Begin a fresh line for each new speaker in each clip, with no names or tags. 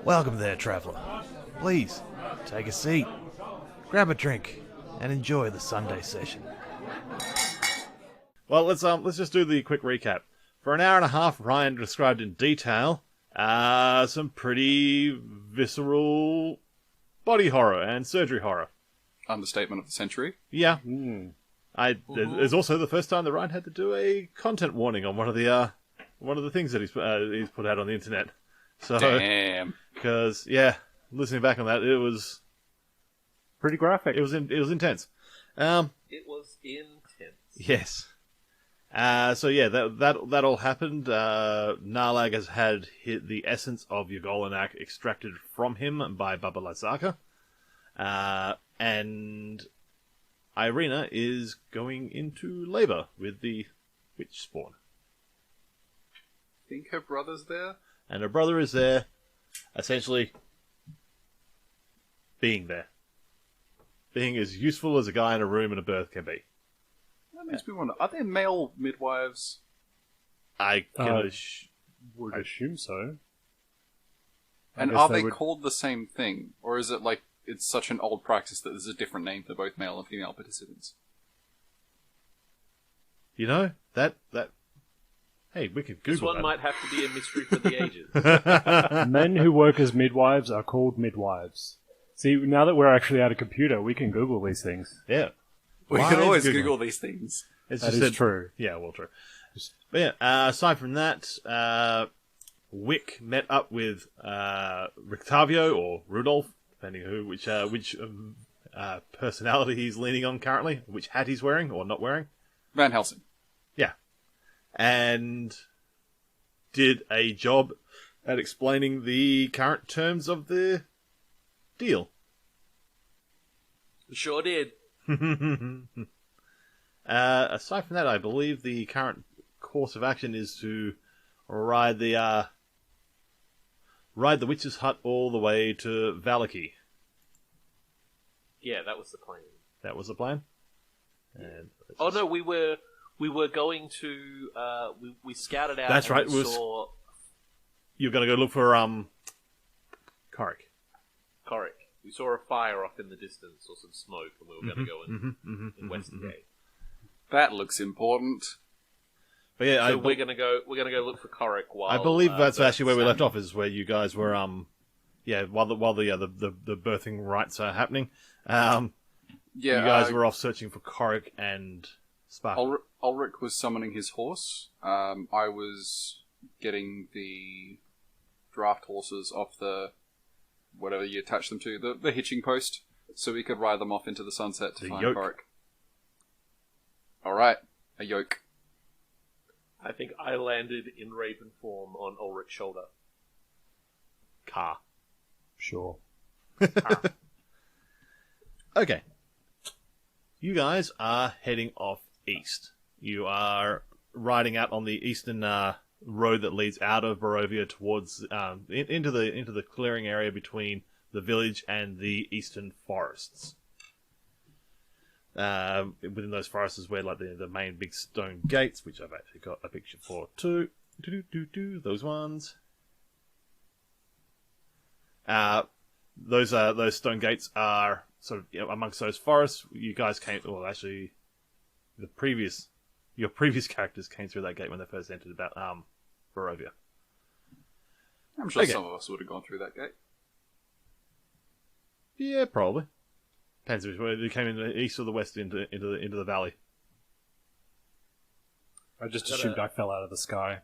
Welcome there, traveller. Please, take a seat, grab a drink, and enjoy the Sunday session.
Well, let's just do the quick recap. For an hour and a half, Ryan described in detail some pretty visceral body horror and surgery horror.
Understatement of the century.
Yeah. It's also the first time that Ryan had to do a content warning on one of the things that he's put out on the internet. So,
damn.
Because listening back on that, it was
pretty graphic.
It was intense.
It was intense.
Yes. That all happened. Narlag has had the essence of Ygolinak extracted from him by Baba Lyzaka. And Irina is going into labour with the witch spawn.
Think her brother's there?
And her brother is there, essentially being there. Being as useful as a guy in a room in a birth can be.
That makes me wonder, are there male midwives?
I
would assume so.
And are they called the same thing? Or is it like it's such an old practice that there's a different name for both male and female participants?
You know, that hey, we could Google
this one
that.
might have to be a mystery for the ages.
Men who work as midwives are called midwives. See, now that we're actually at a computer, we can Google these things.
Yeah.
We can always Google these things.
It's
That
just
is true.
Yeah, well, true. But aside from that, Wick met up with Rictavio or Rudolph, depending which personality he's leaning on currently, which hat he's wearing or not wearing.
Van Helsing.
Yeah. And did a job at explaining the current terms of the deal.
Sure did.
Aside from that, I believe the current course of action is to ride the witch's hut all the way to Valaki.
Yeah, that was the plan.
That was the plan. And
Oh no, we were going to we scouted out.
That's
and
right,
we
it was-
saw
you're gonna go look for Korik.
Korik. We saw a fire off in the distance or some smoke, and we were going to go and investigate.
That looks important.
But yeah,
So we're gonna go look for Korik while
I believe that's actually where we left
Sam-
off. Is where you guys were. While the birthing rites are happening. You guys were off searching for Korik and Spark.
Ulrich was summoning his horse. I was getting the draft horses off the whatever you attach them to, the hitching post, so we could ride them off into the sunset to find
yoke.
Korik. Alright, a yoke.
I think I landed in raven form on Ulrich's shoulder.
Car.
Sure.
Okay. You guys are heading off east. You are riding out on the eastern road that leads out of Barovia towards into the clearing area between the village and the eastern forests. Within those forests is where like the main big stone gates, which I've actually got a picture for too. Those ones. Those stone gates are sort of amongst those forests. You guys came. Well, actually, your previous characters came through that gate when they first entered about Barovia.
I'm sure
Okay.
some of us would have gone through that gate.
Yeah, probably. Depends which way they came in, the east or the west into the valley.
I just assumed I fell out of the sky.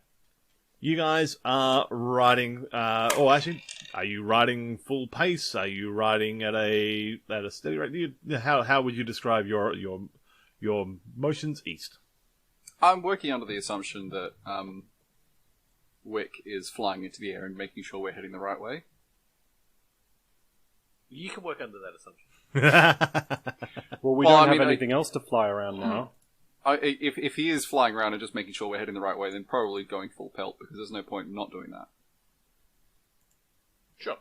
You guys are riding. Are you riding full pace? Are you riding at a steady rate? How would you describe your motions east?
I'm working under the assumption that Wick is flying into the air and making sure we're heading the right way.
You can work under that assumption.
Well, we
Well,
don't
I mean,
have anything else to fly around now.
If he is flying around and just making sure we're heading the right way, then probably going full pelt, because there's no point in not doing that.
Sure.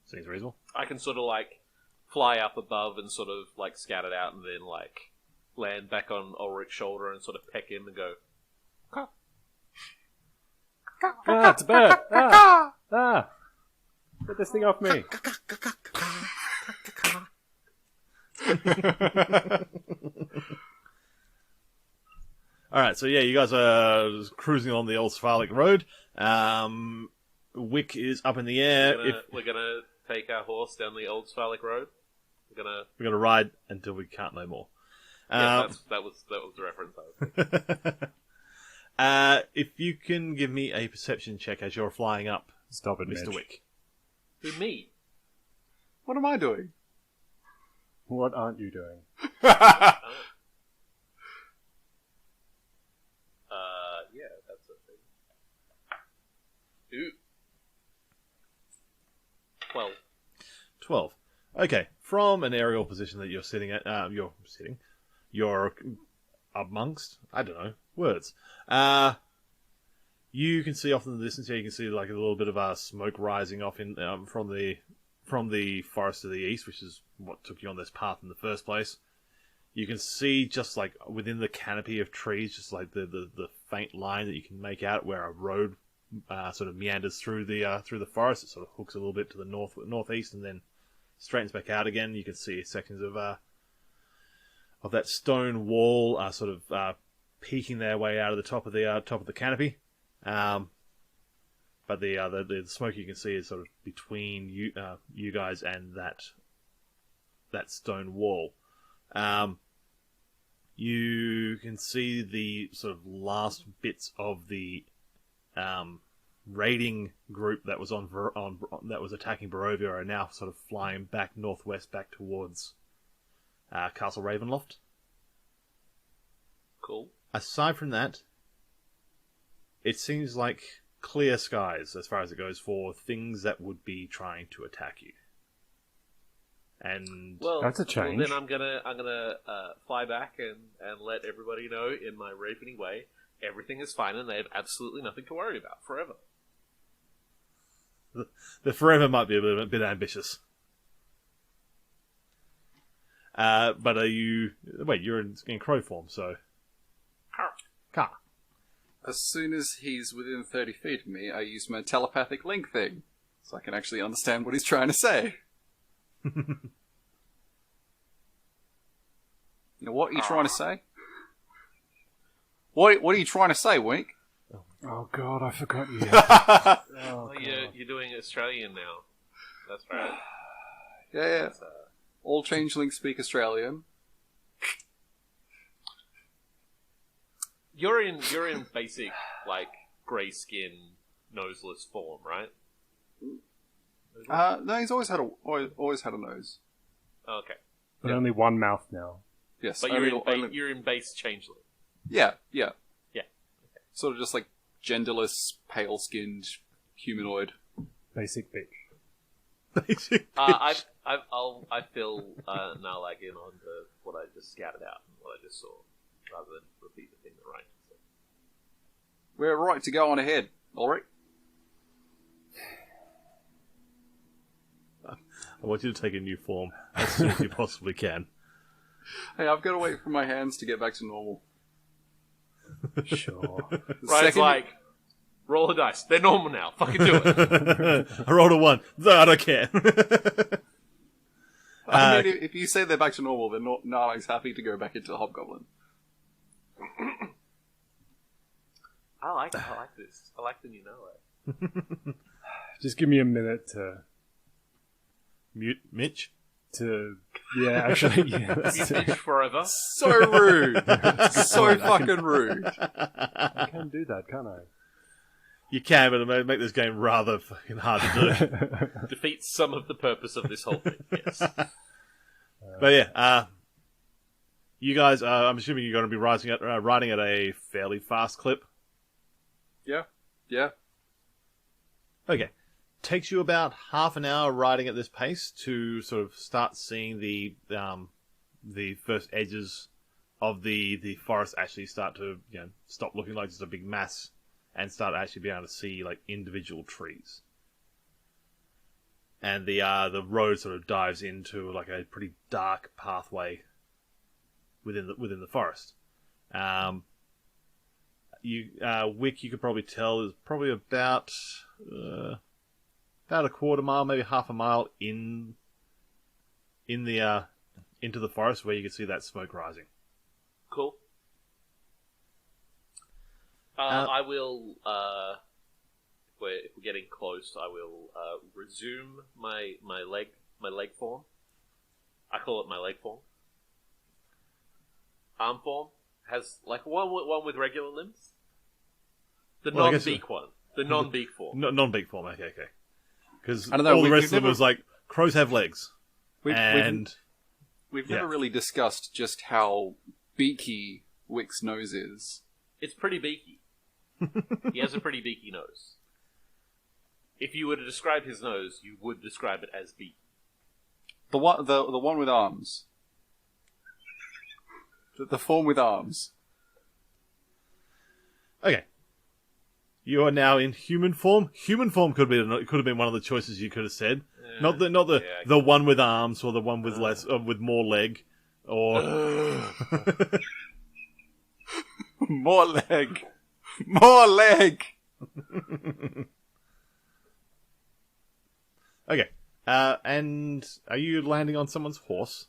Seems reasonable.
I can sort of like fly up above and sort of like scout it out and then like land back on Ulrich's shoulder and sort of peck him and go,
Ah, it's a bird! Ah! Get this thing off me.
All right, so yeah, you guys are cruising on the old Svalek Road. Wick is up in the air.
We're gonna take our horse down the old Svalek Road.
We're gonna ride until we can't no more.
Yeah, that was the reference I was thinking.
If you can give me a perception check as you're flying up,
Stop it,
Mr.
Mitch.
Wick.
Who, me?
What am I doing?
What aren't you doing?
Yeah, that's a thing. Ooh. 12.
12. Okay, from an aerial position that you're sitting at, you're amongst, I don't know, words. You can see off in the distance here, you can see like a little bit of smoke rising off in from the forest to the east, which is what took you on this path in the first place. You can see just like within the canopy of trees, just like the faint line that you can make out where a road sort of meanders through the forest. It sort of hooks a little bit to the northeast and then straightens back out again. You can see sections of that stone wall sort of peeking their way out of the top of the canopy. But the smoke you can see is sort of between you guys and that stone wall. You can see the sort of last bits of the raiding group that was that was attacking Barovia are now sort of flying back northwest, back towards Castle Ravenloft.
Cool.
Aside from that, it seems like clear skies as far as it goes for things that would be trying to attack you. And
Well,
That's a change.
Well, then I'm gonna fly back and let everybody know in my ravening way everything is fine and they have absolutely nothing to worry about forever.
the forever might be a bit ambitious. But are you? Wait, you're in crow form, so. Car.
As soon as he's within 30 feet of me, I use my telepathic link thing, so I can actually understand what he's trying to say. You know, what are you trying to say? What are you trying to say, Wink?
Oh god, I forgot you.
Oh, you're doing Australian now. That's right.
Yeah. All changelings speak Australian.
You're in basic like grey skin, noseless form, right?
No, he's always had a nose.
Okay,
But only one mouth now.
Yes,
but you're in base changeling.
Yeah.
Yeah.
Sort of just like genderless, pale-skinned humanoid.
Basic bitch.
Basic.
I fill Narlag in on what I just scouted out and what I just saw, rather than repeat the thing that Ryan said.
We're right to go on ahead, Ulrich.
I want you to take a new form as soon as you possibly can.
Hey, I've got to wait for my hands to get back to normal.
Sure.
Ryan's like, roll the dice. They're normal now. Fucking do it.
I rolled a 1. No, I don't care.
I mean, if you say they're back to normal, then Narlag's happy to go back into the Hobgoblin.
I like this. I like the new Narlag.
Just give me a minute to
Mute Mitch.
yeah, actually, yeah, that's
You bitch forever.
So rude! So fucking rude.
I can do that, can't I?
You can, but it may make this game rather fucking hard to do.
Defeats some of the purpose of this whole thing. Yes.
But yeah, you guys, I'm assuming you're going to be riding at a fairly fast clip.
Yeah.
Okay. Takes you about half an hour riding at this pace to sort of start seeing the first edges of the forest actually start to stop looking like just a big mass and start actually being able to see like individual trees. And the road sort of dives into like a pretty dark pathway within the forest. Wick, you could probably tell is probably about about a quarter mile, maybe half a mile in the into the forest where you can see that smoke rising.
Cool. I will. If we're getting close, I will resume my leg form. I call it my leg form. Arm form has like one with regular limbs. The
Well, I guess
non-beak one. The non-beak form.
Non-beak form. Okay. Because
I don't know,
all the
we've
rest of them
never-
was like crows have legs,
We've
and
we've
yeah.
never really discussed just how beaky Wick's nose is.
It's pretty beaky. He has a pretty beaky nose. If you were to describe his nose, you would describe it as beaky.
The one with arms. The form with arms.
okay. You are now in human form. Human form could have been one of the choices you could have said. Not the
Yeah,
the one with arms or the one with less with more leg or
More leg. More leg.
okay. And are you landing on someone's horse?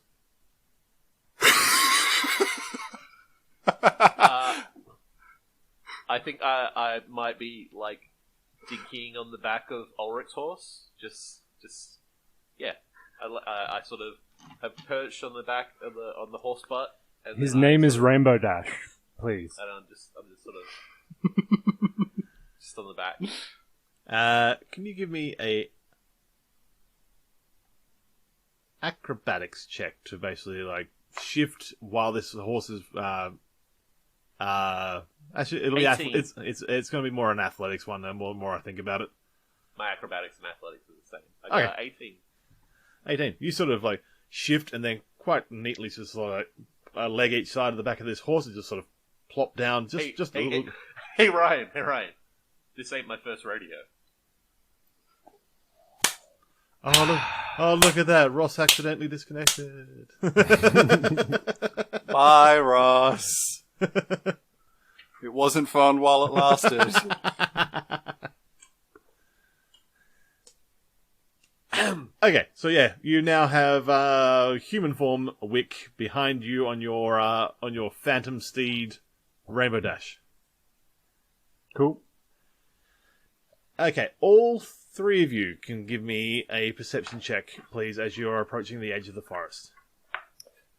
I think I might be like dinking on the back of Ulrich's horse. Just yeah. I sort of have perched on the back of on the horse butt. And
His
then
name
I
is
sort of-
Rainbow Dash. Please.
And I'm just sort of just on the back.
Can you give me a acrobatics check to basically like shift while this horse is actually it'll be
18.
it's going to be more an athletics one the more I think about it.
My acrobatics and athletics are the same. I got 18.
18. You sort of like shift and then quite neatly just like a leg each side of the back of this horse and just sort of plop down just a little.
Hey Ryan. This ain't my first rodeo.
Oh look at that! Ross accidentally disconnected.
Bye, Ross. It wasn't fun while it lasted.
Okay, so yeah, you now have human form Wick behind you on your phantom steed, Rainbow Dash.
Cool.
Okay, all three of you can give me a perception check, please, as you are approaching the edge of the forest.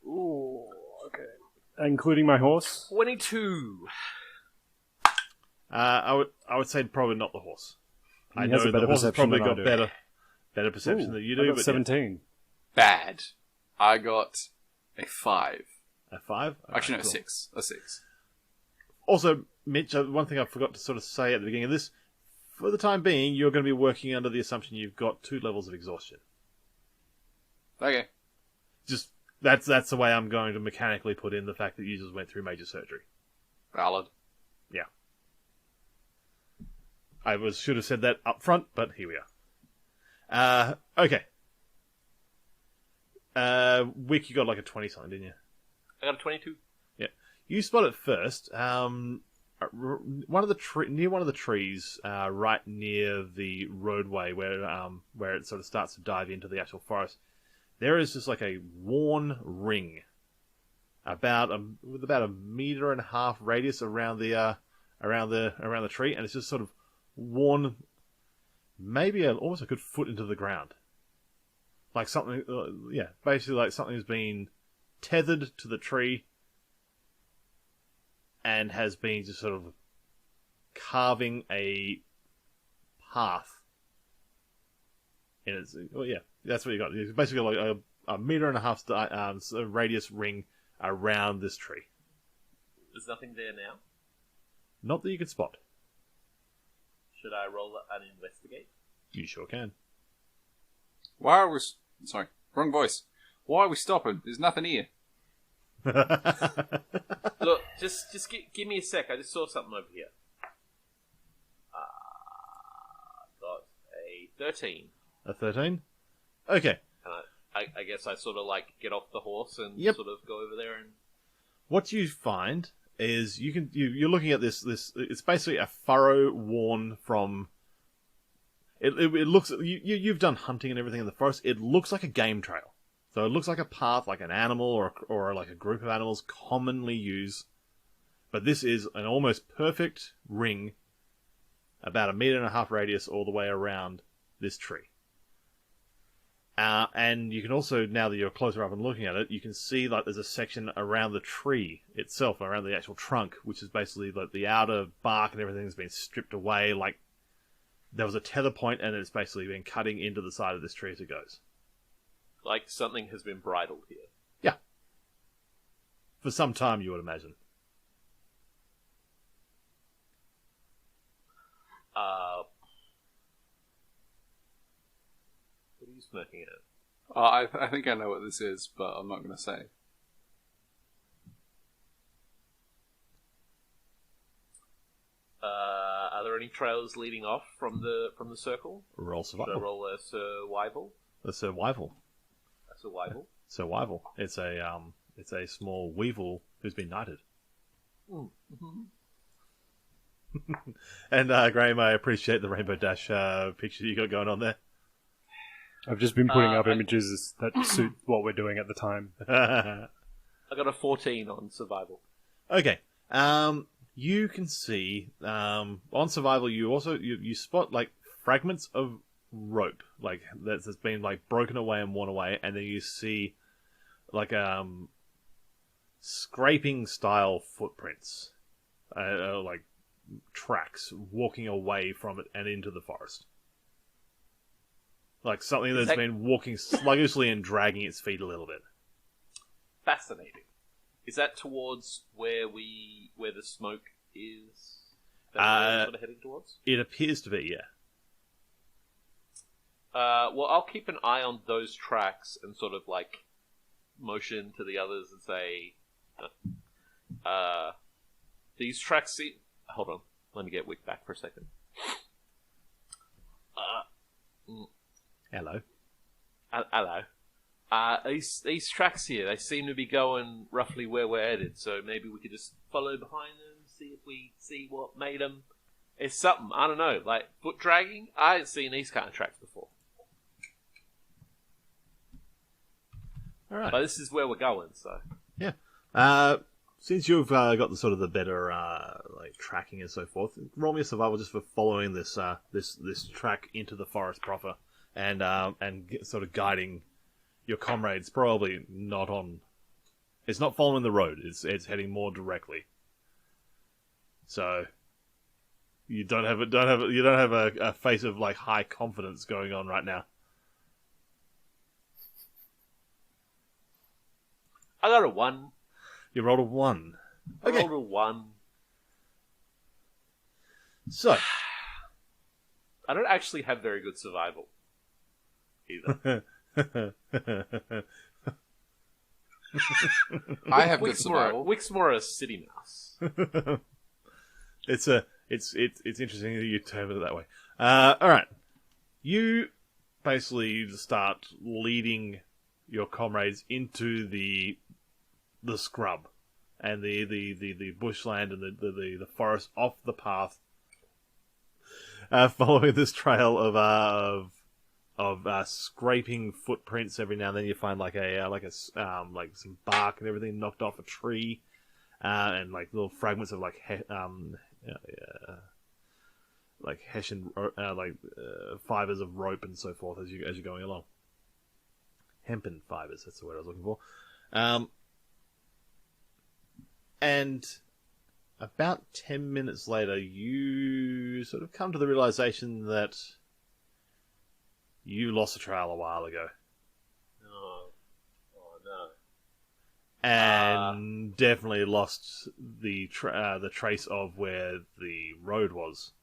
Ooh, okay. Including my horse?
22.
I would say probably not the horse. I
He has
know
a better
the horse has
perception
probably
than I
got
do.
better perception
Ooh,
than you
I
do.
got
But
17.
Bad. I got a 5.
yeah. A 5.
Actually, no,
cool.
6. A 6.
Also, Mitch, one thing I forgot to sort of say at the beginning of this: for the time being, you're going to be working under the assumption you've got 2 levels of exhaustion.
Okay.
Just that's the way I'm going to mechanically put in the fact that you just went through major surgery.
Valid.
Yeah. Should have said that up front, but here we are. Okay. Wick, you got like a 20 something, didn't you?
I got a 22.
Yeah. You spot it first. One of the near one of the trees, right near the roadway where it sort of starts to dive into the actual forest. There is just like a worn ring, with about a meter and a half radius around the tree, and it's just sort of worn, maybe almost a good foot into the ground. Like something, basically like something has been tethered to the tree and has been just sort of carving a path. And it's, that's what you got. It's basically like a meter and a half radius ring around this tree.
There's nothing there now.
Not that you can spot.
Should I roll an investigate?
You sure can.
Why are we... Sorry. Wrong voice. Why are we stopping? There's nothing here.
Look, just give me a sec. I just saw something over here. Got a 13.
A 13? Okay.
And I guess I sort of like get off the horse and
Yep.
sort of go over there and...
What you find is you're looking at this. It's basically a furrow worn from It looks you've done hunting and everything in the forest. It looks like a game trail, so it looks like a path, like an animal or like a group of animals commonly use. But this is an almost perfect ring, about 1.5 meter radius all the way around this tree. And you can also, now that you're closer up and looking at it, you can see like there's a section around the tree itself, around the actual trunk, which is basically like the outer bark and everything has been stripped away. Like there was a tether point, and it's basically been cutting into the side of this tree as it goes.
Like something has been bridled here.
Yeah. For some time, you would imagine.
What are you smoking at?
I think I know what this is, but I'm not going to say.
Are there any trails leading off from the circle?
Roll
Should I
survival.
roll a survival?
The survival.
A survival.
Survival. It's a small weevil who's been knighted. And Graham, I appreciate the Rainbow Dash picture you got going on there.
I've just been putting up
I-
images that suit what we're doing at the time.
I got a 14 on survival.
Okay. You can see on survival. You also you spot like fragments of rope, like that's been like broken away and worn away, and then you see like scraping style footprints, like tracks walking away from it and into the forest. Like something that's been walking sluggishly and dragging its feet a little bit.
Fascinating. Is that towards where the smoke is? That we're sort of heading towards?
It appears to be, yeah.
Well, I'll keep an eye on those tracks and sort of like motion to the others and say, these tracks seem... Hold on. Let me get Wick back for a second.
Hello.
Hello. These tracks here, they seem to be going roughly where we're headed, so maybe we could just follow behind them, see if we see what made them. It's something, I don't know, like foot dragging? I ain't seen these kind of tracks before.
Alright.
But this is where we're going, so...
Yeah. Since you've got the sort of the better like tracking and so forth, roll me a survival just for following this this track into the forest proper, and sort of guiding your comrades. Probably not on. It's not following the road. It's heading more directly. So you don't have a face of like high confidence going on right now.
I got a 1.
You rolled a 1.
I
Okay.
rolled a 1.
So
I don't actually have very good survival. Either.
I have good survival.
Wick's more a city mouse.
It's interesting that you term it that way. All right, you basically start leading your comrades into the scrub and the bushland and the forest off the path, following this trail of scraping footprints. Every now and then you find like some bark and everything knocked off a tree, and like little fragments of like hessian fibers of rope and so forth as you're going along. Hempen fibers, that's the word I was looking for. And about 10 minutes later, you sort of come to the realization that you lost the trail a while ago.
Oh no.
And definitely lost the trace of where the road was,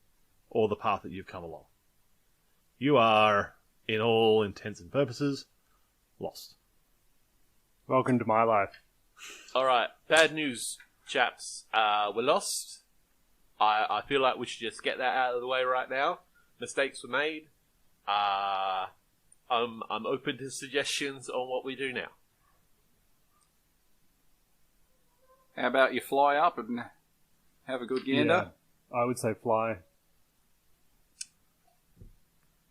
or the path that you've come along. You are, in all intents and purposes, lost.
Welcome to my life.
Alright, bad news, chaps. We're lost. I feel like we should just get that out of the way right now. Mistakes were made. I'm open to suggestions on what we do now.
How about you fly up and have a good gander?
Yeah, I would say fly.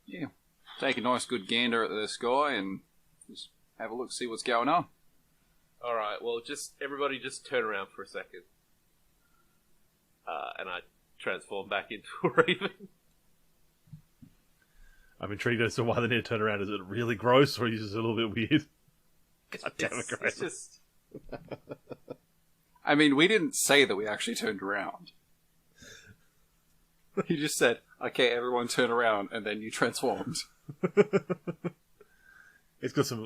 Yeah. Take a nice good gander at the sky and just have a look, see what's going on.
Alright, well, everybody just turn around for a second. And I transform back into a raven.
I'm intrigued as to why they need to turn around. Is it really gross or is it just a little bit weird? God damn it,
It's
Graven.
just...
I mean, we didn't say that we actually turned around. You just said, okay, everyone turn around, and then you transformed.
It's got some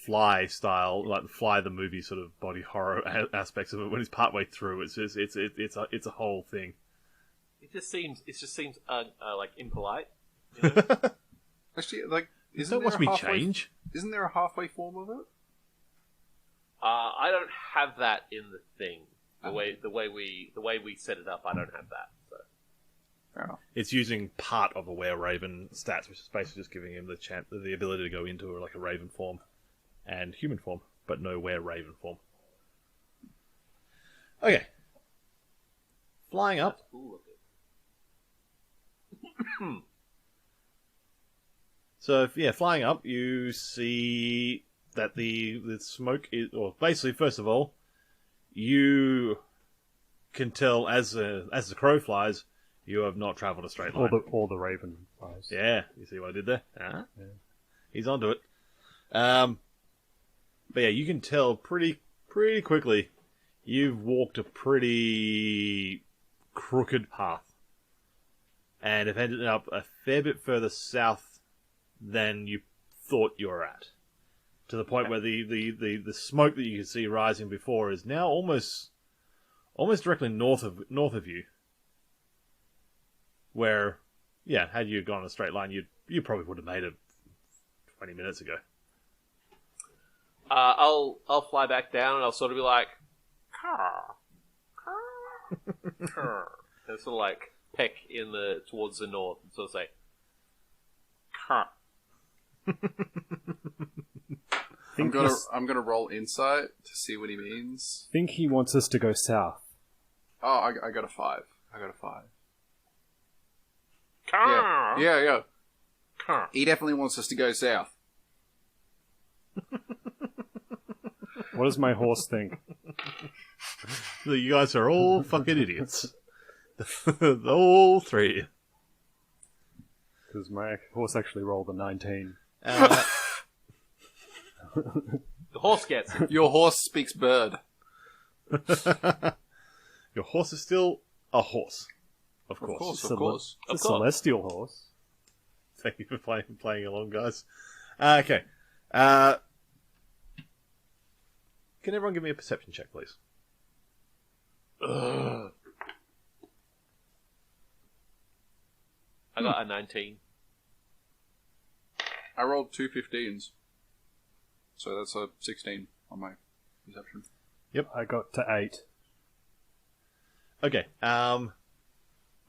Fly style, like Fly the movie sort of body horror aspects of it. When it's partway through, it's just it's a whole thing.
It just seems like impolite. You know?
Actually, like,
Don't watch me change.
Isn't there a halfway form of it?
I don't have that in the thing. The way we set it up, I don't have that. So.
Fair enough.
It's using part of a Were Raven stats, which is basically just giving him the ability to go into like a Raven form and human form, but no Were Raven form. Okay, flying up.
That's cool looking.
So flying up, you see that the smoke is, or basically, first of all, you can tell as the crow flies, you have not travelled a straight line.
Or the raven flies.
Yeah, you see what I did there? Yeah. He's onto it. But yeah, you can tell pretty quickly you've walked a pretty crooked path, and have ended up a fair bit further south than you thought you were at. To the point where the smoke that you could see rising before is now almost directly north of you. Where, yeah, had you gone a straight line, you probably would have made it 20 minutes ago.
I'll fly back down and I'll sort of be like, car, and sort of like peck towards the north and sort of say, car.
I'm gonna roll insight to see what he means.
I think he wants us to go south.
Oh, I got a 5. I got a 5.
Car.
Yeah.
Car.
He definitely wants us to go south.
What does my horse think?
You guys are all fucking idiots. All three.
Because my horse actually rolled a 19.
The horse gets it.
Your horse speaks bird.
Your horse is still a horse. Of course.
Of course.
It's a
Of course.
celestial horse.
Thank you for playing along, guys. Okay. Can everyone give me a perception check, please?
I got a 19.
I rolled 2 15s. So that's a 16 on my perception.
I got to 8.
Okay.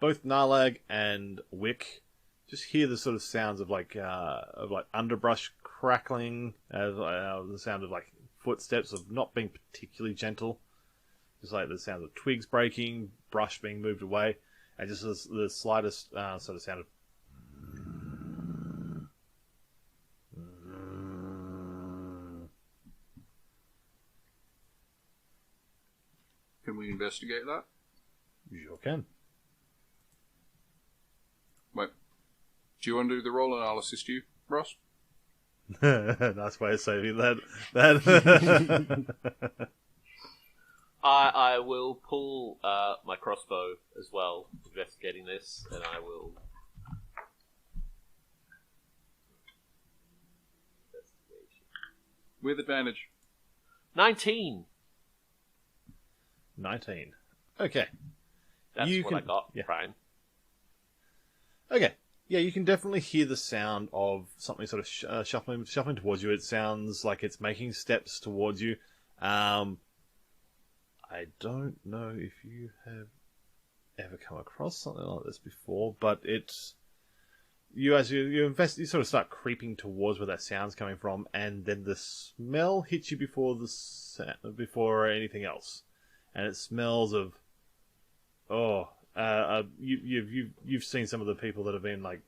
Both Narlag and Wick just hear the sort of sounds of like underbrush crackling, the sound of like footsteps of not being particularly gentle, just like the sound of twigs breaking, brush being moved away, and just the slightest sort of sound of.
Can we investigate that?
You sure can.
Wait. Do you want to do the roll and I'll assist you, Ross?
Nice way of saving that.
I will pull my crossbow as well, investigating this, and I will.
With advantage.
19.
19. Okay.
That's
You
what
can-
I got,
yeah.
Brian.
Okay. Yeah, you can definitely hear the sound of something sort of shuffling towards you. It sounds like it's making steps towards you. I don't know if you have ever come across something like this before, but it's as you sort of start creeping towards where that sound's coming from, and then the smell hits you before anything else, and it smells of you've seen some of the people that have been like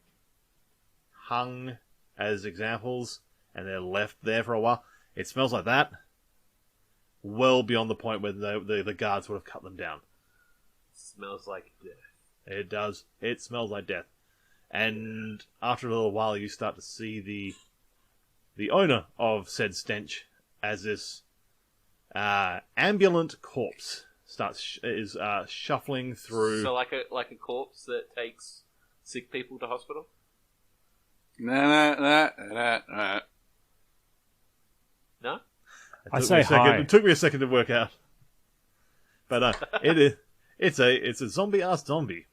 hung as examples, and they're left there for a while. It smells like that. Well beyond the point where the guards would have cut them down.
Smells like death.
It does. It smells like death. And after a little while, you start to see the owner of said stench as this ambulant corpse is shuffling through.
So like a corpse that takes sick people to hospital.
Nah.
No.
I say hi.
It took me a second to work out, but it's a zombie ass zombie.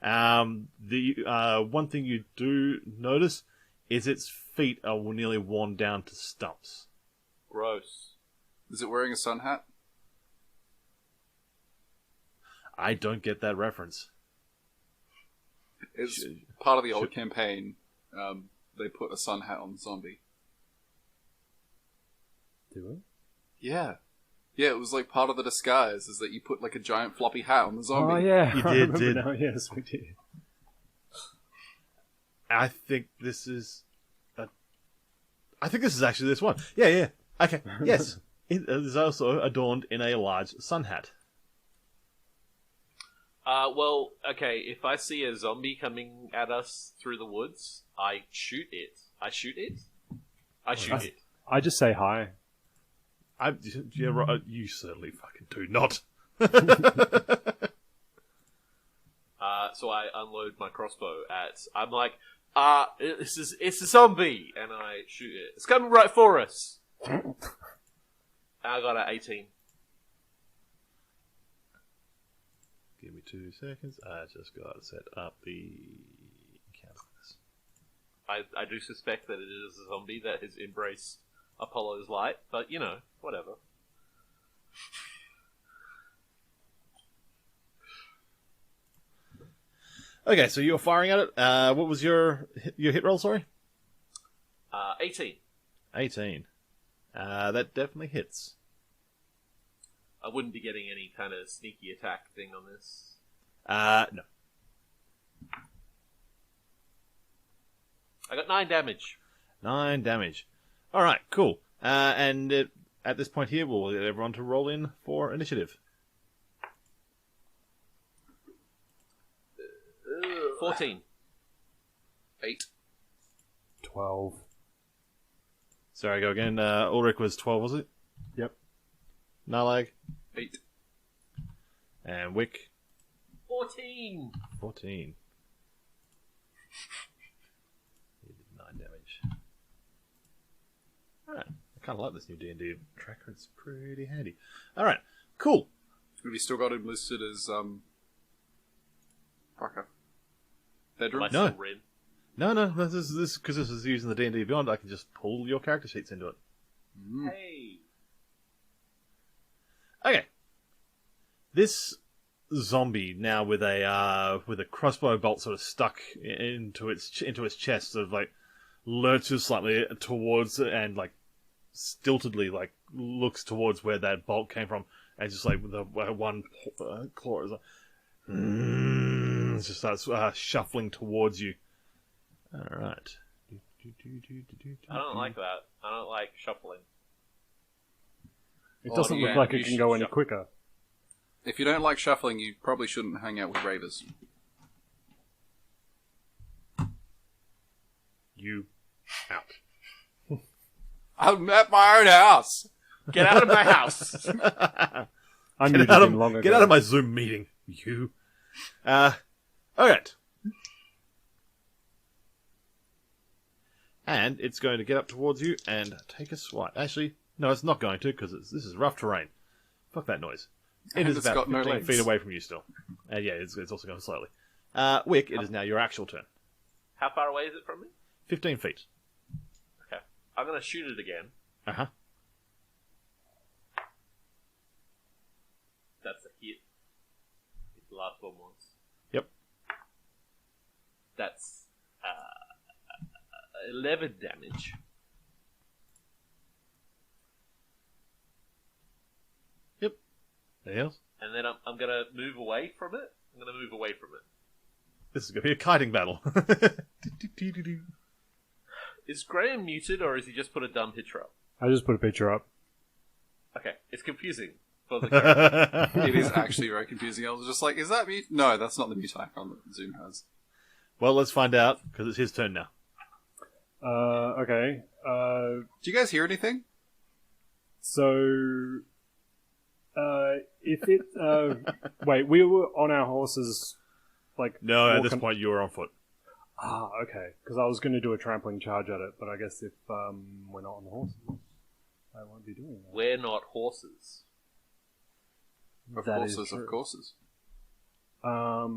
The one thing you do notice is its feet are nearly worn down to stumps.
Gross.
Is it wearing a sun hat?
I don't get that reference.
It's part of the old campaign. They put a sun hat on the zombie.
Do we?
Yeah. Yeah, it was like part of the disguise, is that you put like a giant floppy hat on the zombie.
Oh yeah,
You
I
did,
remember now. Yes, we did.
I think this is actually this one. Yeah. Okay, yes. It is also adorned in a large sun hat.
Well, okay, if I see a zombie coming at us through the woods, I shoot it. I shoot it?
I just say hi.
You certainly fucking do not.
So I unload my crossbow I'm like, it's a zombie, and I shoot it. It's coming right for us. I got an 18.
Give me 2 seconds. I just got to set up the counter for this.
I do suspect that it is a zombie that has embraced Apollo's light, but whatever.
Okay, so you were firing at it. What was your hit roll? Sorry,
18.
18. That definitely hits.
I wouldn't be getting any kind of sneaky attack thing on this.
No.
I got 9 damage.
9 damage. All right, cool. And at this point here, we'll get everyone to roll in for initiative.
14.
8.
12.
Sorry, go again. Ulrich was 12, was it?
Yep.
Nalag
8.
and Wick
14.
14. He did 9 damage. Alright. I kind of like this new D&D tracker. It's pretty handy. Alright. Cool.
Have you still got him listed as, fucker? Bedroom?
Am I
No.
still red?
No. This because this is using the D&D Beyond, I can just pull your character sheets into it.
Hey.
Okay. This zombie now with a crossbow bolt sort of stuck into its chest, sort of like lurches slightly towards and like stiltedly like looks towards where that bolt came from, and just like with the one claw is like, it just starts shuffling towards you. All right.
I don't like that. I don't like shuffling.
It
Oh,
doesn't
yeah,
look like
you
it can
should
go any
shuffle.
quicker.
If you don't like shuffling, you probably shouldn't hang out with ravers.
You out.
I'm at my own house!
Get out of my house!
I muted him long ago.
Get out of my Zoom meeting, you. Alright. And it's going to get up towards you and take a swipe. Actually, no, it's not going to, because this is rough terrain. Fuck that noise. It
And
is
it's
about
got no
15
legs.
feet away from you still. And yeah, it's also going slowly. Wick, it is now your actual turn.
How far away is it from me?
15 feet.
Okay. I'm going to shoot it again.
Uh-huh.
That's a hit. Hit the last one once.
Yep.
That's 11 damage.
Yep. Anything else?
And then I'm going to move away from it I'm going to move away from it.
This is going to be a kiting battle.
Is Graham muted, or has he just put a dumb picture up?
I just put a picture up.
Okay, it's confusing for the character.
It is actually very confusing. I was just like, is that mute? No, that's not the mute icon that Zoom has.
Well, let's find out, because it's his turn now.
Okay.
Do you guys hear anything?
So, if it, wait, we were on our horses, like...
No, at this
walking-
point you were on foot.
Ah, okay. Because I was going to do a trampling charge at it, but I guess if we're not on the horses, I won't be doing that.
We're not horses.
Of
That is
courses,
true.
of courses.
Oh,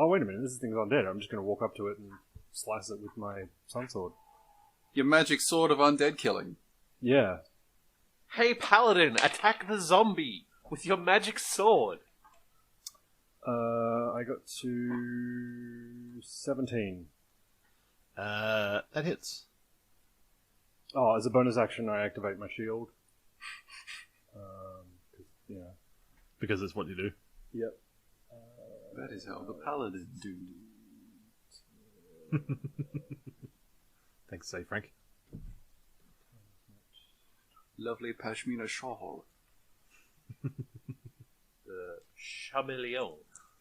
wait a minute. This thing's undead. I'm just going to walk up to it and slice it with my sun sword.
Your magic sword of undead killing.
Yeah.
Hey, Paladin, attack the zombie with your magic sword.
I got to 17.
That hits.
Oh, as a bonus action, I activate my shield. Yeah.
Because it's what you do.
Yep.
That is how the paladin do.
Thanks, say Frank.
Lovely pashmina shawl.
The chameleon.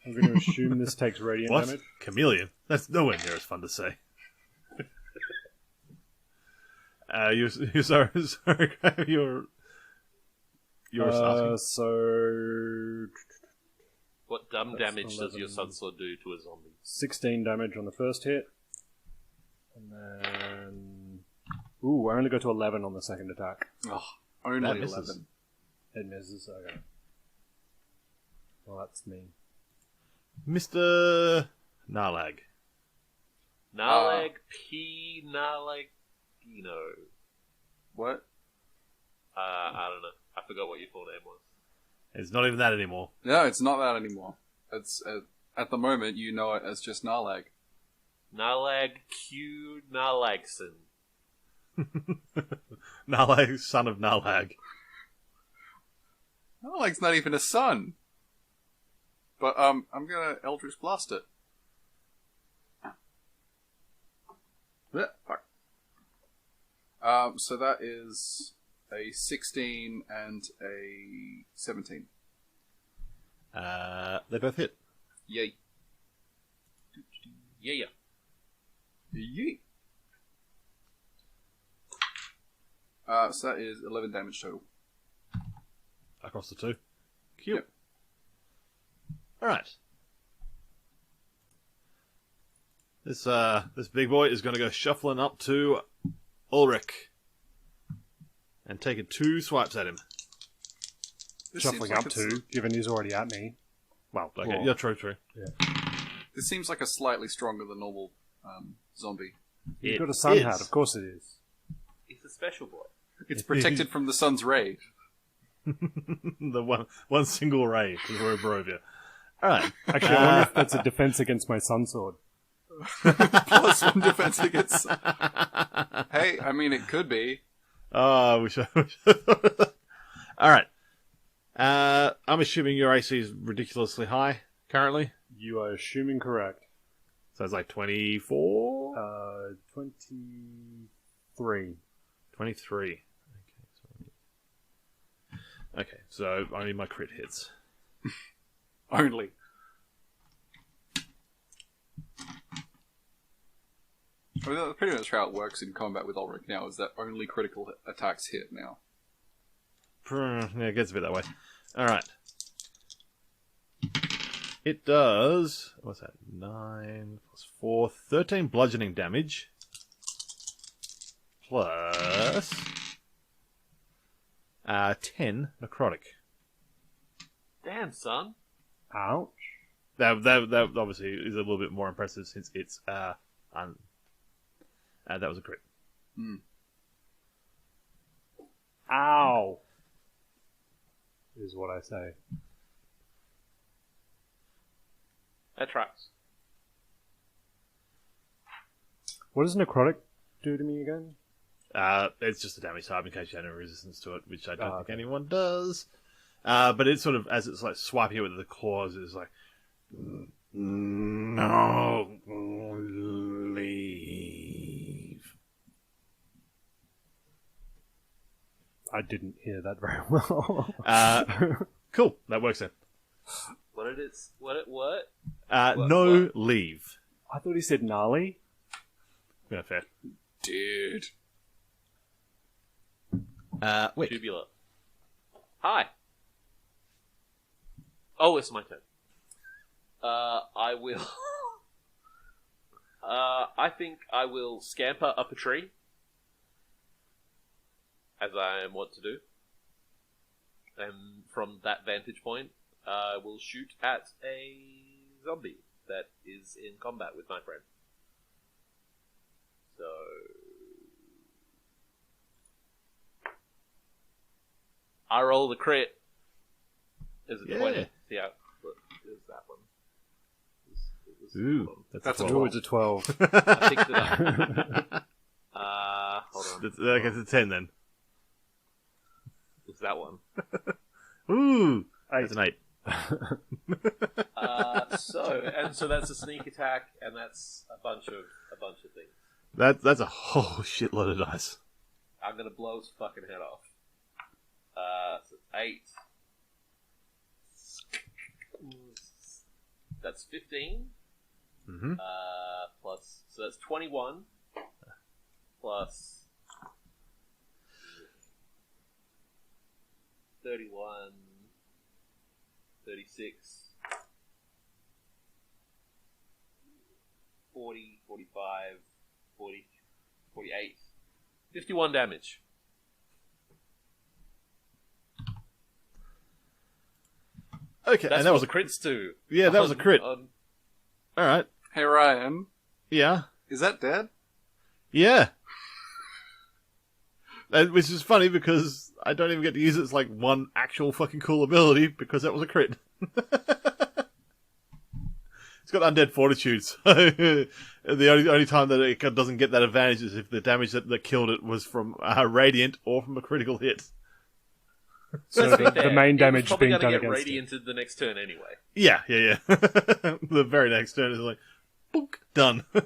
I'm going to assume this takes radiant
What?
damage.
Chameleon? That's nowhere near as fun to say. You sorry, you're asking.
So
What dumb
That's
damage does your
11.
sun sword do to a zombie?
16 damage on the first hit. And then... Ooh, I only go to 11 on the second attack.
Oh, only
That misses.
11.
It misses, okay. Well, that's me.
Mr. Narlag.
Nalag P. Nalagino.
What?
I don't know. I forgot what your full name was.
It's not even that anymore.
No, it's not that anymore. It's at the moment you know it as just Narlag.
Nalag Q. Nalagson.
Narlag, son of Narlag.
Narlag's not even a son. But I'm gonna Eldritch Blast it. Yeah, fuck. So that is a 16 and a 17.
They both hit.
Yay.
Yeah.
Yay. So that is 11 damage total.
Across the two. Cute.
Yep.
Alright. This big boy is going to go shuffling up to Ulrich. And taking 2 swipes at him.
This
Shuffling
seems
up
like it's-
to, given he's already at me.
Well, okay,
Cool.
yeah, true.
This seems like a slightly stronger than normal zombie.
You've
It
got a sun
is.
hat, of course it is.
He's a special boy.
It's protected from the sun's ray.
The one single ray is where Barovia. Alright.
Actually, I wonder if that's a defense against my sun sword.
Plus 1 defense against. Hey, I mean, it could be.
Oh, we should. Alright. I'm assuming your AC is ridiculously high currently.
You are assuming correct.
So it's like 24?
23.
23. Okay, so only my crit hits.
Only. I mean, that's pretty much how it works in combat with Ulrich now, is that only critical attacks hit now.
Yeah, it gets a bit that way. Alright. It does... What's that? 9 plus 4... 13 bludgeoning damage. Plus... 10 necrotic.
Damn, son.
Ouch.
That obviously is a little bit more impressive since it's... that was a crit.
Ow. Is what I say.
That tracks.
What does necrotic do to me again?
It's just a damage type in case you have no resistance to it, which I don't think
okay.
anyone does. But it's sort of, as it's like swiping it with the claws, it's like, no, leave.
I didn't hear that very well.
Cool, that works then.
What did it? What? What?
No
what?
leave.
I thought he said gnarly.
Yeah, fair.
Dude.
Wait.
Tubular. Hi. Oh, it's my turn. I will. I think I will scamper up a tree, as I am wont to do, and from that vantage point, I will shoot at a zombie that is in combat with my friend. So. I roll the crit. Is it 20? Yeah. Is that one?
Ooh,
That's a
12.
It's a 12.
I picked it up. Hold on.
Okay, it's a 10 then.
It's that one.
Ooh,
Eight.
that's an 8.
So that's a sneak attack, and that's a bunch of things.
That's a whole shitload of dice.
I'm gonna blow his fucking head off. So 8. That's 15.
Mm-hmm.
Plus, so that's 21. Plus 31, 36, 40, 45, 40, 48. 51 damage.
Okay,
That's
and that was a
what crits do.
yeah, that was a crit.
On-
All right,
Hey, Ryan.
yeah,
Is that dead?
yeah. And, which is funny because I don't even get to use its like one actual fucking cool ability because that was a crit. It's got undead fortitude, so the only time that it doesn't get that advantage is if the damage that killed it was from radiant or from a critical hit.
So
Let's be
the
fair,
main
it was
damage
probably
being
gonna
done
get
against it.
radianted the next turn anyway.
Yeah. The very next turn is like, book, done. But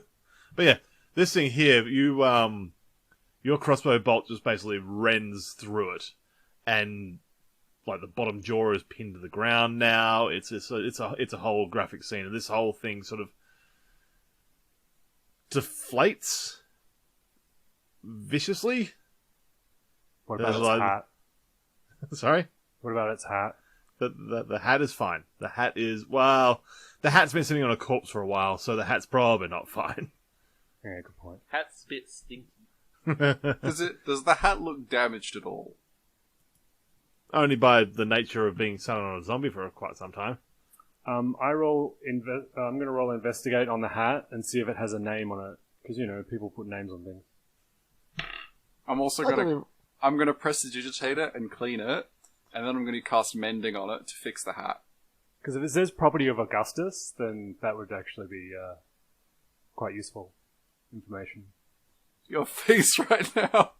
yeah, this thing here, your crossbow bolt just basically rends through it, and like the bottom jaw is pinned to the ground now. It's a whole graphic scene, and this whole thing sort of deflates viciously.
What about
There's
its
like-
hat?
Sorry.
What about its hat?
The hat is fine. The hat is, well, the hat's been sitting on a corpse for a while, so the hat's probably not fine.
Yeah, good point.
Hat's a bit stinky.
Does the hat look damaged at all?
Only by the nature of being sat on a zombie for quite some time.
I'm going to roll investigate on the hat and see if it has a name on it, because people put names on things.
I'm also gonna prestidigitate it and clean it, and then I'm gonna cast mending on it to fix the hat.
Because if it says property of Augustus, then that would actually be quite useful information.
Your face right now.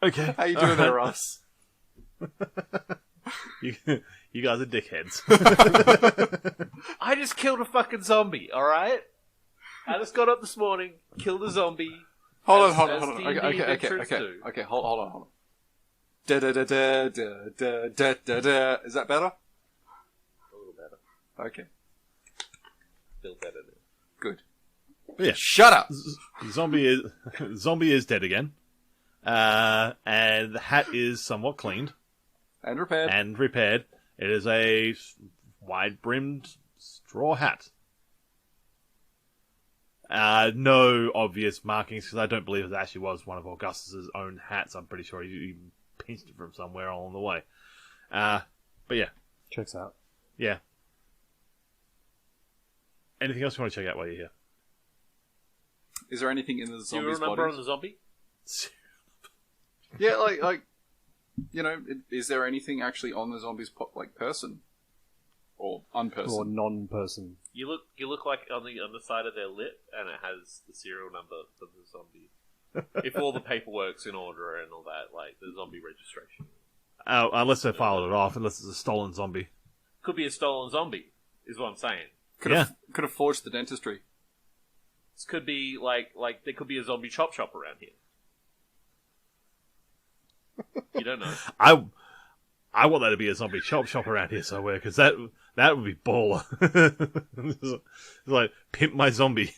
Okay.
How you doing there, Russ?
You guys are dickheads.
I just killed a fucking zombie, alright? I just got up this morning, killed a zombie.
Hold
As-
on.
as
Okay,
D&D adventurers do.
Okay, hold on. Da da da da da da da da da. Is that better?
A little better.
Okay,
Feel better now.
good.
But yeah,
Shut up.
zombie is dead again. And the hat is somewhat cleaned
And repaired.
and repaired. It is a wide-brimmed straw hat. No obvious markings, because I don't believe it actually was one of Augustus's own hats. I'm pretty sure he pinched it from somewhere along the way. But yeah,
Checks out.
yeah. Anything else you want to check out while you're here?
Is there anything in the
Do you
zombies'
remember on
bodies?
the zombie?
Yeah, like, is there anything actually on the zombie's person, or unperson?
Or non-person.
You look like on the side of their lip, and it has the serial number for the zombie. If all the paperwork's in order and all that, like the zombie registration.
Unless they filed it off, unless it's a stolen zombie.
Could be a stolen zombie, is what I'm saying.
Could have forged the dentistry.
This could be like there could be a zombie chop shop around here. You don't know.
I want there to be a zombie shop around here somewhere, because that would be baller. It's like, pimp my zombie.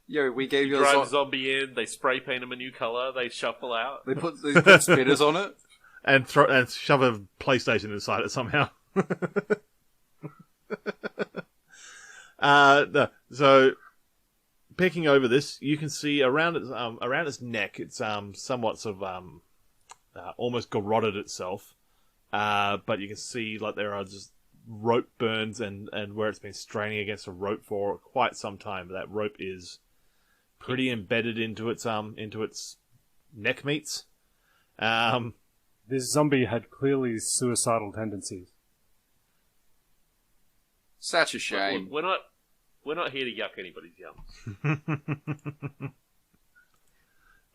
Yeah, we gave you
Drive
a
a zombie in, they spray paint him a new color, they shuffle out.
They put spinners on it.
and shove a PlayStation inside it somehow. So, picking over this, you can see around its neck, it's somewhat sort of almost garroted itself, but you can see like there are just rope burns and where it's been straining against a rope for quite some time. That rope is pretty embedded into its neck meats.
This zombie had clearly suicidal tendencies.
Such a shame.
We're not here to yuck anybody's yum.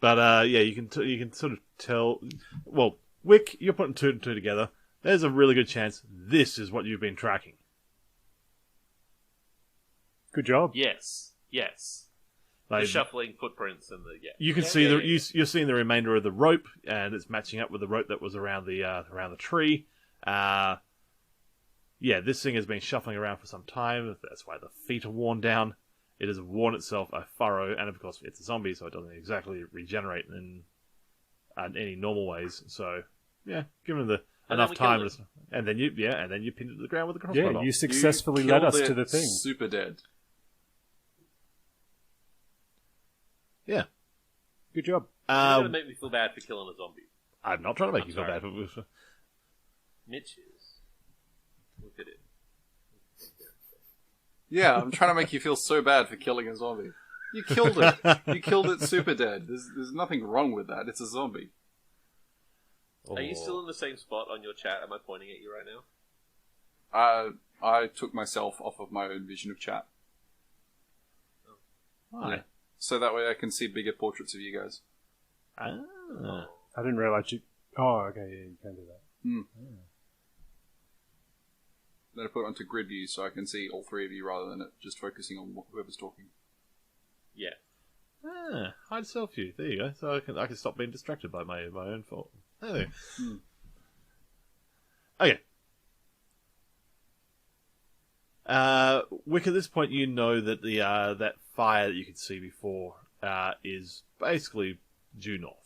But yeah, you can sort of tell. Well, Wick, you're putting two and two together. There's a really good chance this is what you've been tracking.
Good job.
Yes.
Like,
The shuffling footprints and the
you can see you're seeing the remainder of the rope, and it's matching up with the rope that was around the tree. Yeah, this thing has been shuffling around for some time. That's why the feet are worn down. It has worn itself a furrow, and of course it's a zombie, so it doesn't exactly regenerate in any normal ways. So yeah, given the enough time, and then you pin it to the ground with a crossbow.
Yeah, you successfully led us to the thing.
Super dead.
Yeah,
Good job.
You're going to make me feel bad for killing a zombie.
I'm not trying to make
I'm
you feel
sorry.
bad, but
Mitch is. Look at it.
Yeah, I'm trying to make you feel so bad for killing a zombie. You killed it. You killed it super dead. There's nothing wrong with that. It's a zombie.
Are you still in the same spot on your chat? Am I pointing at you right now?
I took myself off of my own vision of chat.
Why?
Yeah. So that way I can see bigger portraits of you guys.
Ah.
I didn't realize you... Oh, okay, yeah, you can do that.
Then I put it onto grid view so I can see all three of you rather than it just focusing on whoever's talking.
Yeah.
Hide self view. There you go. So I can stop being distracted by my own fault. There. Okay. Wick, at this point, you know that the that fire that you could see before is basically due north.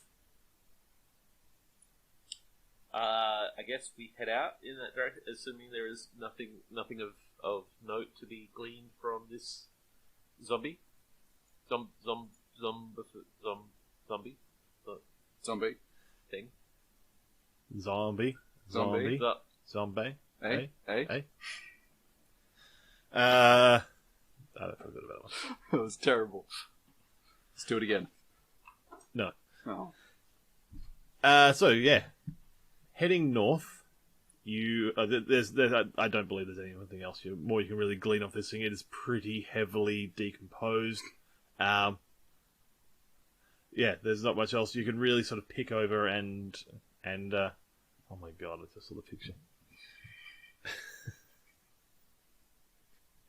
I guess we head out in that direction, assuming there is nothing of note to be gleaned from this zombie. Zombie thing.
Zombie.
Hey?
Hey. I don't feel good about that one.
That was terrible. Let's do it again.
No.
Oh.
So yeah, heading north. You there's I don't believe there's anything else you can really glean off this thing. It is pretty heavily decomposed. Yeah, there's not much else you can really sort of pick over and oh my god, I just saw the picture.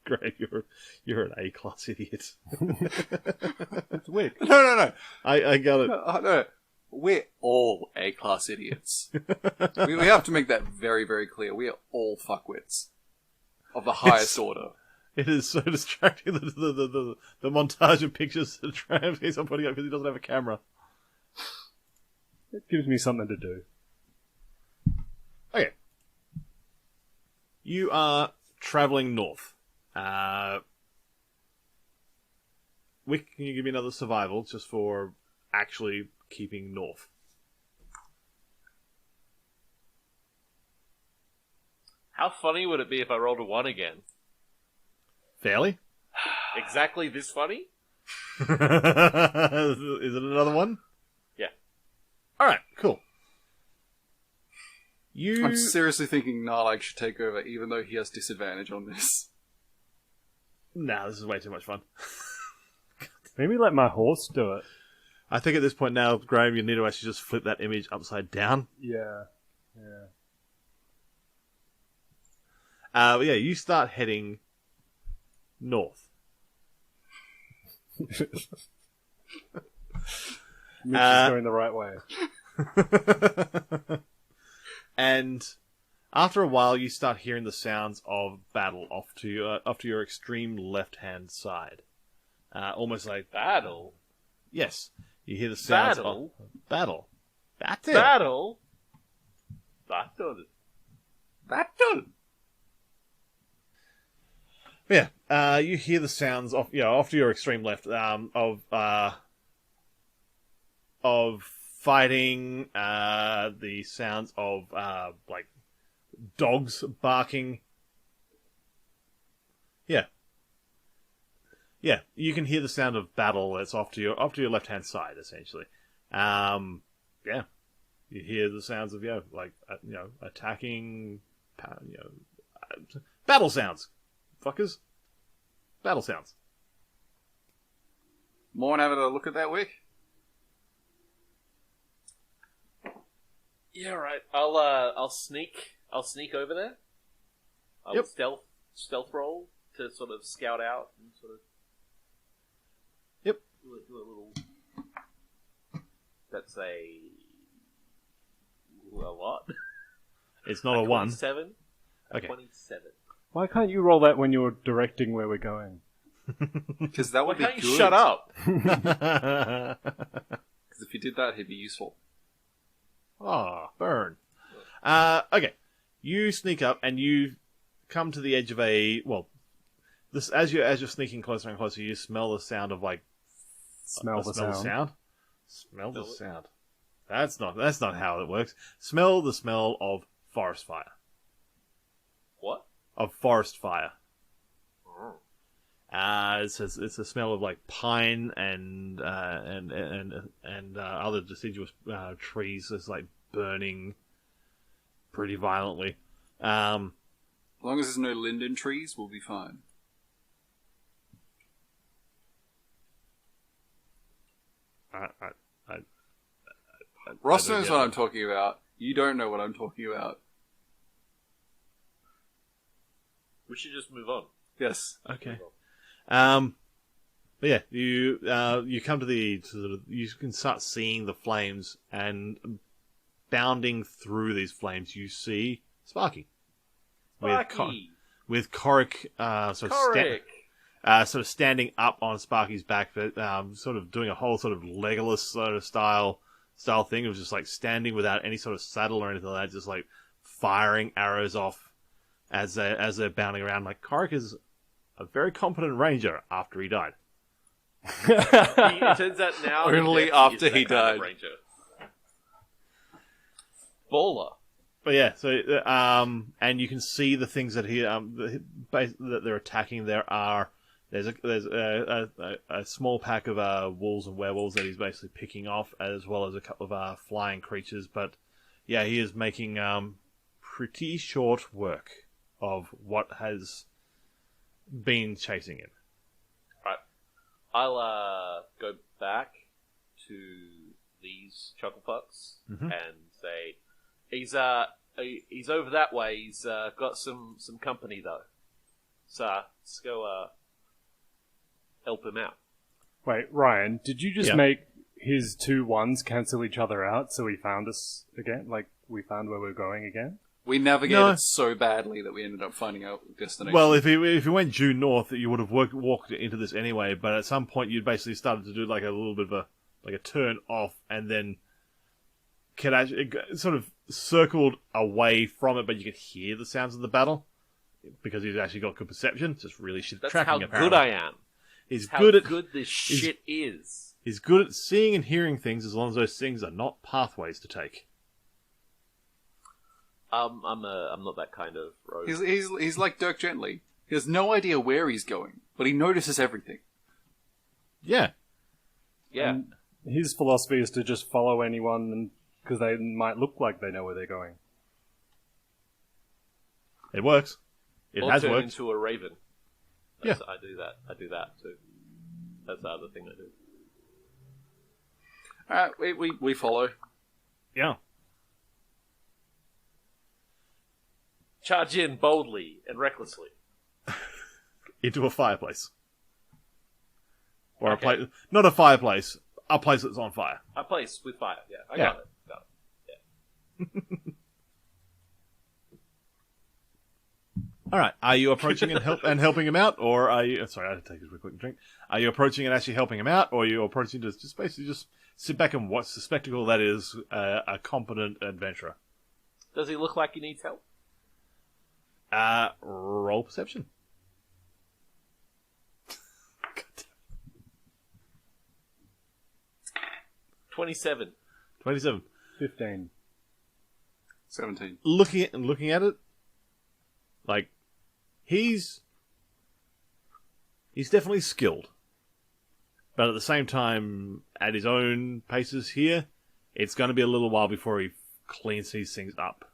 Greg, you're an A-class idiot.
It's weird.
No.
I got it.
No. We're all A-class idiots. we have to make that very, very clear. We are all fuckwits. Of the highest order.
It is so distracting, the montage of pictures that Travis I'm putting up because he doesn't have a camera.
It gives me something to do.
Okay. You are travelling north. Wick, can you give me another survival just for actually keeping north?
How funny would it be if I rolled a 1 again?
Fairly?
Exactly this funny?
Is it another one?
Yeah.
Alright, cool.
I'm seriously thinking Narlag should take over, even though he has disadvantage on this.
Nah, this is way too much fun.
Maybe let my horse do it.
I think at this point now, Graham, you need to actually just flip that image upside down.
Yeah.
Yeah, you start heading north.
Mitch is going the right way.
And after a while, you start hearing the sounds of battle off to your extreme left-hand side. Almost like
Battle?
yes, you hear the sounds
Battle?
of battle.
Battle? Battle?
Battle!
Yeah, you hear the sounds off to your extreme left of fighting. The sounds of like dogs barking. Yeah, you can hear the sound of battle that's off to your left hand side essentially. Yeah, you hear the sounds of attacking, battle sounds. Fuckers. Battle sounds.
More having a look at that, Wick?
Yeah, right. I'll sneak over there. I'll
Yep.
stealth roll to sort of scout out and sort of.
Yep.
Do a little. That's a what?
It's not a one.
27.
Okay.
27.
Why can't you roll that when you're directing where we're going?
Because that
Why
would be
can't
good.
you shut up?
Because if you did that, he'd be useful.
Ah, burn. Okay. You sneak up and you come to the edge of this as you're sneaking closer and closer, you smell the sound of
Smell the sound.
Smell the
Smell it.
sound. That's not how it works. Smell the smell of forest fire.
What?
Of forest fire.
Oh.
It's a smell of like pine and other deciduous trees that's like burning pretty violently.
As long as there's no linden trees, we'll be fine. Ross knows what I'm talking about. You don't know what I'm talking about.
We should just move on.
Yes.
Okay. But yeah, you come to you can start seeing the flames, and bounding through these flames, you see Sparky.
Sparky!
With Korik,
Korik!
sort of standing up on Sparky's back, but sort of doing a whole sort of Legolas sort of style thing of just like standing without any sort of saddle or anything like that, just like firing arrows off as they're bounding around. Like, Korik is a very competent ranger after he died.
It turns out now
Only
that
after
is that
he
kind of
died.
Ranger. Baller.
But yeah, so and you can see the things that that they're attacking. There's a small pack of wolves and werewolves that he's basically picking off, as well as a couple of flying creatures. But yeah, he is making pretty short work of what has been chasing him.
Right. I'll go back to these chucklepucks
Mhm.
and say, he's over that way. He's got some company though. So let's go help him out.
Wait, Ryan, did you just
Yeah.
make his 2 1s cancel each other out so he found us again? Like, we found where we're going again?
We navigated
No.
so badly that we ended up finding our destination.
Well, if you went due north, you would have walked into this anyway. But at some point, you'd basically started to do like a little bit of a turn off, and then sort of circled away from it. But you could hear the sounds of the battle because he's actually got good perception. Just really shit
That's
tracking.
how
apparently.
good I am.
He's
How
good at
this shit is.
He's good at seeing and hearing things as long as those things are not pathways to take.
I'm not that kind of rogue.
he's like Dirk Gently. He has no idea where he's going, but he notices everything.
Yeah.
Yeah.
And his philosophy is to just follow anyone because they might look like they know where they're going.
It works. It
or
has
turn
worked.
into a raven. I do that too. That's the other thing I do.
We follow.
Yeah.
Charge in boldly and recklessly.
Into a fireplace. Or
Okay.
a place. Not a fireplace. A place that's on fire.
A place with fire. Yeah, I
Yeah.
got it.
All right. Are you approaching and helping him out, or are you? Sorry, I had to take a quick drink. Are you approaching and actually helping him out, or are you approaching to just basically just sit back and watch the spectacle that is a competent adventurer?
Does he look like he needs help?
Roll perception.
27.
27.
15.
17.
Looking at it, like he's definitely skilled, but at the same time, at his own paces here, it's going to be a little while before he cleans these things up.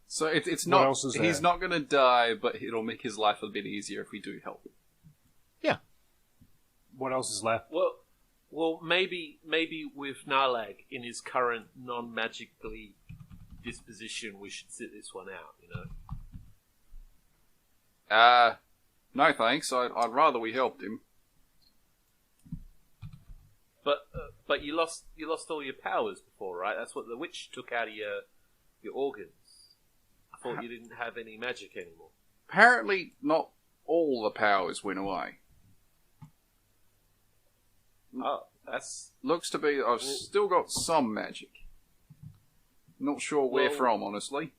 So it's
What
not.
else is
He's
there?
not going to die, but it'll make his life a bit easier if we do help.
What else is left?
Well, maybe with Narlag in his current non-magically disposition, we should sit this one out. You know.
No thanks. I'd rather we helped him.
But you lost all your powers before, right? That's what the witch took out of your organs. I thought you didn't have any magic anymore.
Apparently, not all the powers went away.
Oh, that's
Looks to be I've still got some magic. Not sure where
Well-
from, honestly.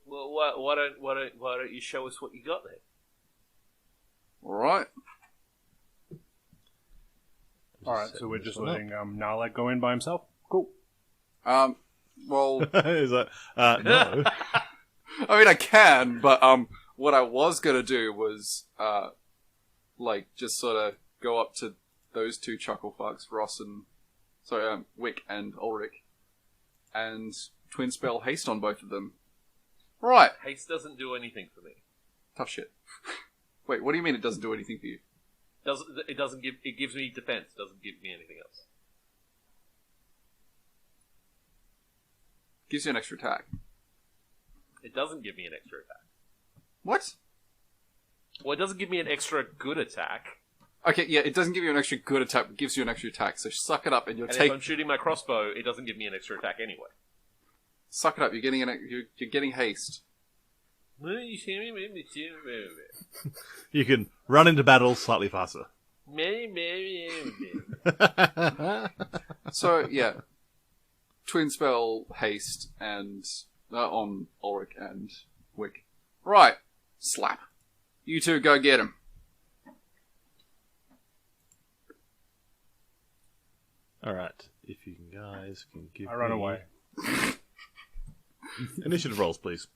well. Why don't you show us what you got there?
All right.
Alright, so we're just letting Narlek go in by himself? Cool.
Well,
Is that no?
I mean, I can, but what I was gonna do was just sort of go up to those two chuckle fucks, Wick and Ulrich, and twin spell haste on both of them. Right,
Haste doesn't do anything for me.
tough shit. Wait, what do you mean it doesn't do anything for you?
It gives me defense. Doesn't give me anything else.
Gives you an extra attack.
It doesn't give me an extra attack.
What?
Well, it doesn't give me an extra good attack.
Okay, yeah, it doesn't give you an extra good attack, but gives you an extra attack. So suck it up, and you'll
And
take.
if I'm shooting my crossbow, it doesn't give me an extra attack anyway.
Suck it up. You're getting you're getting haste.
You can run into battle slightly faster.
So yeah, twin spell haste and on Ulrich and Wick. Right, slap. You two go get him.
All right, if you guys can give
I run
me
away.
initiative rolls, please.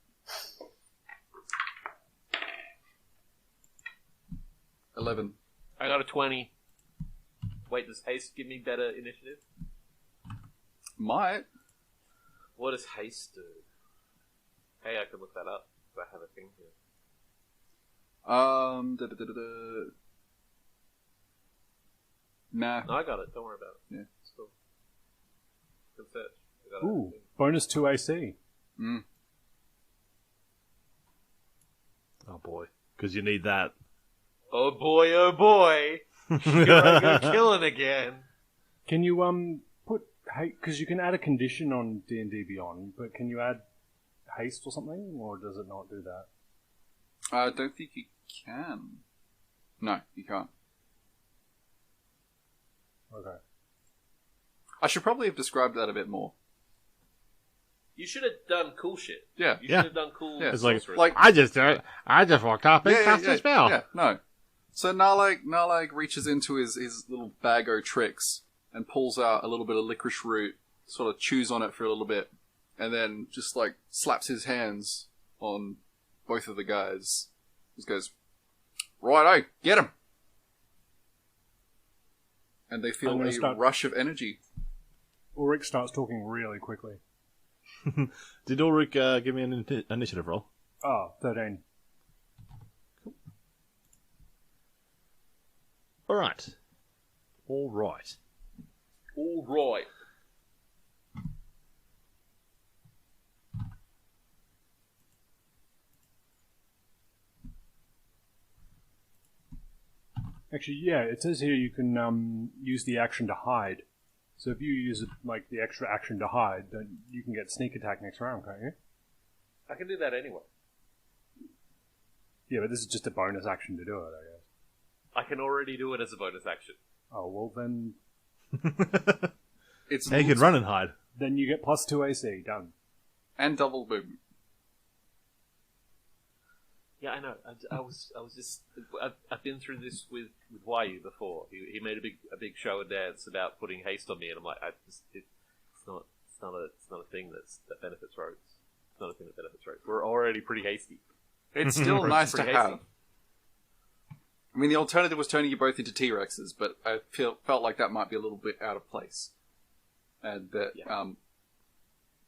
11.
I got a 20. Wait, does haste give me better initiative?
Might.
What does haste do? Hey, I can look that up. If I have a thing here.
Nah.
No, I got it. Don't worry about it.
Yeah.
It's cool. Good search. I got
Ooh,
it.
bonus 2 AC.
Oh boy, because you need that.
Oh boy, oh boy! Here I go killing again.
Can you put because you can add a condition on D&D Beyond, but can you add haste or something, or does it not do that?
I don't think you can. No, you can't.
Okay.
I should probably have described that a bit more.
You should have done cool shit.
Yeah.
You
Yeah.
should have done cool.
Yeah.
It's like,
sorcerers.
Like,
I just walked up and cast a spell.
Yeah, no. So Narlag reaches into his little bag o' tricks and pulls out a little bit of licorice root, sort of chews on it for a little bit, and then just like slaps his hands on both of the guys. Just goes, righto, get him! And they
I'm
feel
gonna
a
start-
rush of energy.
Ulrich starts talking really quickly.
Did Ulrich give me an initiative roll?
Oh, 13.
All right. All right.
All right.
Actually, yeah, it says here you can use the action to hide. So if you use like the extra action to hide, then you can get sneak attack next round, can't you?
I can do that anyway.
Yeah, but this is just a bonus action to do it, I guess.
I can already do it as a bonus action.
Oh well, then
It's
Now you can run and hide.
you get +2 AC. Done.
and double movement.
Yeah, I know. I was just. I've been through this with Wayu before. He made a big show and dance about putting haste on me, and I'm like, it's not a thing that benefits rogues. It's not a thing that benefits rogues. We're already pretty hasty.
It's still nice to
pretty
have.
hasty.
I mean, the alternative was turning you both into T-Rexes, but I felt like that might be a little bit out of place. And that,
Yeah.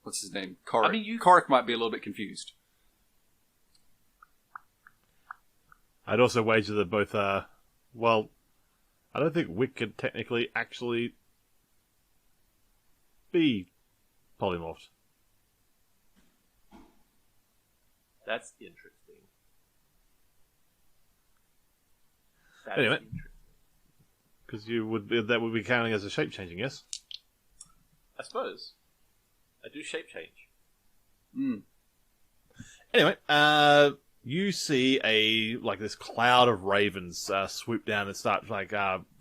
what's his name? Korik.
I mean,
Korik might be a little bit confused.
I'd also wager that both, well, I don't think Wick could technically actually be polymorphed.
That's interesting.
Anyway.
Interesting.
Because that would be counting as a shape changing, yes?
I suppose. I do shape change.
Anyway, you see this cloud of ravens swoop down and start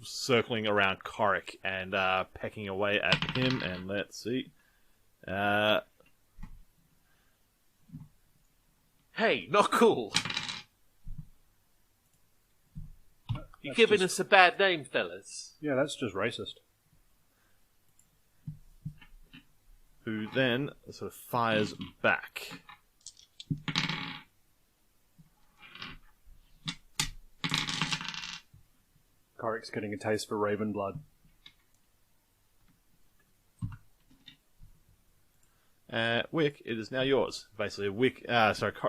circling around Korik and pecking away at him. And let's see.
Hey, not cool. You're
That's
giving
just-
us a bad name, fellas.
Yeah, that's just racist.
Who then sort of fires back.
Korik's getting a taste for raven blood.
Wick, it is now yours. Basically, Wick.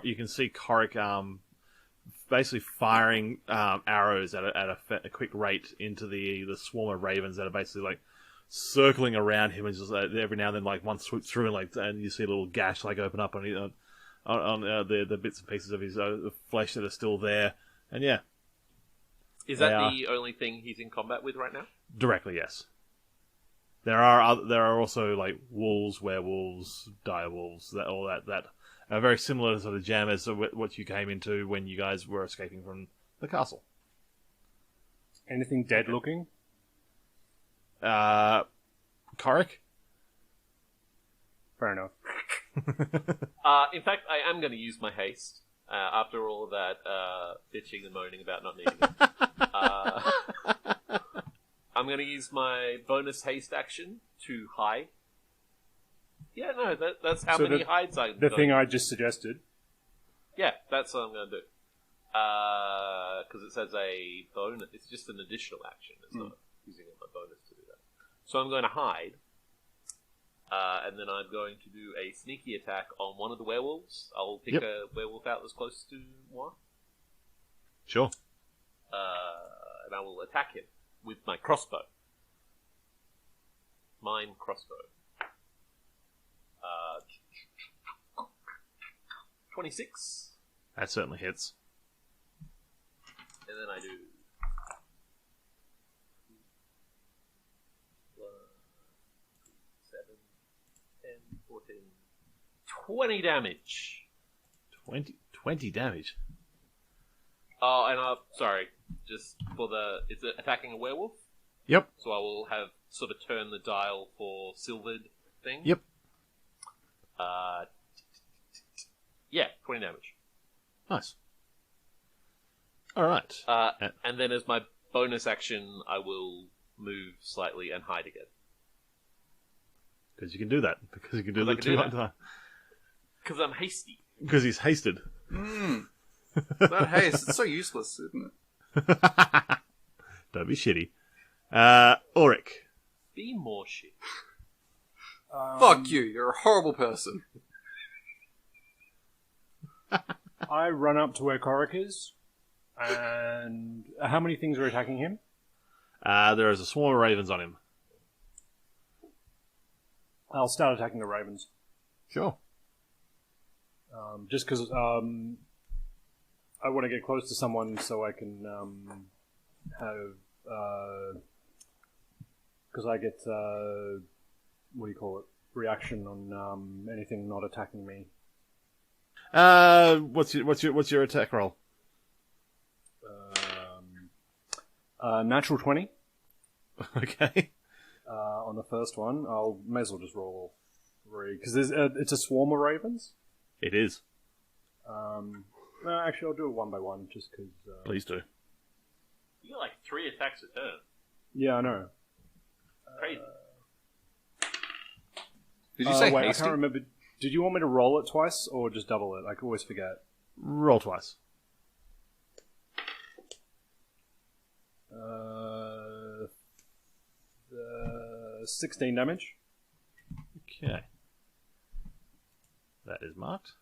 You can see Korik basically firing arrows at a quick rate into the swarm of ravens that are basically circling around him, and just every now and then one swoops through and you see a little gash open up on the bits and pieces of his flesh that are still there, and yeah,
Is that
Yeah.
the only thing he's in combat with right now?
directly yes. There are also wolves, werewolves, direwolves, that are very similar to sort of jam as to what you came into when you guys were escaping from the castle.
Anything dead looking?
Korik?
Fair enough.
In fact, I am going to use my haste after all of that bitching and moaning about not needing it. I'm going to use my bonus haste action to hide. Yeah, no, that's how
So
many hides I'm
The
going
thing
to
I just suggested.
Yeah, that's what I'm going to do. Because it says a bonus. It's just an additional action. It's not using my bonus to do that. So I'm going to hide. And then I'm going to do a sneaky attack on one of the werewolves. I'll pick
Yep.
a werewolf out that's close to moi.
Sure.
And I will attack him with my crossbow. Mine crossbow. 26.
That certainly hits.
And then I do 7, 10, 14, 20 damage.
20 damage.
Oh, and sorry, just for is it attacking a werewolf?
Yep.
So I will have sort of turn the dial for silvered thing.
Yep.
Yeah, 20 damage.
Nice. Alright.
And then as my bonus action, I will move slightly and hide again.
Because you can do that. Because you can do
Because I
that
can do
2
that. Because I'm hasty.
Because he's hasted.
That haste, it's so useless, isn't it?
Don't be shitty. Auric.
Be more shit.
Fuck you, you're a horrible person.
I run up to where Korik is, and how many things are attacking him?
There is a swarm of ravens on him.
I'll start attacking the ravens.
Sure.
Just because I want to get close to someone so I can have... Because I get... what do you call it? Reaction on anything not attacking me.
What's your attack roll?
Natural 20
Okay.
on the first one. I'll may as well just roll 3 because it's a swarm of ravens.
It is.
No, actually, I'll do it one by one just because.
Please do.
You got like 3 attacks a turn.
Yeah, I know.
Crazy.
Did you say
wait,
hasty?
I can't remember. Did you want me to roll it twice or just double it? I always forget.
Roll twice.
16 damage.
Okay. That is marked.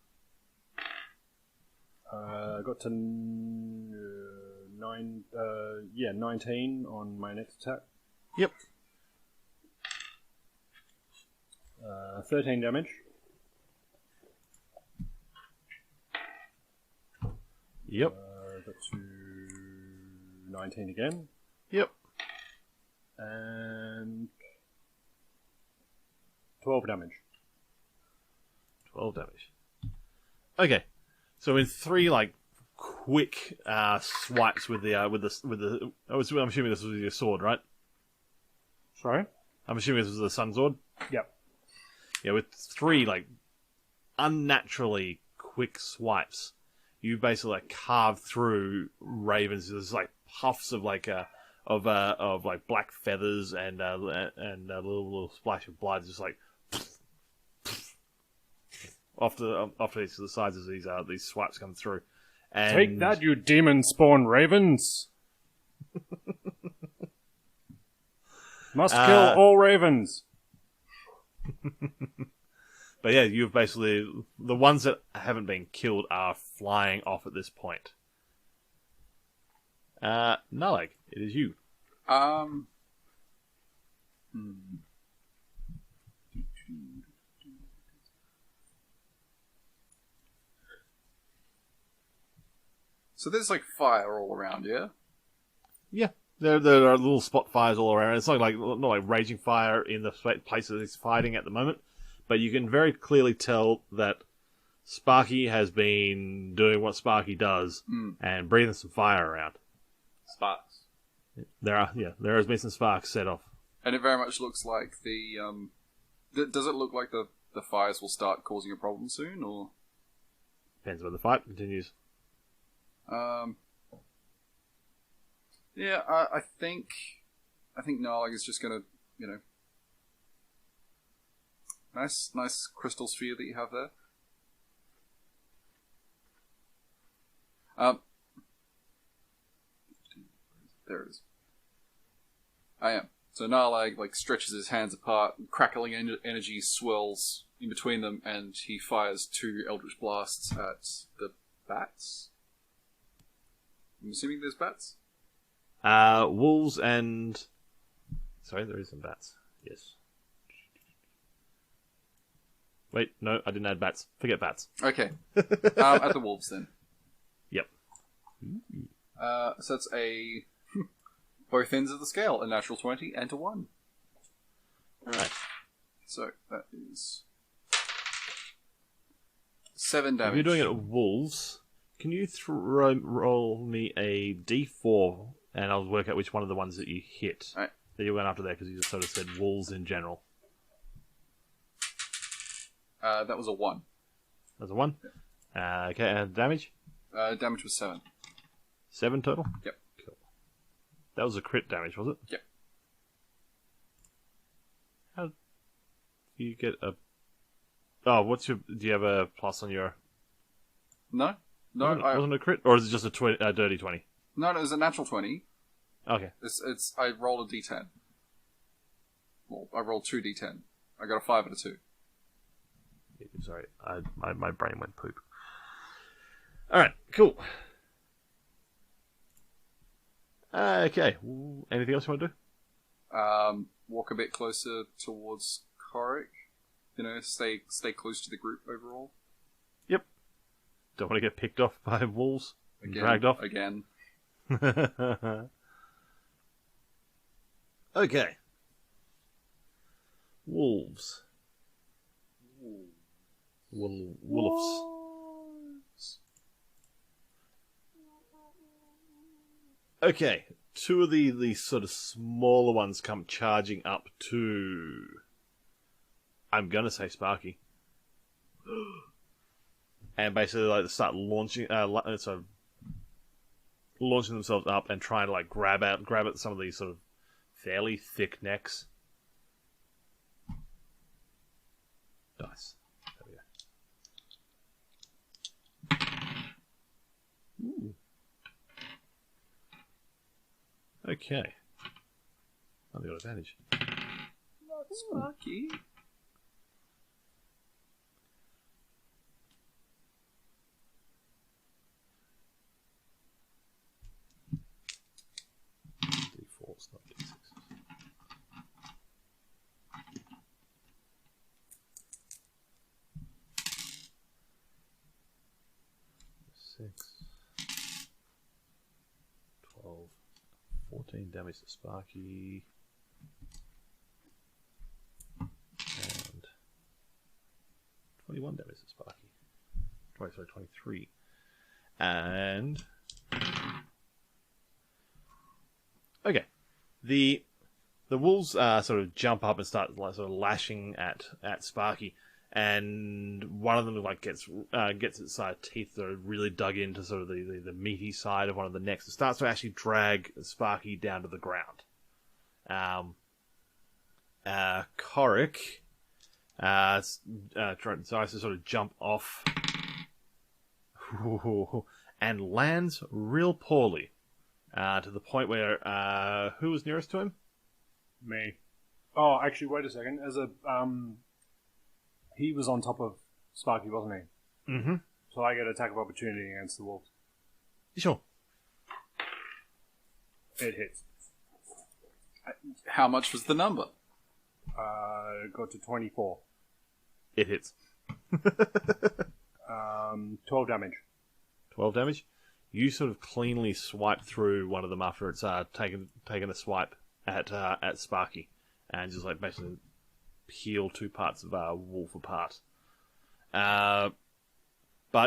I got to 19 on my next attack.
Yep.
13 damage.
Yep.
Got to 19 again.
Yep.
And 12 damage.
12 damage. Okay. So in 3 quick swipes with the I'm assuming this was with your sword, right?
Sorry?
I'm assuming this was the sun sword.
Yep.
Yeah, with 3 unnaturally quick swipes, you basically carve through ravens. There's puffs of black feathers and a little splash of blood, just off to the sides as these swipes come through. And
Take that, you demon spawn ravens! Must kill all ravens!
But yeah, you've basically the ones that haven't been killed are flying off at this point. Nalag, it is you.
So there's fire all around, yeah?
Yeah, there are little spot fires all around. It's not like raging fire in the places he's fighting at the moment, but you can very clearly tell that Sparky has been doing what Sparky does and breathing some fire around.
Sparks.
There has been some sparks set off.
And it very much looks like the does it look like the fires will start causing a problem soon, or
Depends when the fight continues.
Yeah, I think Narlag is just gonna, nice crystal sphere that you have there. There it is. I am. So Narlag stretches his hands apart, crackling energy swirls in between them, and he fires 2 Eldritch Blasts at the bats. I'm assuming there's bats?
Wolves and... Sorry, there is some bats. Yes. Wait, no, I didn't add bats. Forget bats.
Okay. At the wolves then.
Yep.
So that's a... both ends of the scale, a natural 20 and a 1.
Alright.
So that is 7 damage.
If you're doing it at wolves, can you roll me a d4 and I'll work out which one of the ones that you hit
Alright.
that you went after there, because you just sort of said wolves in general.
That was a 1.
That's a 1. Okay, and damage?
Damage was 7.
7 total?
Yep.
Cool. That was a crit damage, was it?
Yep.
How do you get a... Oh, do you have a plus on your...
No? No,
wasn't it a crit? Or is it just a dirty 20?
No, it was a natural 20.
Okay.
It's I rolled a d10. Well, I rolled 2 d10. I got a 5 and a 2.
Sorry, my brain went poop. Alright, cool. Okay. Anything else you want to do?
Walk a bit closer towards Korik. Stay close to the group overall.
Yep. Don't want to get picked off by wolves and
Again,
dragged off.
Again.
Okay. Wolves. Wolves. Okay. Two of the sort of smaller ones come charging up to... I'm gonna say Sparky. And basically like start launching launching themselves up and trying to like grab at some of these sort of fairly thick necks. Nice. There we go. Ooh. Okay. I've got advantage.
Not Sparky.
D4s, not D6s. Six, 12, 14 damage to Sparky. And 21 damage to Sparky. 23. And... Okay. The wolves sort of jump up and start like, sort of lashing at Sparky. And one of them like gets its teeth that are really dug into sort of the meaty side of one of the necks. It starts to actually drag Sparky down to the ground. Korik tries to sort of jump off and lands real poorly to the point where who was nearest to him?
Me. Oh, actually, wait a second. As a he was on top of Sparky, wasn't he?
Mm-hmm.
So I get attack of opportunity against the wolves.
Sure.
It hits.
How much was the number?
Got to 24.
It hits.
12 damage.
12 damage. You sort of cleanly swipe through one of them after it's taken a swipe at Sparky, and just like basically peel two parts of wolf apart. But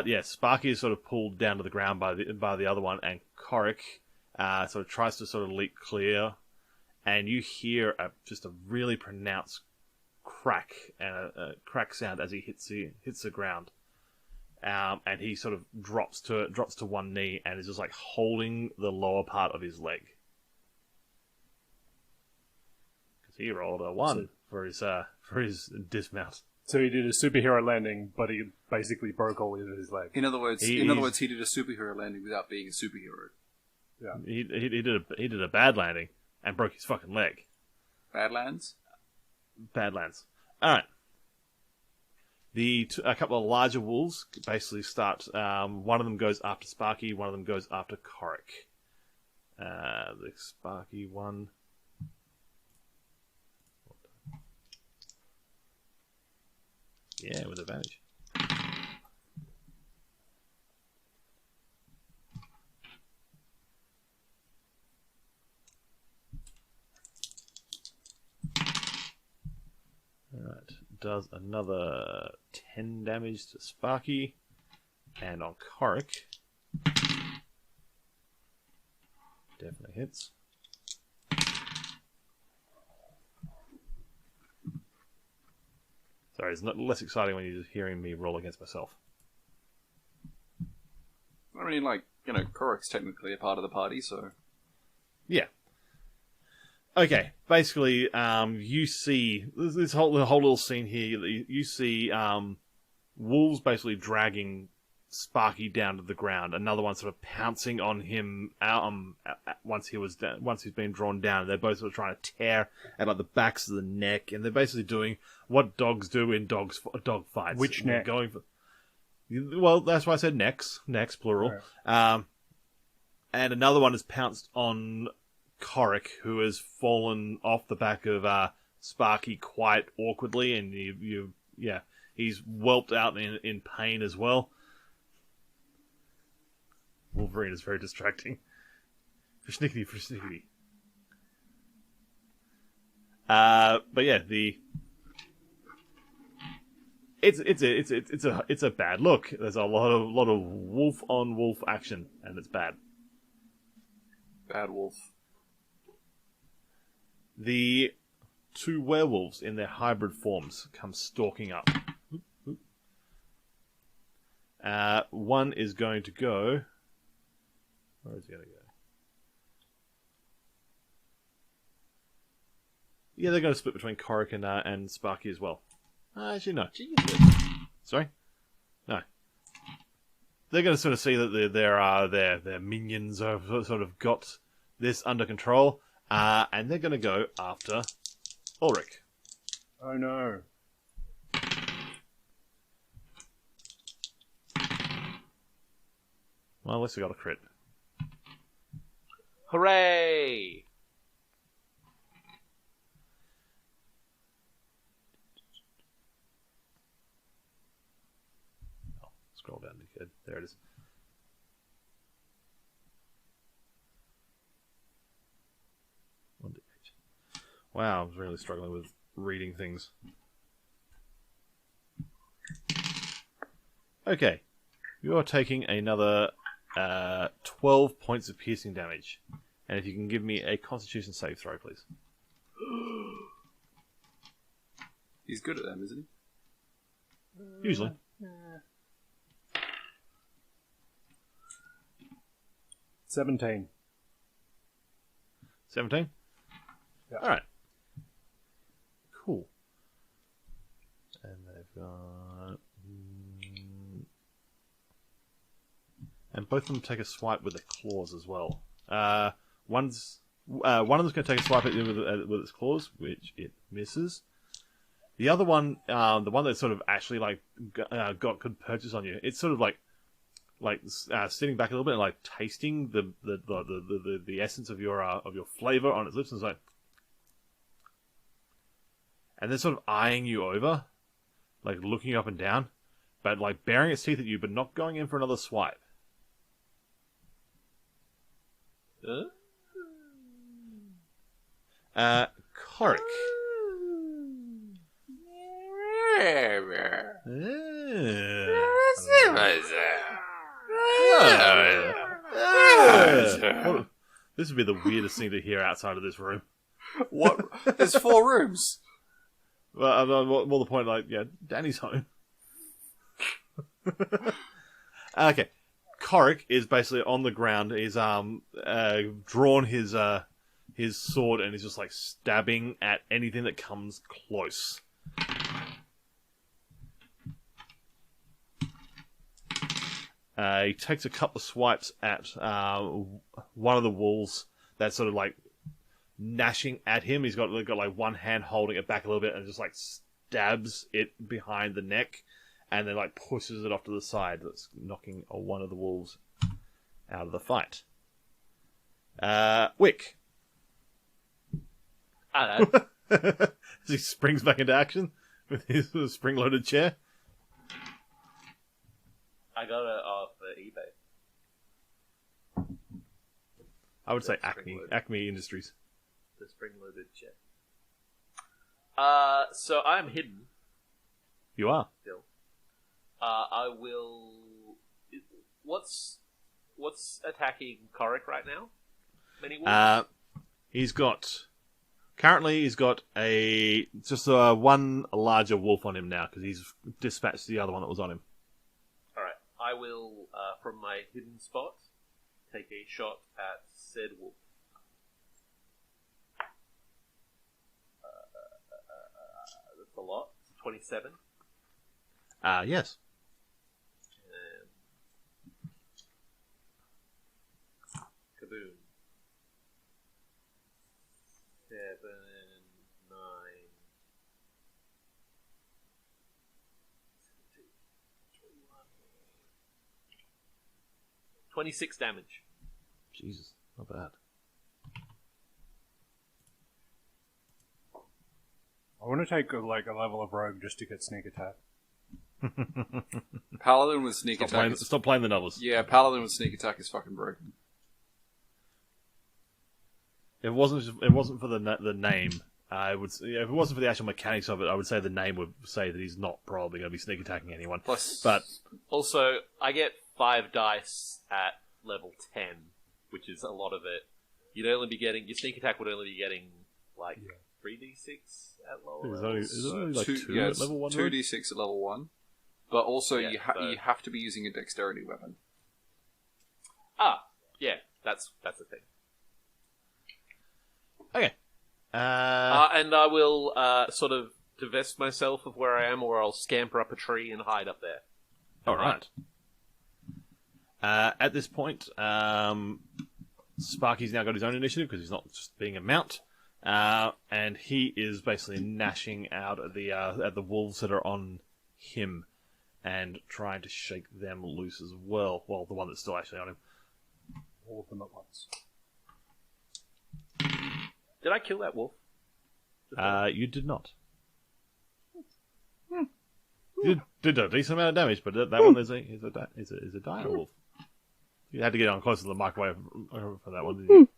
yeah, Sparky is sort of pulled down to the ground by the other one, and Korik sort of tries to sort of leap clear, and you hear just a really pronounced crack and a crack sound as he hits the ground. And he sort of drops to one knee and is just like holding the lower part of his leg. Because he rolled a 1 for his dismount.
So he did a superhero landing, but he basically broke all of his leg.
In other words,
He did
a superhero landing without being a superhero.
Yeah.
He did a bad landing and broke his fucking leg.
Badlands?
Badlands. All right. A couple of larger wolves basically start. One of them goes after Sparky. One of them goes after Korik. The Sparky one. Yeah, with advantage. Alright, does another 10 damage to Sparky, and on Korik, definitely hits. Sorry, it's not less exciting when you're just hearing me roll against myself.
I mean, Korik's technically a part of the party, so...
Yeah. Okay, basically, you see this whole little scene here. You see wolves basically dragging Sparky down to the ground. Another one sort of pouncing on him once he's been drawn down. They're both sort of trying to tear at like the backs of the neck, and they're basically doing what dogs do in dog fights.
Which neck?
Well, that's why I said necks, plural.
Right.
and another one has pounced on Korik, who has fallen off the back of Sparky quite awkwardly, and he's whelped out in pain as well. Wolverine is very distracting. Persnickety, persnickety. But yeah, it's a bad look. There's a lot of wolf on wolf action, and it's bad.
Bad wolf.
The two werewolves in their hybrid forms come stalking up. One is going to go. Where is he going to go? Yeah, they're going to split between Korik and Sparky as well. Actually, no. Sorry? No. They're going to sort of see that their minions have sort of got this under control, and they're going to go after Ulrich.
Oh no.
Well, at least we got a crit.
Hooray!
Scroll down, dickhead. There it is. Wow, I'm really struggling with reading things. Okay. You're taking another 12 points of piercing damage. And if you can give me a Constitution save throw, please.
He's good at them, isn't he?
Usually.
17.
17?
Yeah.
Alright. Cool. And they've got... And both of them take a swipe with their claws as well. One of them's going to take a swipe at you with its claws, which it misses. The other one, the one that sort of actually like got good purchase on you, it's sort of like sitting back a little bit and like tasting the essence of your flavor on its lips, and it's like, and then sort of eyeing you over, like looking up and down, but like baring its teeth at you, but not going in for another swipe. Korik. This would be the weirdest thing to hear outside of this room.
What? There's 4 rooms.
Well, more the point, like, yeah, Danny's home. Okay. Korik is basically on the ground. He's drawn his sword and he's just like stabbing at anything that comes close. He takes a couple of swipes at one of the wolves that's sort of like gnashing at him. He's got like one hand holding it back a little bit and just like stabs it behind the neck and then like pushes it off to the side. That's knocking one of the wolves out of the fight. Wick.
I don't know.
As he springs back into action with his spring-loaded chair.
I got it off eBay.
I would say
The
Acme
spring-loaded.
Acme Industries.
The spring-loaded chair. So I'm hidden
You are.
still. I will. What's attacking Korik right now? Many wolves.
He's got one larger wolf on him now because he's dispatched the other one that was on him.
All right. I will, from my hidden spot, take a shot at said wolf. That's a lot. 27.
Yes.
Kaboom. 7, 9, 26 damage.
Jesus, not bad.
I want to take a level of rogue just to get sneak attack.
Paladin with sneak attack.
Stop playing the numbers.
Yeah, Paladin with sneak attack is fucking broken.
If it wasn't for the name, I would. If it wasn't for the actual mechanics of it, I would say the name would say that he's not probably going to be sneak attacking anyone.
Plus,
But
Also, I get 5 dice at level 10, which is a lot of it. You'd only be getting your sneak attack would only be getting like 3d6 at lower levels.
is it only like two
yeah,
at
it's
level 1?
2d6 at level 1. But also,
Yeah,
you have to be using a dexterity weapon.
Yeah, that's the thing.
Okay.
And I will sort of divest myself of where I am, or I'll scamper up a tree and hide up there.
All right. At this point, Sparky's now got his own initiative because he's not just being a mount, and he is basically gnashing out at the wolves that are on him and trying to shake them loose as well. Well, the one that's still actually on him.
All of them at once.
Did I kill that wolf?
You did not. You did a decent amount of damage, but that one is a dire wolf. You had to get on close to the microwave for that one, didn't you?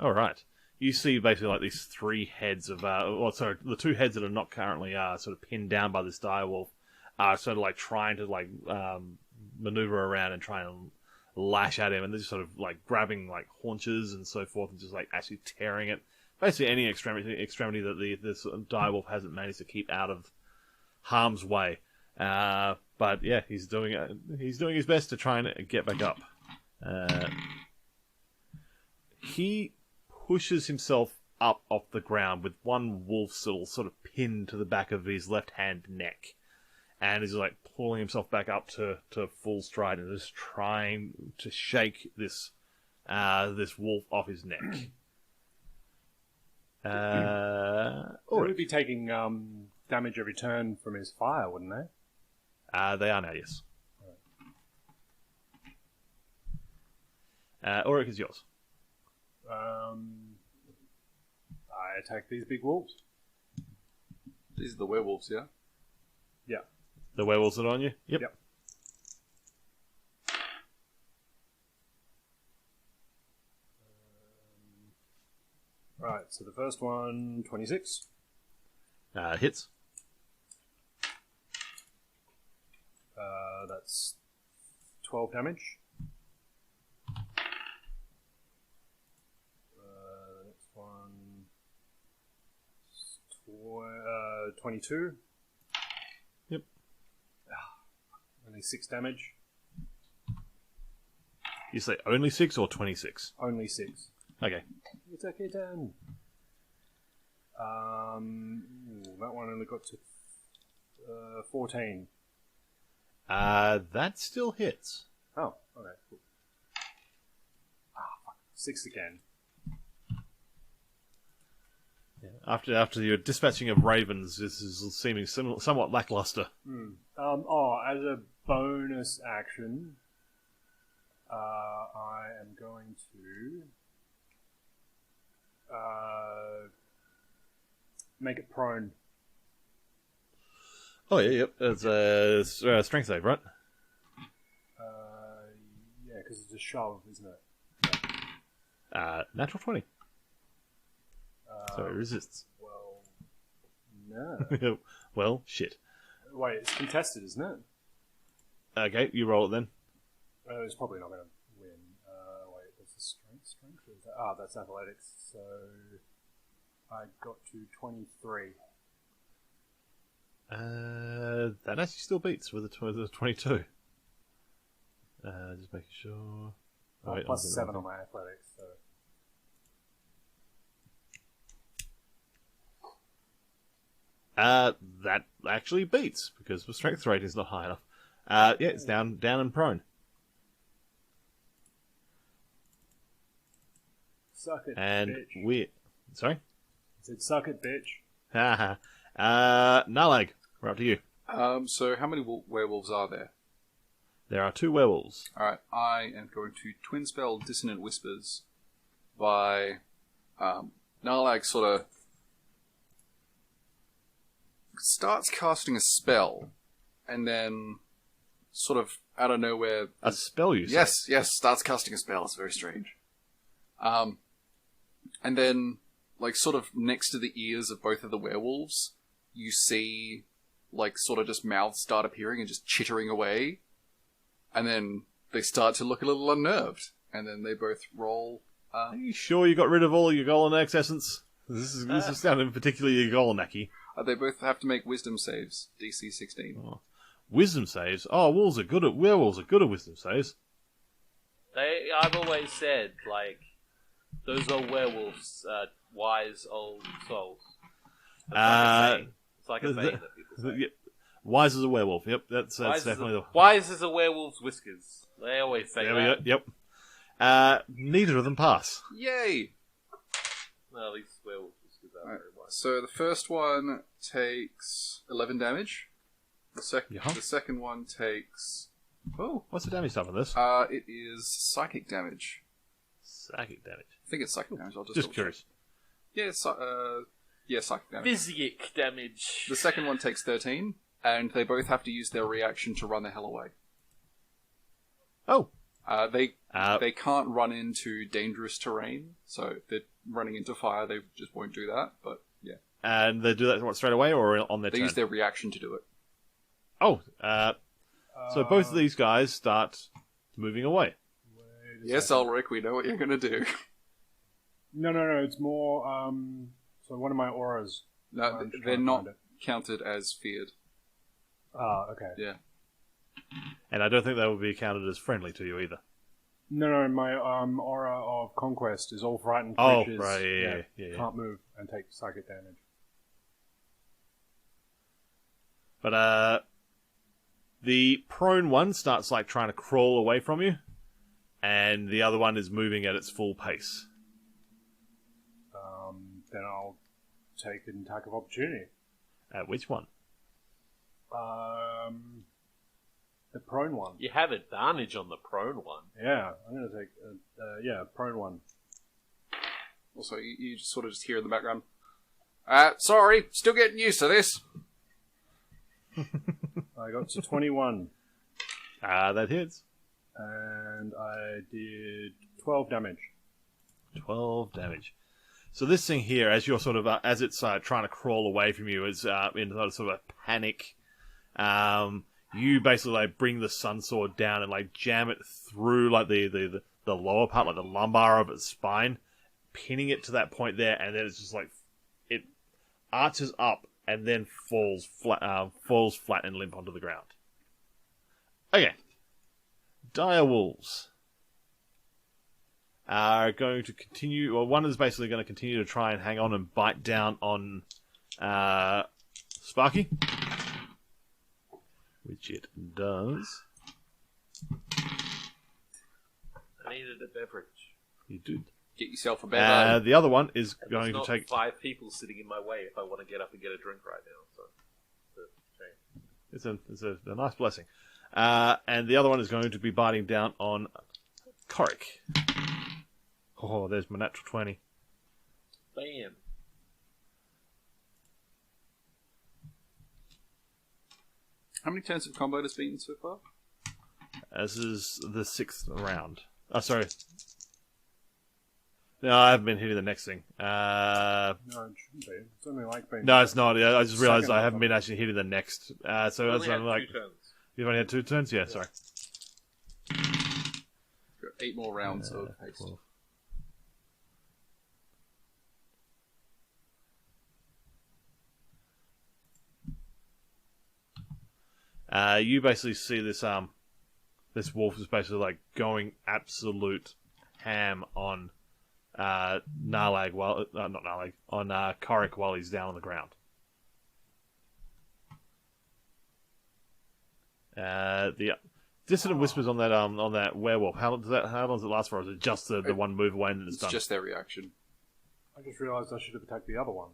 All right. You see basically like these 3 heads of, the 2 heads that are not currently sort of pinned down by this dire wolf are sort of like trying to like maneuver around and try and lash at him, and they're just sort of like grabbing like haunches and so forth and just like actually tearing it. Basically any extremity that this dire wolf hasn't managed to keep out of harm's way. But yeah, he's doing his best to try and get back up. He pushes himself up off the ground with one wolf sort of pinned to the back of his left hand neck, and is like pulling himself back up to full stride and just trying to shake this wolf off his neck.
They would be taking damage every turn from his fire, wouldn't they?
They are now, yes. Auric is yours.
I attack these big wolves.
These are the werewolves, yeah?
Yeah.
The werewolves that are on you? Yep.
Right, so the first one, 26.
Hits.
That's 12 damage. Next one, 22.
Yep.
Only 6 damage.
You say only 6 or 26?
Only 6.
Okay.
It's a kitten. That one only got to 14.
That still hits.
Oh, okay, cool. Fuck. 6 again.
Yeah. After your dispatching of ravens, this is seeming somewhat lackluster.
As a bonus action, I am going to make it prone.
Oh, yeah, yep. It's a strength save, right?
Yeah, because it's a shove, isn't it?
Natural 20. So it resists.
Well, no.
Well, shit.
Wait, it's contested, isn't it?
Okay, you roll it then.
It's probably not going to win. Wait, that's a strength? Or is that... that's athletics. So I got to 23.
That actually still beats with a 22. Just making sure. Oh, wait,
Plus 7 on my athletics, so...
That actually beats because the strength rate is not high enough. Yeah, it's down and prone.
Suck it,
And
bitch.
we're sorry.
said, suck it, bitch.
Haha. Nalag, we're up to you.
So how many werewolves are there?
There are 2 werewolves.
Alright, I am going to twin spell Dissonant Whispers by Narlag sort of starts casting a spell and then sort of out of nowhere...
A spell you say?
Yes, starts casting a spell. It's very strange. And then, like, sort of next to the ears of both of the werewolves, you see, like, sort of just mouths start appearing and just chittering away. And then they start to look a little unnerved. And then they both roll.
Are you sure you got rid of all your Golanax essence? This is sounding particularly Golanacky.
They both have to make wisdom saves, DC 16.
Oh. Wisdom saves? Oh, werewolves are good at wisdom saves.
I've always said, like, those are werewolves, wise old souls. It's like a saying that people say.
Yep. Wise as a werewolf. Yep, that's definitely
wise as a werewolf's whiskers. They always say
There
that.
we go. Yep. Neither of them pass.
Yay!
Well, these werewolf whiskers are very wise.
So the first one takes 11 damage.
Yeah.
The second one takes... Oh,
What's the damage stuff on this?
it is psychic damage.
Psychic damage.
I think it's psychic damage. I'll just
Just
double
curious.
check. Yeah, it's psychic damage.
Physic damage.
The second one takes 13, and they both have to use their reaction to run the hell away.
Oh.
They can't run into dangerous terrain, so if they're running into fire, they just won't do that. But yeah,
And they do that straight away or on their
they
turn?
use their reaction to do it.
Oh. So both of these guys start moving away.
Yes, Ulrich, we know what you're going to do.
No. It's more. So one of my auras.
No,
I'm just
they're
trying to
not
find it.
counted as feared.
Okay.
Yeah.
And I don't think they will be counted as friendly to you either.
No. My aura of conquest is all frightened
Oh,
creatures.
right, yeah.
Can't move and take psychic damage.
But the prone one starts like trying to crawl away from you, and the other one is moving at its full pace.
Then I'll take an attack of opportunity.
Which one?
The prone one.
You have advantage on the prone one.
Yeah, I'm going to take prone one.
Also, you just sort of just hear in the background. Sorry, still getting used to this.
I got to 21,
That hits.
and I did 12 damage.
12 damage. So this thing here, as you're sort of as it's trying to crawl away from you, is in sort of a panic. You basically like bring the sun sword down and like jam it through like the lower part, like the lumbar of its spine, pinning it to that point there, and then it's just like it arches up and then falls flat and limp onto the ground. Okay, dire wolves are going to continue. Well, one is basically going to continue to try and hang on and bite down on Sparky, which it does.
I needed a beverage.
You do.
Get yourself a bed.
The other one is
And
going
there's
to
not
take.
5 people sitting in my way if I want to get up and get a drink right now. So, it's a shame.
It's a nice blessing. And the other one is going to be biting down on Korik. Oh, there's my natural 20.
Bam.
How many turns of combat has been so far?
This is the 6th round. Oh, sorry. No, I haven't been hitting the next thing.
No, it shouldn't be. It's only like being.
No, it's not. Yeah, I just realised
Second
I haven't
one.
been actually hitting the next. So that's
Only had
like
2 turns.
you've only had 2 turns. Yeah, sorry.
Got 8 more rounds of haste.
12. You basically see this this wolf is basically like going absolute ham on Narlag while not Narlag on Korik while he's down on the ground. The dissonant whispers on that werewolf. How long does it last for? Or is it just the one move away and then it's
It's
done?
just their reaction.
I just realised I should have attacked the other one.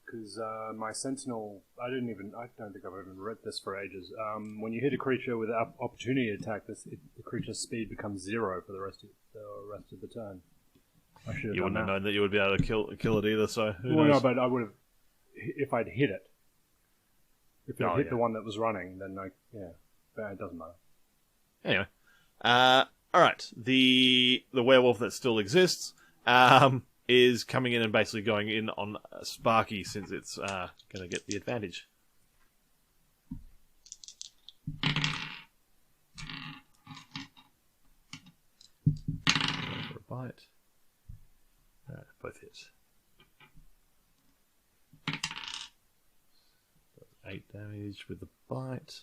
Because my sentinel, I don't think I've even read this for ages. When you hit a creature with an opportunity attack, the creature's speed becomes 0 for the rest of the turn. I should have
You
done
wouldn't have
that.
known that you would be able to kill it either. So who
Well,
knows?
no, but I would have if I'd hit it. If it hit
yeah.
the one that was running, then but it doesn't matter.
Anyway, all right. The werewolf that still exists is coming in and basically going in on Sparky since it's going to get the advantage. Going for a bite. Both hits. 8 damage with the bite.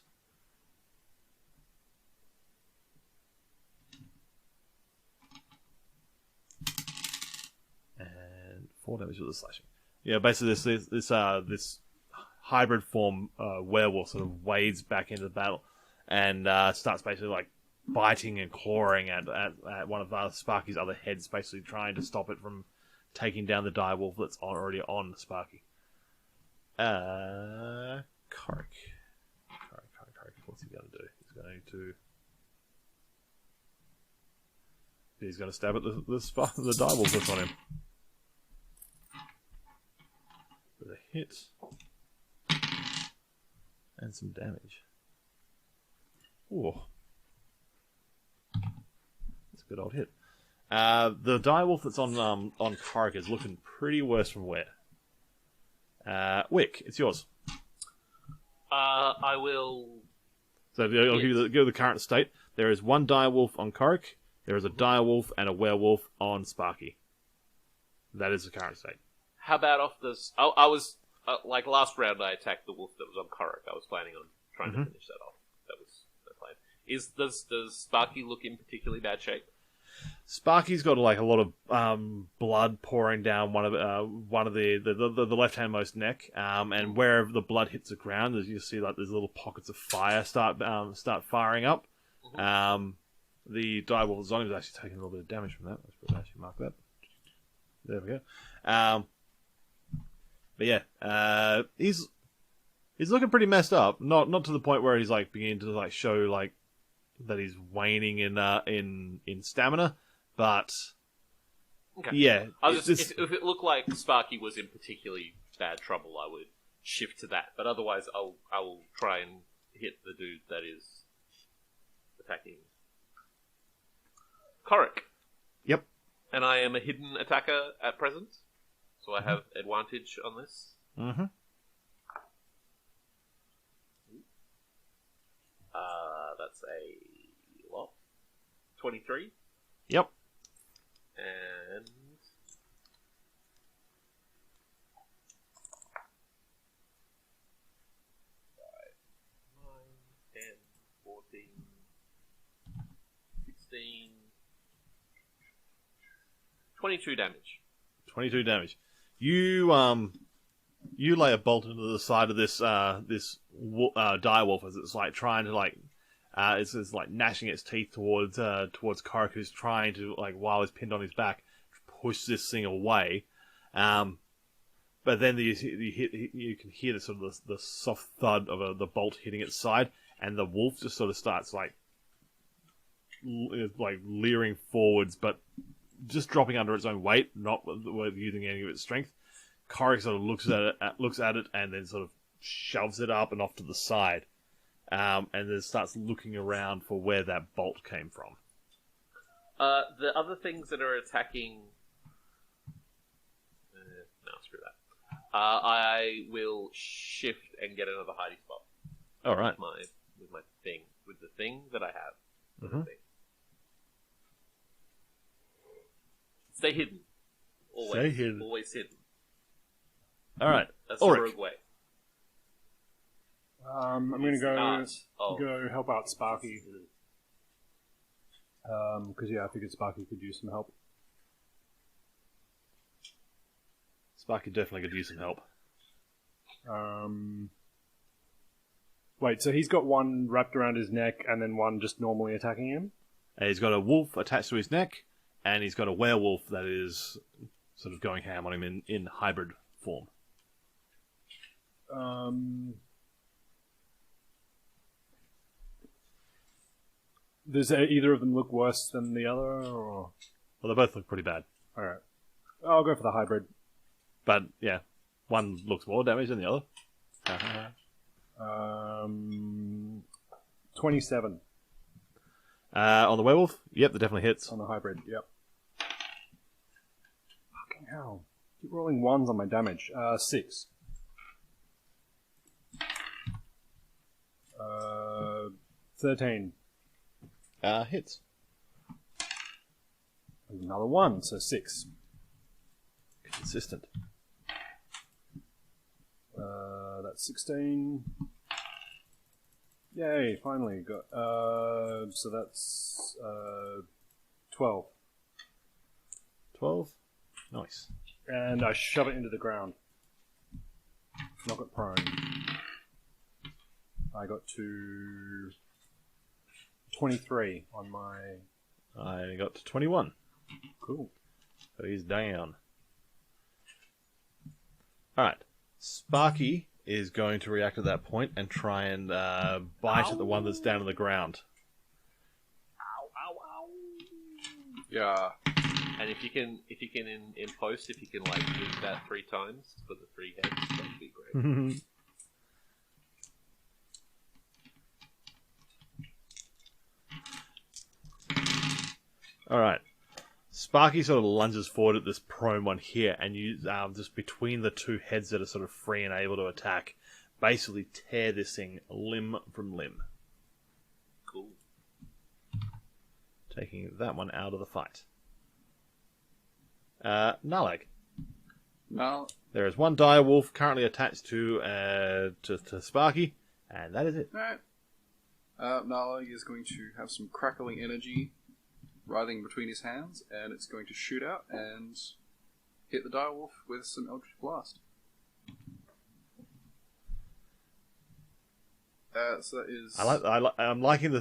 And 4 damage with the slashing. Yeah, basically this hybrid form werewolf sort of wades back into the battle and starts basically like biting and clawing at one of Sparky's other heads, basically trying to stop it from taking down the direwolf that's already on Sparky. Kark. What's he going to do? He's going to stab at the direwolf that's on him. With a hit. And some damage. Ooh. That's a good old hit. The direwolf that's on Kark is looking pretty worse from where? Wick, it's yours.
I will.
So I'll give you the current state. There is one direwolf on Kark. There is a direwolf and a werewolf on Sparky. That is the current state.
How about off this? I was like last round. I attacked the wolf that was on Korak. I was planning on trying to finish that off. That was the plan. Does Sparky look in particularly bad shape?
Sparky's got like a lot of blood pouring down one of the left handmost neck, and wherever the blood hits the ground, as you see, like there's little pockets of fire start firing up. The direwolf that's on him is actually taking a little bit of damage from that. Let's actually mark that. There we go. But yeah, he's looking pretty messed up. Not to the point where he's like beginning to like show like that he's waning in stamina, but
Okay.
yeah.
If it looked like Sparky was in particularly bad trouble, I would shift to that. But otherwise, I will try and hit the dude that is attacking Korak.
Yep.
And I am a hidden attacker at present, so I have advantage on this.
Mm-hmm.
That's a lot. 23.
Yep.
And 10, 14, 16, 22 damage.
22 damage. You lay a bolt into the side of this direwolf as it's like trying to like it's like gnashing its teeth towards Korak, who's trying to like while he's pinned on his back push this thing away. But then you can hear the sort of the soft thud of the bolt hitting its side, and the wolf just sort of starts like leering forwards, but just dropping under its own weight, not using any of its strength. Korak sort of looks at it, and then sort of shoves it up and off to the side, and then starts looking around for where that bolt came from.
The other things that are attacking... no, screw that. I will shift and get another hiding spot.
All right.
With my thing. With the thing that I have.
Mhm.
Stay hidden. Always.
Stay hidden.
Always hidden.
All right.
That's the
Ulrich.
rogue way.
I'm going to go
Oh.
help out Sparky. Because I figured Sparky could use some help.
Sparky definitely could use some help.
Wait, so he's got one wrapped around his neck and then one just normally attacking him?
He's got a wolf attached to his neck, and he's got a werewolf that is sort of going ham on him in hybrid form.
Does either of them look worse than the other? Or?
Well, they both look pretty bad.
All right, I'll go for the hybrid.
But, yeah, one looks more damage than the other.
27
On the werewolf? Yep, that definitely hits.
on the hybrid. Yep. Fucking hell! Keep rolling ones on my damage. 6. 13.
Hits.
Another 1, so 6.
Consistent.
That's 16. Yay! Finally got. So that's 12.
12. Nice.
And I shove it into the ground. Knock it prone. I got to 23 on my.
I got to 21.
Cool.
So he's down. Alright. Sparky is going to react at that point and try and bite at the one that's down on the ground.
Yeah.
And if you can in post, if you can like use that 3 times for the 3 heads, that'd be great.
Alright. Sparky sort of lunges forward at this prone one here, and you just between the two heads that are sort of free and able to attack, basically tear this thing limb from limb.
Cool.
Taking that one out of the fight. Nalag.
Now,
There is one dire wolf currently attached to Sparky, and that is it.
alright. Nalag is going to have some crackling energy writhing between his hands, and it's going to shoot out and hit the direwolf with some Eldritch Blast. So that is...
I'm liking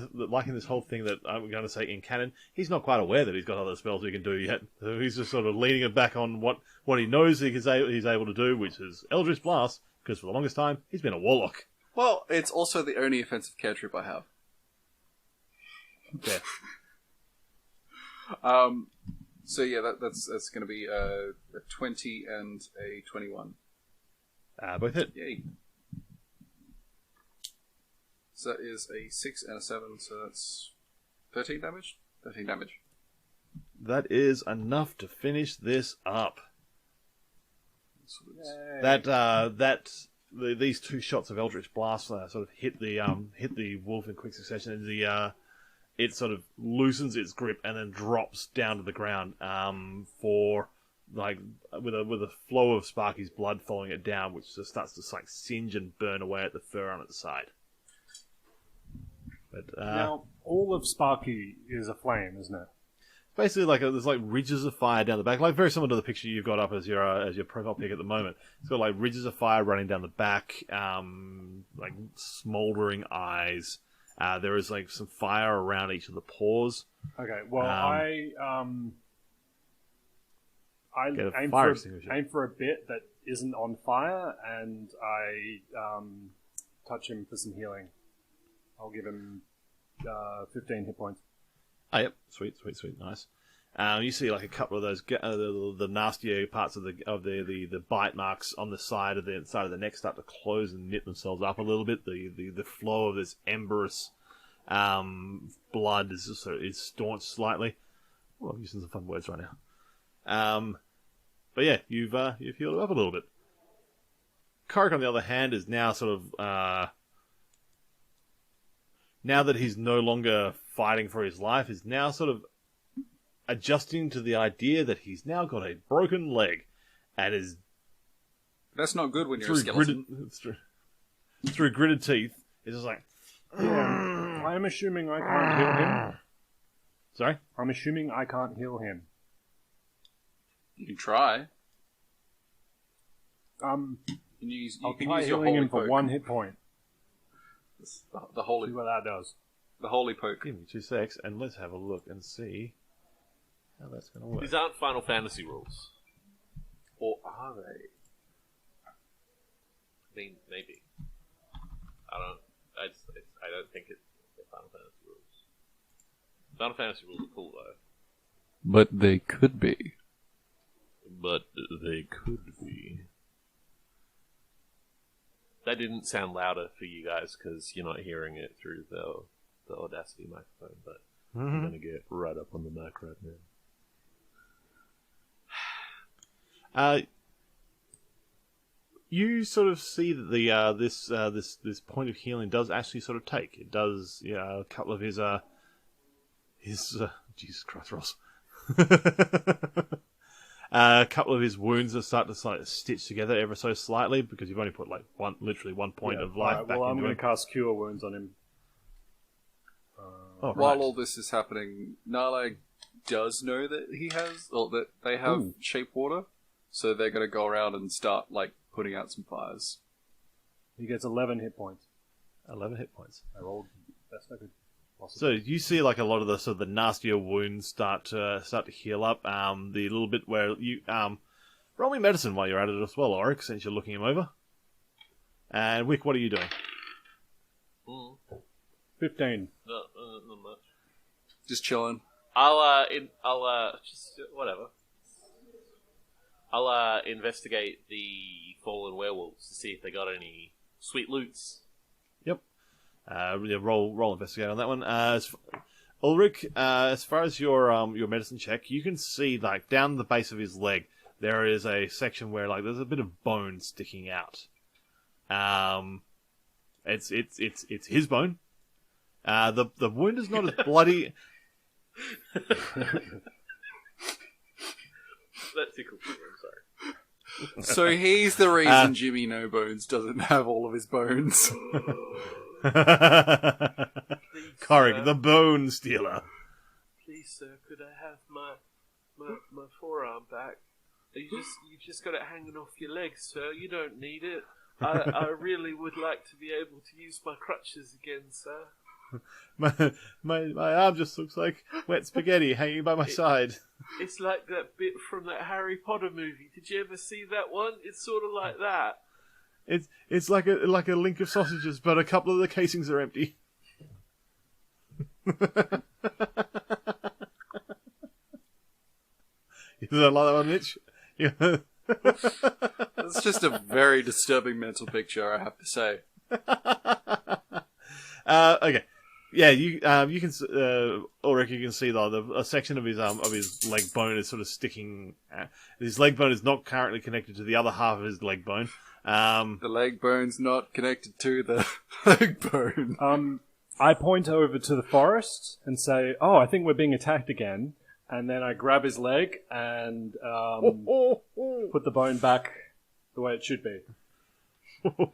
this whole thing that I'm going to say in canon. He's not quite aware that he's got other spells he can do yet. So he's just sort of leading it back on what he knows he's able to do, which is Eldritch Blast, because for the longest time, he's been a warlock.
Well, it's also the only offensive cantrip I have.
Yeah.
So yeah, that's going to be a 20 and a 21.
Both hit.
Yay. So that is a 6 and a 7, so that's 13 damage? 13 damage.
That is enough to finish this up.
So it's-
These two shots of Eldritch Blast sort of hit the wolf in quick succession, and it sort of loosens its grip and then drops down to the ground for like with a flow of Sparky's blood following it down, which just starts to like singe and burn away at the fur on its side. But
Now, all of Sparky is a flame, isn't it?
basically, there's like ridges of fire down the back, like very similar to the picture you've got up as your profile pic at the moment. It's got like ridges of fire running down the back, like smoldering eyes. There is like some fire around each of the paws.
Okay, well, I
Get a
aim
fire
for,
extinguisher.
aim for a bit that isn't on fire, and I touch him for some healing. I'll give him 15 hit points.
Oh, yep, sweet, nice. You see like a couple of those the nastier parts of the bite marks on the side of the neck start to close and knit themselves up a little bit. The flow of this emberous blood is staunched slightly. Well, I'm using some fun words right now. But yeah, you've healed it up a little bit. Korik, on the other hand, is now sort of now that he's no longer fighting for his life, is now sort of adjusting to the idea that he's now got a broken leg and is
That's not good when you're a skeleton.
through gritted teeth is just like,
Yeah, I'm assuming I can't heal him.
sorry.
I'm assuming I can't heal him.
You can try.
Um,
You
I'll
can
try
use your
healing
holy
him for
poke.
1 hit point.
The holy,
See what that does.
the holy poke.
Give me 2 secs and let's have a look and see how that's going to work.
These aren't Final Fantasy rules. Or are they? I mean, maybe. I don't. I don't think it's the Final Fantasy rules. Final Fantasy rules are cool though.
But they could be.
But they could be. That didn't sound louder for you guys because you're not hearing it through the Audacity microphone. But I'm gonna get right up on the mic right now.
You sort of see that the this point of healing does actually sort of take. It does, a couple of his Jesus Christ, Ross. A couple of his wounds are starting to like stitch together ever so slightly because you've only put like literally one point of life
Alright,
back
well, I'm
into
going
him.
to cast Cure Wounds on him.
Oh,
While
right.
all this is happening, Narlag does know that he has, or that they have shape water, so they're going to go around and start like putting out some fires.
He gets 11 hit points.
11 hit points.
I rolled best I could
So
possibly.
you see like a lot of the sort of the nastier wounds start to heal up. The little bit where you roll me medicine while you're at it as well, Oric, since you're looking him over. And Wick, what are you doing?
15.
Not much.
Just chilling.
I'll just whatever. I'll investigate the fallen werewolves to see if they got any sweet loots.
Yep. Roll investigate on that one. Ulrich, as far as your medicine check, you can see like down the base of his leg there is a section where like there's a bit of bone sticking out. It's his bone. The wound is not as bloody.
That tickled me. I'm sorry.
So he's the reason Jimmy No Bones doesn't have all of his bones.
Corrick, the bone stealer.
Please, sir, could I have my forearm back? You just got it hanging off your legs, sir. You don't need it. I really would like to be able to use my crutches again, sir.
My arm just looks like wet spaghetti hanging by my side.
It's like that bit from that Harry Potter movie. Did you ever see that one? It's sort of like that.
It's like a link of sausages, but a couple of the casings are empty. You don't like that one, Mitch? Yeah.
It's just a very disturbing mental picture, I have to say.
Okay. Yeah, you can Ulrich, you can see though a section of his leg bone is sort of sticking. His leg bone is not currently connected to the other half of his leg bone.
The leg bone's not connected to the leg bone.
I point over to the forest and say, "Oh, I think we're being attacked again." And then I grab his leg and put the bone back the way it should be.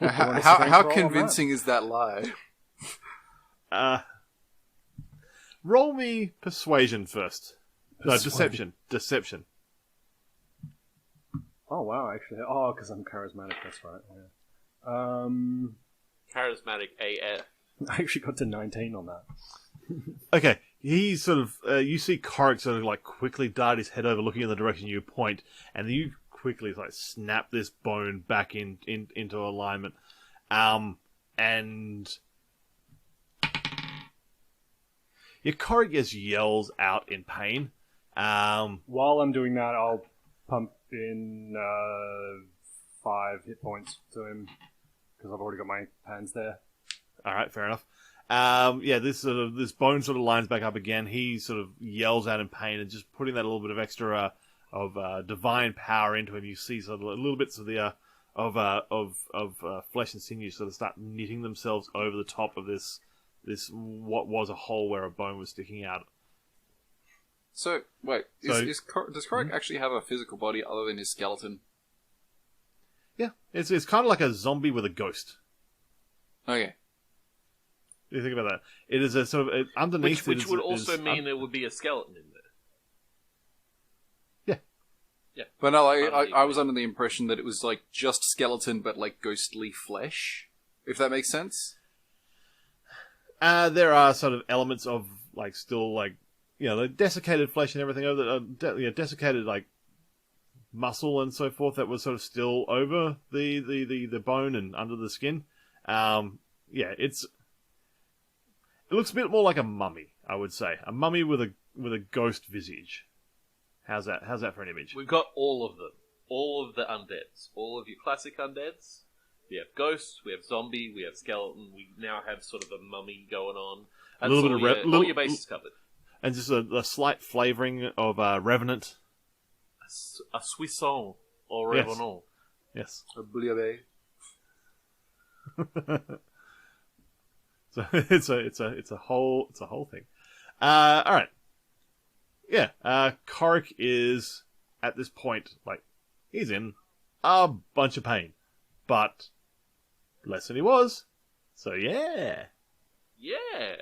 How convincing is that lie?
Roll me persuasion first. No, deception. Deception.
Oh wow, actually, because I'm charismatic. That's right. Yeah.
Charismatic AF.
I actually got to 19 on that.
Okay, he sort of you see Corrick sort of like quickly dart his head over, looking in the direction you point, and then you quickly like snap this bone back into alignment, and yeah, Corrick just yells out in pain.
While I'm doing that, I'll pump in 5 hit points to him because I've already got my hands there.
All right, fair enough. Yeah, this bone sort of lines back up again. He sort of yells out in pain, and just putting that little bit of extra of divine power into him. You see sort of little bits of the flesh and sinew sort of start knitting themselves over the top of this what was a hole where a bone was sticking out.
So, wait, does
Hmm?
Corrick actually have a physical body other than his skeleton?
Yeah, it's kind of like a zombie with a ghost.
Okay.
You think about that. It is a sort of underneath.
Which would also mean there would be a skeleton in there.
But no, I was under the impression that it was like just skeleton, but like ghostly flesh. If that makes sense.
There are sort of elements of like still like the desiccated flesh and everything. Desiccated like muscle and so forth that was sort of still over the bone and under the skin. Yeah, it looks a bit more like a mummy, I would say. A mummy with a ghost visage. How's that for an image?
We've got all of them. All of the undeads. All of your classic undeads. We have ghost, we have zombie, we have skeleton. We now have sort of a mummy going on.
A little bit of
all your bases covered.
And just a slight flavouring of Revenant.
A Suisson or
Yes.
Revenant.
Yes.
A bouillabaisse.
So it's a whole thing. All right. Yeah. Korik is at this point like he's in a bunch of pain, but less than he was. So yeah.
Yeah.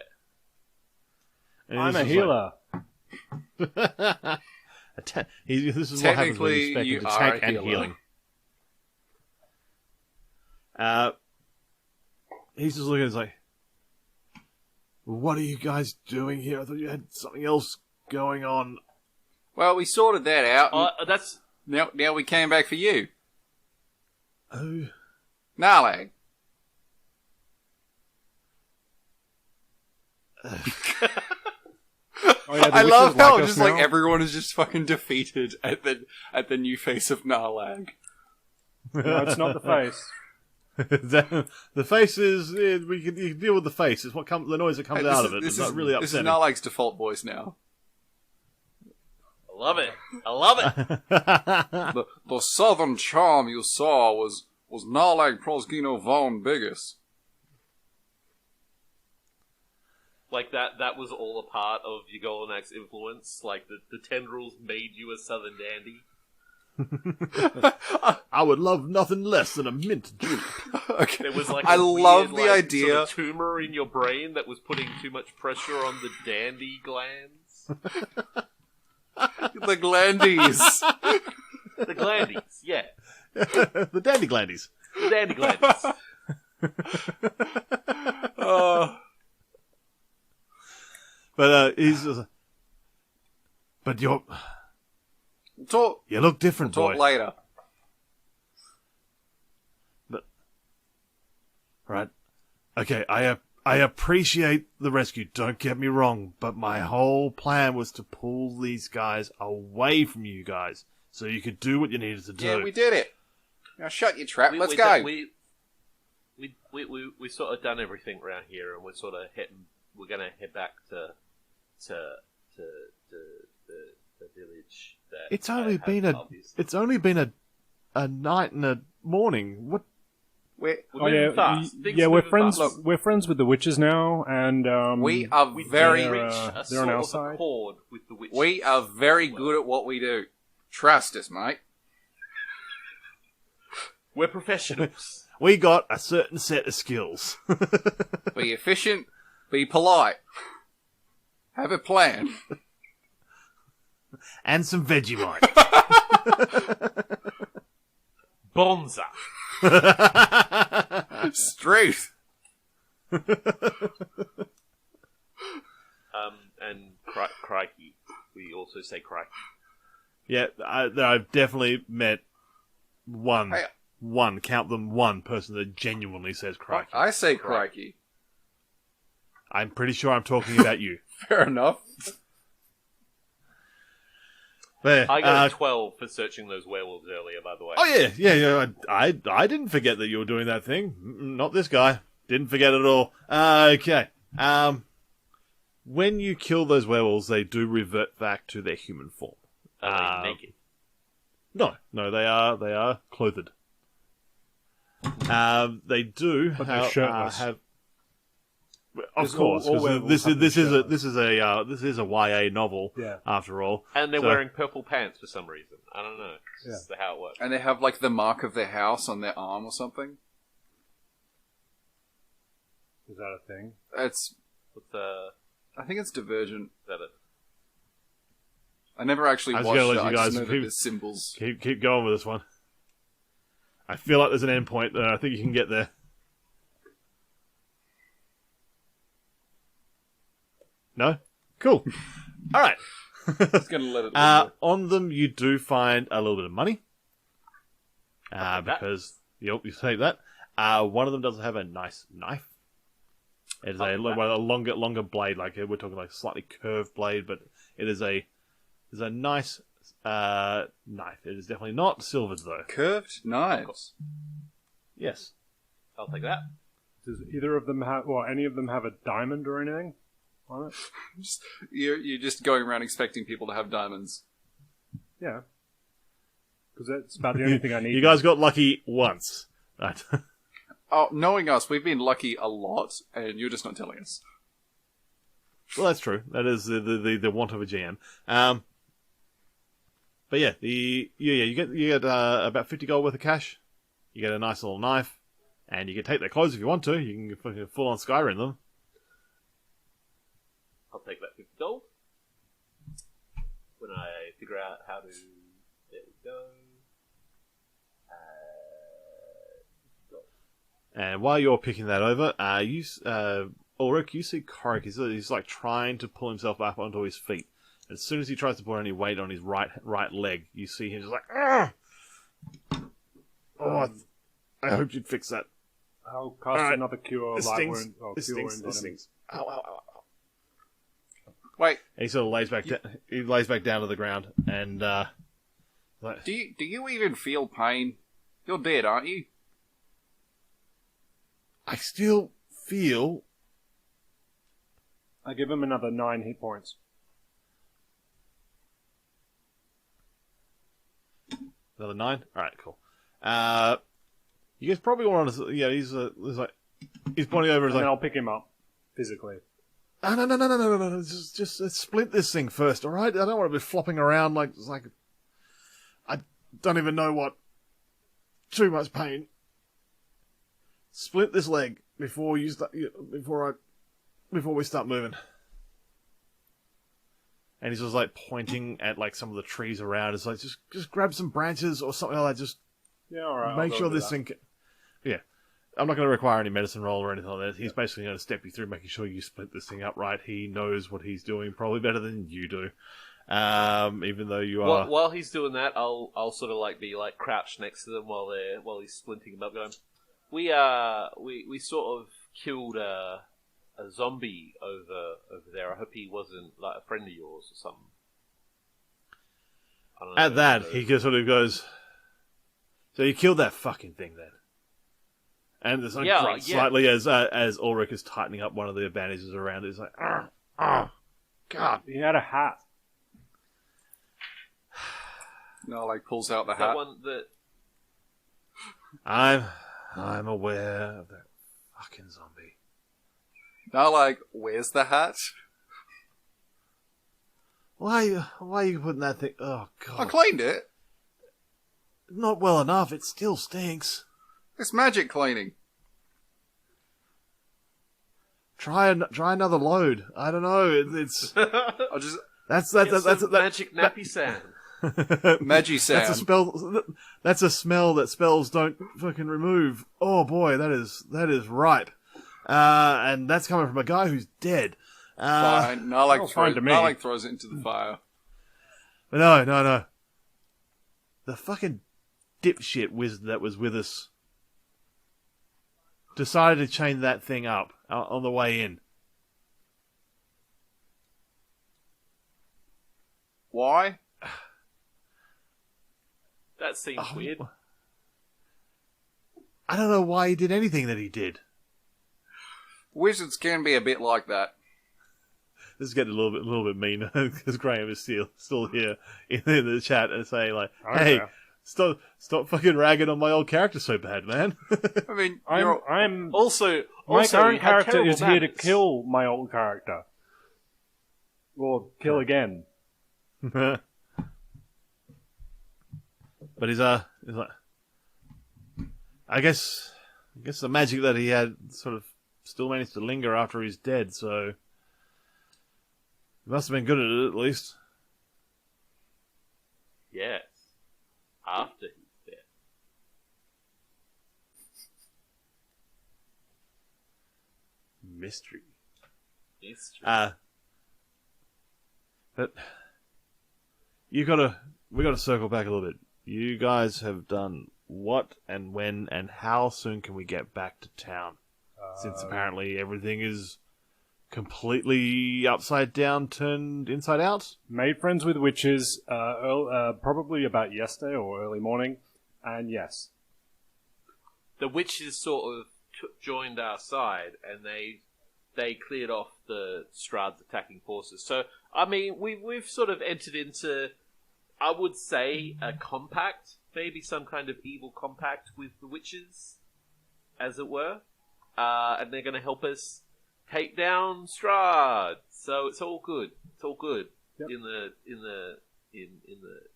And
I'm
he's
a
just
healer.
this is what happens when you
Technically,
spec
you
into
are
tank
a
and
healer.
healing. He's just looking at us like, what are you guys doing here? I thought you had something else going on.
Well, we sorted that out. and
That's
now we came back for you.
Oh,
Narlag.
Oh, yeah, the
I
witches
love how
like us
just like
now.
everyone is just fucking defeated at the new face of Narlag.
No, it's not the face.
the face is you can deal with the face. It's what the noise that comes
Hey,
out of it. It's not really
This is
upsetting.
Narlag's default voice now.
I love it. I love it.
The southern charm you saw was Narlag Prosgino von Biggest.
Like that was all a part of Ugolanax's influence. Like the tendrils made you a southern dandy.
I would love nothing less than a mint drink.
Okay.
There was like
I
a
love
weird,
the
like,
idea.
sort of tumor in your brain that was putting too much pressure on the dandy glands.
The Glandies.
The glandies, yeah.
The dandy glandies.
The dandy glands.
But he's just, but you
Talk
look different, boy.
later.
Right. Okay, I appreciate the rescue, don't get me wrong, but my whole plan was to pull these guys away from you guys so you could do what you needed to do.
Yeah, we did it. Now shut your trap. Let's
we,
go.
We sort of done everything around here, and we're sort of heading. We're gonna head back to the village. That
It's only
had
been a night and a morning. What?
We're,
We're moving fast. Things
yeah, we're
moving
friends.
fast.
We're friends with the witches now, and
we are
We
very
did
they're,
reach
uh,
a
they're on
sort
our
of
side.
accord with the witches.
we are very good at what we do. Trust us, mate.
We're professionals.
We got a certain set of skills.
Be efficient. Be polite. Have a plan.
And some Vegemite.
Bonza.
Strength.
And crikey. We also say crikey.
Yeah, I've definitely met one,
Hey.
count them, one person that genuinely says crikey.
I say crikey.
I'm pretty sure I'm talking about you.
Fair enough.
There.
I got a 12 for searching those werewolves earlier, by the way.
Oh yeah. I didn't forget that you were doing that thing. Not this guy. Didn't forget at all. Okay. When you kill those werewolves, they do revert back to their human form.
Are they naked?
No, they are clothed. They do
But they're shirtless.
have. Of
Because
course,
all
'cause
werewolves
this
have
is
to be
this is a YA novel.
Yeah.
After all,
And they're
So-
wearing purple pants for some reason. I don't know. It's just how it works.
And they have like the mark of their house on their arm or something.
Is that a thing?
It's.
What's the...
I think it's Divergent.
Is that it?
I never actually
I was
watched
gonna
it.
let you
I just
guys
know that
keep-
there's symbols.
keep going with this one. I feel like there's an end point there. I think you can get there. No? Cool. All right.
Just gonna let it linger.
On them, you do find a little bit of money.
I'll take that.
Because, you take that. One of them does have a nice knife. It is a longer blade, like we're talking like slightly curved blade, but it is a nice knife. It is definitely not silvered though.
Curved knives.
Yes.
I'll take that.
Does either of them have, or any of them have a diamond or anything on it?
You're just going around expecting people to have diamonds.
Yeah. Because that's about the only thing I need.
You guys got lucky once. Right.
Oh, knowing us, we've been lucky a lot, and you're just not telling us.
Well, that's true. That is the want of a GM. But yeah, you get about 50 gold worth of cash. You get a nice little knife, and you can take their clothes if you want to. You can fucking full on Skyrim them.
I'll take that 50 gold. When I figure out how to... There we go.
And while you're picking that over, Ulrich, you see Korik. He's like trying to pull himself up onto his feet. As soon as he tries to put any weight on his right leg, you see him just like, "Argh! Oh, I hope you'd fix that.
I'll cast
Alright.
another cure
This
light
stings.
wound. Or
This
cure
stings.
wound
This
on him.
stings. Ow, ow, ow, ow.
Wait,
And he sort of lays back. He lays back down to the ground, and like,
do you even feel pain? You're dead, aren't you?
I still feel.
I give him another 9 hit points.
Another 9? Alright, cool. You guys probably want to... Yeah, he's like... He's pointing over,
And
he's
then
like...
I'll pick him up physically.
No. Just let's split this thing first, alright? I don't want to be flopping around like... I don't even know what... Too much pain. Split this leg before you start... Before we start moving. And he's just like pointing at like some of the trees around. It's like, just grab some branches or something like that. Just
Yeah, alright.
make sure this thing... Yeah. I'm not going to require any medicine roll or anything like that. He's basically going to step you through making sure you split this thing up right. He knows what he's doing probably better than you do. Even though you are...
While he's doing that, I'll sort of like be like crouched next to them while he's splinting them up, going, We sort of killed a zombie over there. I hope he wasn't like a friend of yours or something. I don't know.
At that, he just sort of goes... So you killed that fucking thing then? And there's like grunts slightly as Ulrich is tightening up one of the bandages around it. He's like, oh, God.
He had a hat.
No, like pulls out the
that
hat.
one that
I'm aware of that fucking zombie.
No, like, where's the hat?
Why are you putting that thing... Oh,
I
God.
cleaned it.
Not well enough. It still stinks.
It's magic cleaning.
Try another load. I don't know. It's...
I'll just...
That's
magic nappy sand.
Magi Sam.
That's a spell. That's a smell that spells don't fucking remove. Oh boy, that is right. And that's coming from a guy who's dead.
Fine.
Sounds fine to me.
Narlik throws it into the fire.
But no. The fucking dipshit wizard that was with us decided to chain that thing up on the way in.
Why?
That seems weird.
I don't know why he did anything that he did.
Wizards can be a bit like that.
This is getting a little bit mean because Graham is still here in the chat and saying like, "Hey, stop fucking ragging on my old character so bad, man."
I mean,
I'm
Also,
my current
you had
character
terrible
is here to
manners.
kill my old character. Or kill again.
But he's like, I guess the magic that he had sort of still managed to linger after he's dead, so he must have been good at it at least.
Yes. After he's dead.
Mystery.
It's true.
But we gotta circle back a little bit. You guys have done what and when and how soon can we get back to town? Since apparently everything is completely upside down, turned inside out.
Made friends with witches probably about yesterday or early morning, and yes.
The witches sort of joined our side, and they cleared off the Strahd's attacking forces. So, I mean, we've sort of entered into, I would say, a compact, maybe some kind of evil compact with the witches, as it were, and they're going to help us take down Strahd. So it's all good. It's all good.
Yep.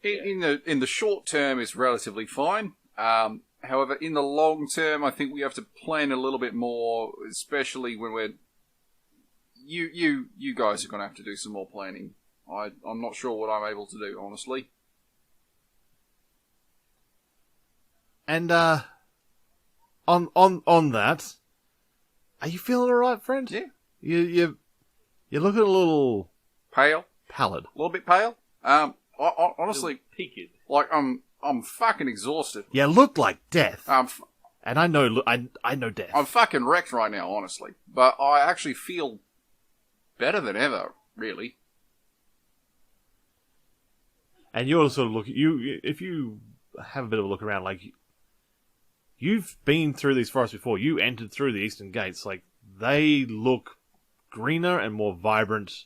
In the short term, it's relatively fine. However, in the long term, I think we have to plan a little bit more, especially when we're. You guys are going to have to do some more planning. I'm not sure what I'm able to do, honestly.
And on that, are you feeling all right, friend?
Yeah.
You looking a little
Pale,
pallid.
a little bit pale. Honestly,
Peaked.
like I'm fucking exhausted.
You look like death,
I'm
and I know death.
I'm fucking wrecked right now, honestly. But I actually feel better than ever, really.
And you're sort of looking. If you have a bit of a look around, like you've been through these forests before. You entered through the eastern gates. Like they look greener and more vibrant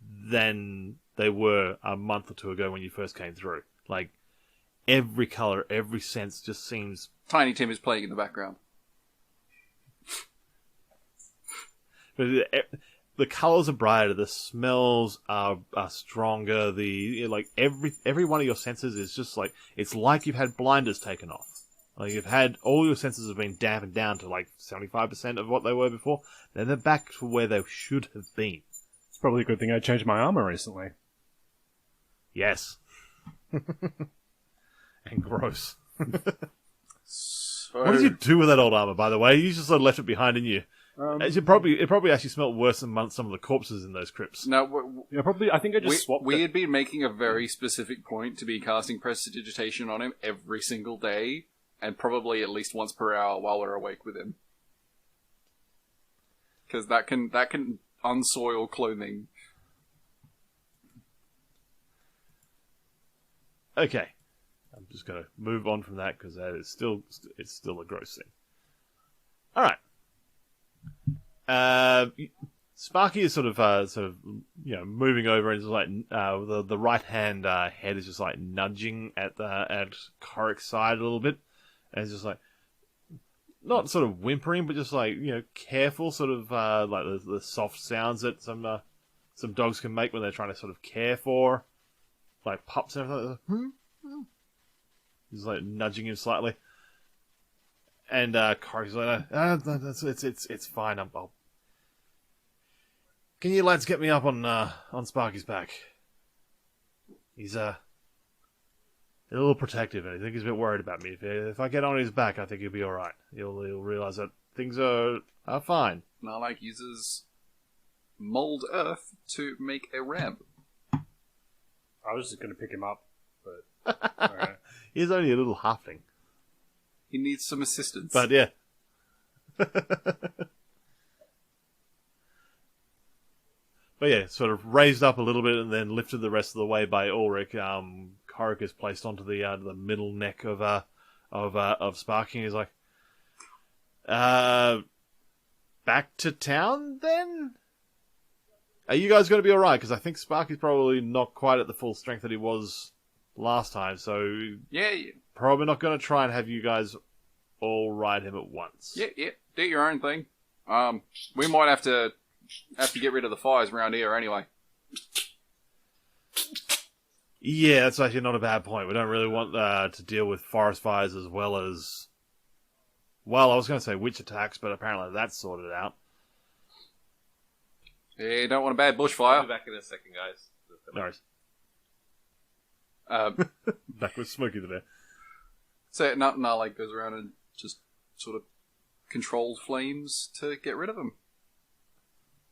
than they were a month or two ago when you first came through. Like every color, every sense just seems.
Tiny Tim is playing in the background.
But the colors are brighter, the smells are stronger. Like every one of your senses is just like it's like you've had blinders taken off. Like you've had all your senses have been dampened down to like 75% of what they were before. Then they're back to where they should have been.
It's probably a good thing I changed my armor recently.
Yes. And gross.
So,
What did you do with that old armor, by the way? You just sort of left it behind, didn't you? It probably actually smelled worse than some of the corpses in those crypts.
No,
Yeah, probably. I think I just swapped
we
it.
had been making a very specific point to be casting prestidigitation on him every single day, and probably at least once per hour while we're awake with him. Because that can unsoil clothing.
Okay. I'm just going to move on from that because that is still a gross thing. All right. Sparky is sort of moving over and just like the right hand head is just like nudging at Coric's side a little bit, and it's just like not sort of whimpering, but just like careful, sort of like the soft sounds that some dogs can make when they're trying to sort of care for like pups and everything. Like he's like nudging him slightly. And Corey's like, it's fine. I'll... Can you lads get me up on Sparky's back? He's a little protective, and I think he's a bit worried about me. If I get on his back, I think he'll be all right. He'll realize that things are fine.
Narlike uses mold earth to make a ramp.
I was just going to pick him up, but all right.
He's only a little halfling.
He needs some assistance.
But yeah. But yeah, sort of raised up a little bit and then lifted the rest of the way by Ulrich. Coric is placed onto the middle neck of Sparky. He's like, back to town then? Are you guys going to be alright? Because I think Sparky's probably not quite at the full strength that he was last time, so
yeah.
Probably not going to try and have you guys all ride him at once.
Yeah, do your own thing. We might have to get rid of the fires around here anyway.
Yeah, that's actually not a bad point. We don't really want to deal with forest fires as well as... Well, I was going to say witch attacks, but apparently that's sorted out.
Yeah, don't want a bad
I'll
bushfire.
be back in a second, guys.
No worries. Back with Smokey the Bear.
So Narlake goes around and just sort of controls flames to get rid of them.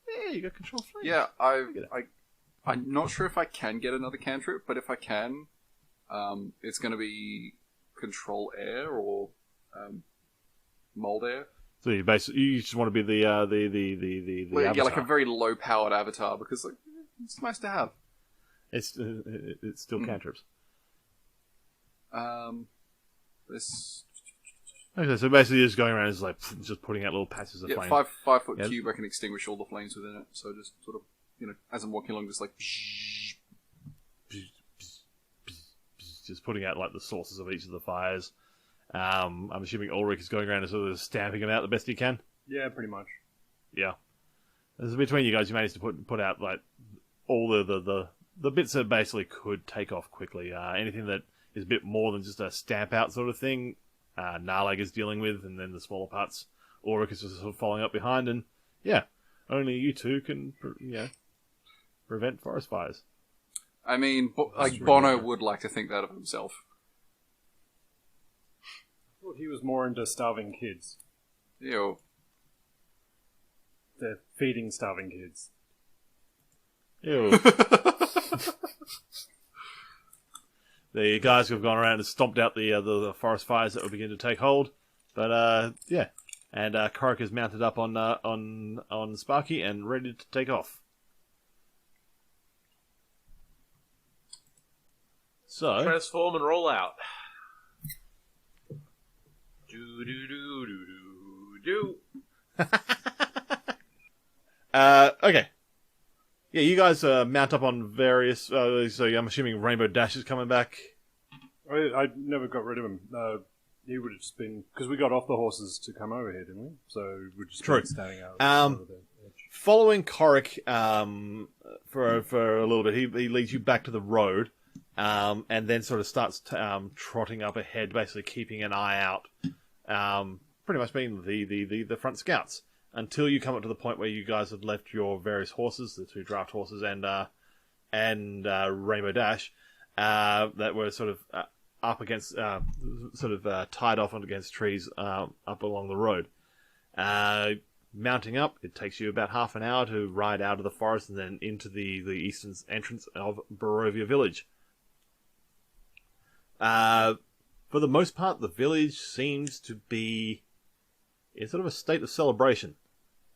Yeah, you got control flame.
Yeah, I'm not sure if I can get another cantrip, but if I can, it's going to be control air or mold air.
So you just want to be the
Well,
avatar.
yeah, like a very low powered avatar because like it's nice to have.
It's still cantrips.
This
Okay, so basically you're just going around just putting out little patches of flame.
5 foot
Yeah.
cube, I can extinguish all the flames within it. So just sort of, as I'm walking along, just like.
Just putting out like the sources of each of the fires. I'm assuming Ulrich is going around and sort of stamping them out the best he can.
Yeah, pretty much.
Yeah. As between you guys, you managed to put out like all the bits that basically could take off quickly. Anything that is a bit more than just a stamp out sort of thing, Narlag is dealing with, and then the smaller parts, Ulrich is just sort of following up behind, and yeah, only you two can prevent forest fires.
I mean,
really
Bono
good.
would like to think that of himself.
I thought he was more into starving kids.
Ew.
They're feeding starving kids.
Ew. The guys have gone around and stomped out the forest fires that will begin to take hold. But yeah, and Korik is mounted up on Sparky and ready to take off. So
Transform and roll out. Do do do do do do.
okay, yeah, you guys mount up on various. So I'm assuming Rainbow Dash is coming back.
I never got rid of him. He would have just been... Because we got off the horses to come over here, didn't we? So we're just
True.
been standing out over the edge.
Following Korik for a little bit, he leads you back to the road, and then sort of starts trotting up ahead, basically keeping an eye out, pretty much being the front scouts, until you come up to the point where you guys have left your various horses, the 2 draft horses and Rainbow Dash, that were sort of up against, tied off against trees up along the road. Mounting up, it takes you about half an hour to ride out of the forest and then into the eastern entrance of Barovia village. For the most part, the village seems to be in sort of a state of celebration.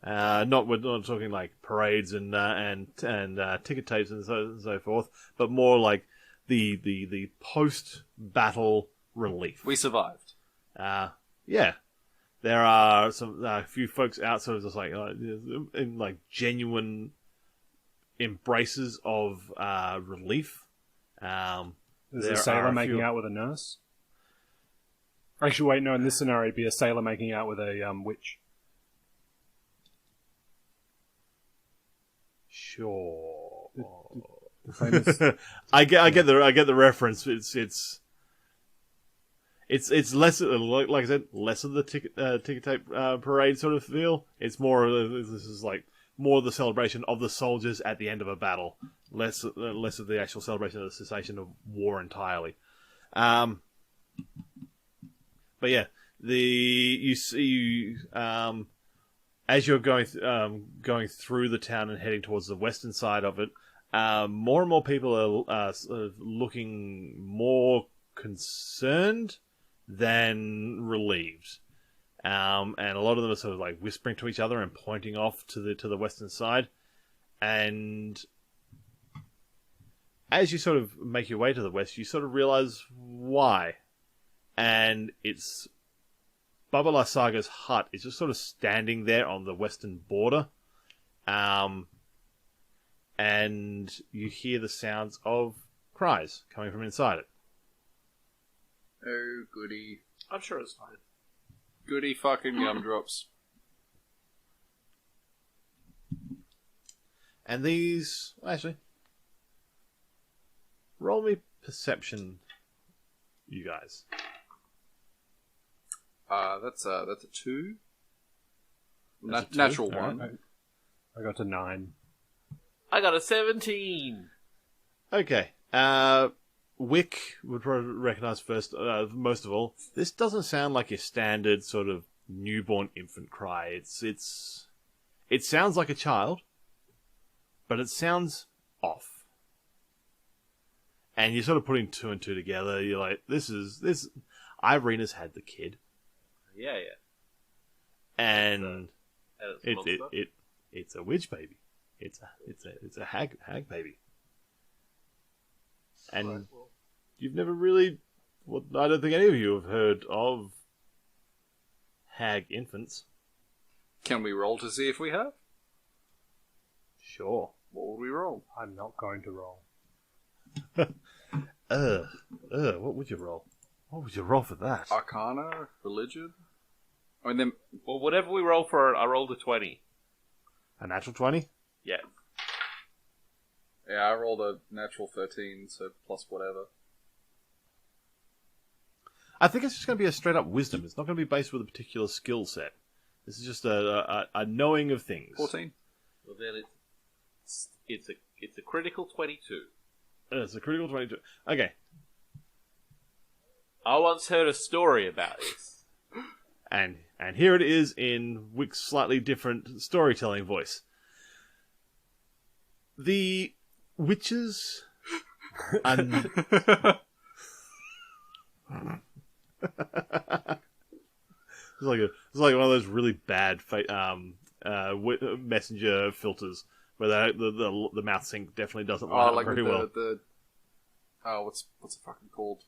We're not talking like parades and ticket tapes and so forth, but more like the post-battle relief.
We survived.
Yeah. There are a few folks out sort of just like in like genuine embraces of relief.
Is
there
a sailor
are a
making
few-
out with a nurse? Actually, wait, no, in this scenario, it'd be a sailor making out with a witch.
Sure.
The famous...
I get the reference. It's less like I said, less of the ticket tape parade sort of feel. It's more this is like more the celebration of the soldiers at the end of a battle, less of the actual celebration of the cessation of war entirely. But yeah, you see as you're going through the town and heading towards the western side of it, more and more people are sort of looking more concerned than relieved, and a lot of them are sort of like whispering to each other and pointing off to the western side. And as you sort of make your way to the west, you sort of realize why. And it's Baba Lysaga's hut is just sort of standing there on the western border. And you hear the sounds of cries coming from inside it.
Oh, goody.
I'm sure it's fine.
Goody fucking gumdrops.
And these... Actually... Roll me perception, you guys.
That's a 2.
That's a 2?
Natural
All
1.
I got to 9.
I got a 17.
Okay. Wick would probably recognise first, most of all. This doesn't sound like your standard sort of newborn infant cry. It sounds like a child, but it sounds off. And you're sort of putting two and two together. You're like, this. Irena's had the kid,
Yeah.
and
And it's a monster.
it's a witch baby. It's a hag baby. And
Right, well,
you've never really. Well, I don't think any of you have heard of hag infants.
Can we roll to see if we have?
Sure.
What would we roll?
I'm not going to roll.
What would you roll? What would you roll for that?
Arcana? Religion? I mean, then
well, whatever we roll for, I rolled a 20.
A natural 20?
Yeah.
yeah, I rolled a natural 13, so plus whatever.
I think it's just going to be a straight up wisdom. It's not going to be based with a particular skill set. This is just a knowing of things.
14.
Well, then it's a critical 22.
It's a critical 22. Okay.
I once heard a story about this.
And here it is in Wick's slightly different storytelling voice. The witches are... It's like one of those really bad messenger filters where the mouth sync definitely doesn't line
Oh,
up
like
very
with
well.
what's it fucking called?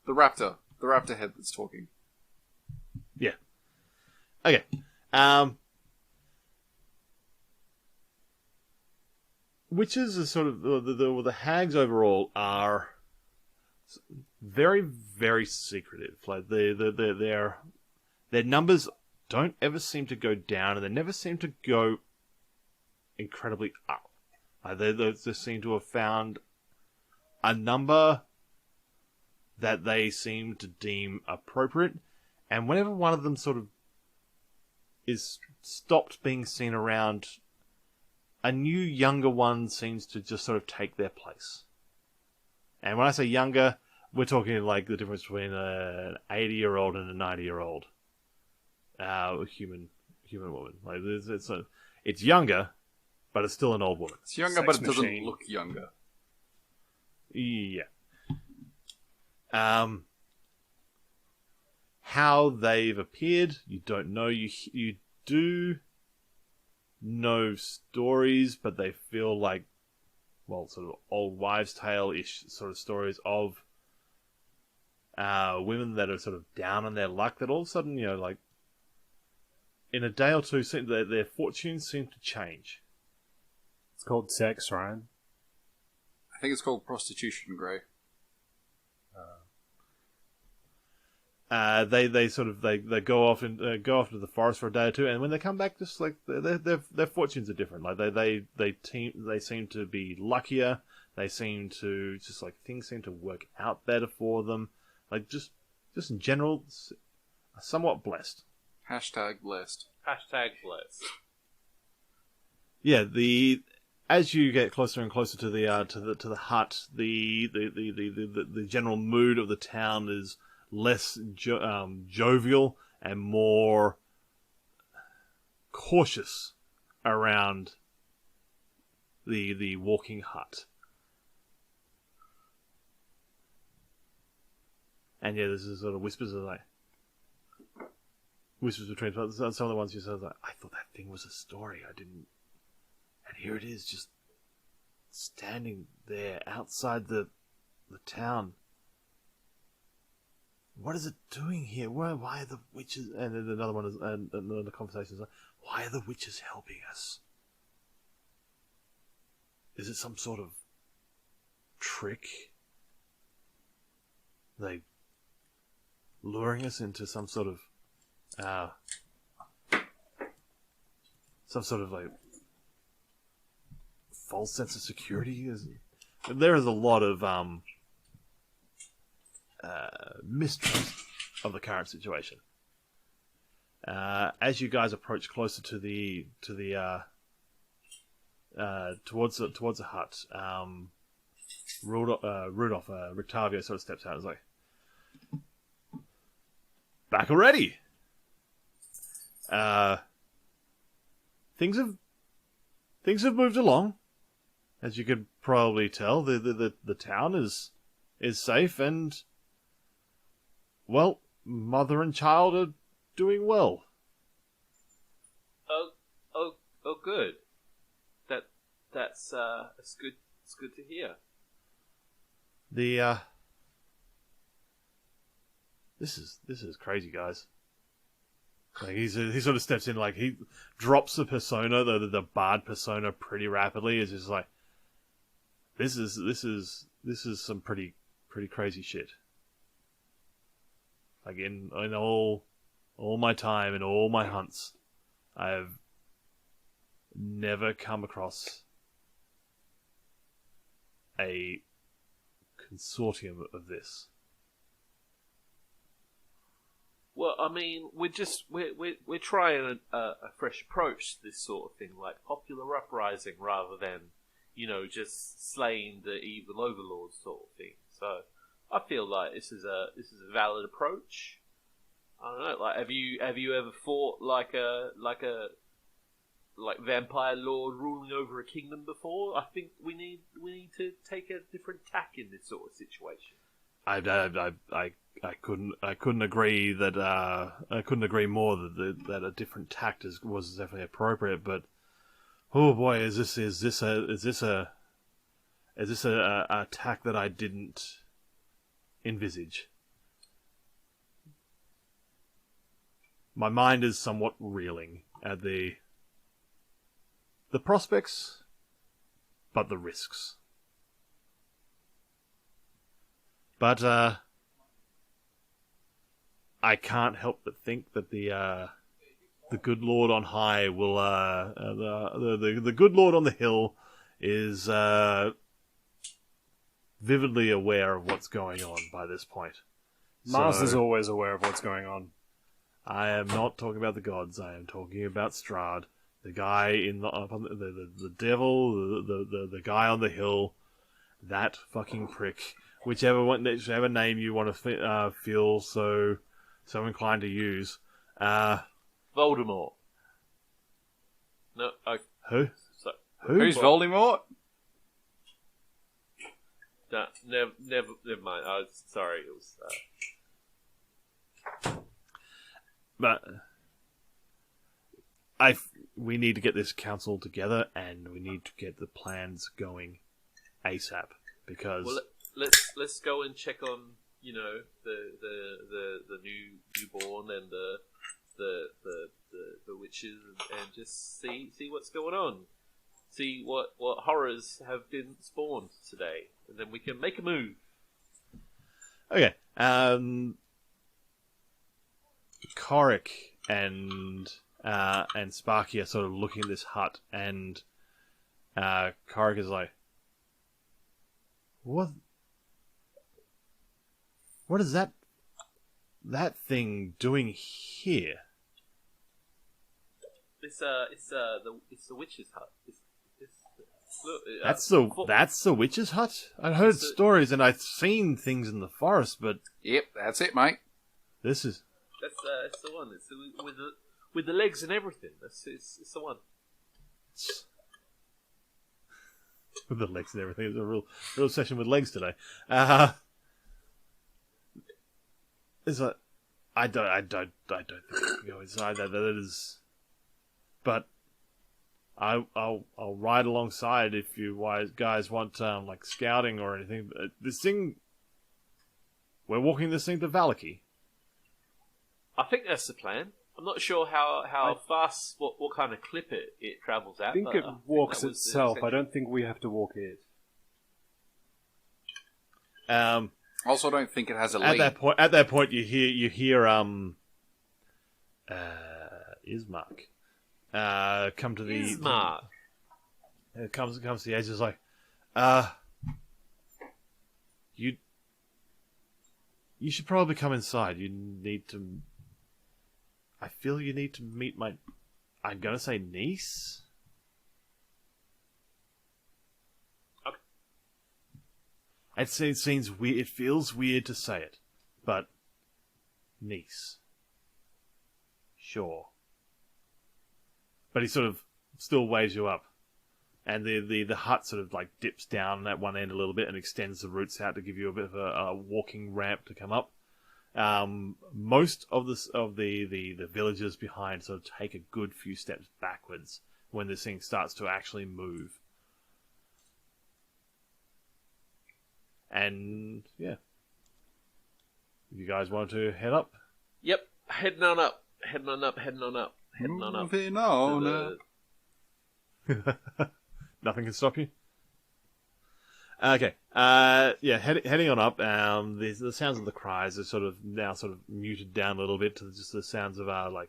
The raptor. The raptor head that's talking.
Yeah. Okay. Witches are sort of the hags overall are very, very secretive. Like their numbers don't ever seem to go down, and they never seem to go incredibly up. Like they seem to have found a number that they seem to deem appropriate, and whenever one of them sort of is stopped being seen around, a new younger one seems to just sort of take their place. And when I say younger, we're talking like the difference between an 80-year-old and a 90-year-old human woman. Like it's younger, but it's still an old woman.
It's younger,
Sex
but it doesn't
machine.
look younger.
Yeah. How they've appeared, you don't know. You do know stories, but they feel like, well, sort of old wives' tale-ish sort of stories of women that are sort of down on their luck, that all of a sudden, like, in a day or two, their fortunes seem to change.
It's called sex, Ryan.
I think it's called prostitution, Grey.
They sort of they go off into the forest for a day or two, and when they come back, just like their fortunes are different. Like they seem to be luckier. They seem to just like things seem to work out better for them. Like just in general, somewhat blessed.
Hashtag blessed.
Hashtag bless.
Yeah, as you get closer and closer to the hut, the general mood of the town is less jovial and more cautious around the walking hut. And yeah, this is sort of whispers between some of the ones you said, like, I thought that thing was a story. I didn't. And here it is, just standing there outside the town. What is it doing here? Why are the witches? And then another one is, and another conversation is like, why are the witches helping us? Is it some sort of trick? Are they luring us into some sort of like false sense of security? There is a lot of mistrust of the current situation. As you guys approach closer to the towards the hut, Rudolph Rictavio sort of steps out and is like, "Back already? Things have moved along. as you could probably tell, the town is safe and, well, mother and child are doing well.
Oh, good. That's good. It's good to hear.
This is crazy, guys. Like he sort of steps in, like he drops the persona, the bard persona, pretty rapidly. It's just like this is some pretty crazy shit. Like in all my time and all my hunts, I have never come across a consortium of this.
Well, I mean, we're trying a fresh approach to this sort of thing, like popular uprising, rather than, just slaying the evil overlord sort of thing. So, I feel like this is a valid approach. I don't know, like have you ever fought like vampire lord ruling over a kingdom before? I think we need to take a different tack in this sort of situation.
I couldn't agree that I couldn't agree more that a different tact was definitely appropriate. But oh boy, is this a tack that I didn't envisage? My mind is somewhat reeling at the prospects, but the risks. But I can't help but think that the good Lord on high will the good Lord on the hill is vividly aware of what's going on by this point.
Mars is
So,
always aware of what's going on.
I am not talking about the gods. I am talking about Strahd, the guy in the devil, the guy on the hill, that fucking prick. Whichever name you want to feel so inclined to use.
Voldemort. No,
Who?
so,
Who's Voldemort?
no, never mind. I was sorry. It was.
But we need to get this council together, and we need to get the plans going ASAP. Because
Well, let's go and check on the newborn and the witches and just see what's going on. See what horrors have been spawned today, and then we can make a move.
okay, Korik and Sparky are sort of looking at this hut, and Korik is like, What is that thing doing here?
It's the witch's hut. Look,
That's the witch's hut? I've heard stories and I've seen things in the forest, but
Yep, that's it, mate.
this is
that's the one. It's with the legs and everything. It's the one.
with the legs and everything. It's a real session with legs today. It's like I don't think I can go inside that. That is, but I'll ride alongside if you guys want like scouting or anything. This thing, we're walking this thing to Valaki.
I think that's the plan. I'm not sure how fast, what kind of clip it travels at.
I think
but
it walks itself. I don't think we have to walk it.
Also, don't think it has a
At
lead.
that point, you hear Ismark come to the
Ismark.
comes to the edge. Is like, you should probably come inside. You need to. I feel you need to meet my. I'm gonna say niece. It seems weird. It feels weird to say it, but niece. Sure. But he sort of still waves you up. and the hut sort of like dips down at one end a little bit and extends the roots out to give you a bit of a walking ramp to come up. Most of the villagers behind sort of take a good few steps backwards when this thing starts to actually move. And yeah, if you guys want to head up,
Yep, heading on up. Heading on up.
Moving on
To the-
nothing can stop you. Okay. Yeah. Heading on up. The sounds of the cries are sort of muted down a little bit to just the sounds of I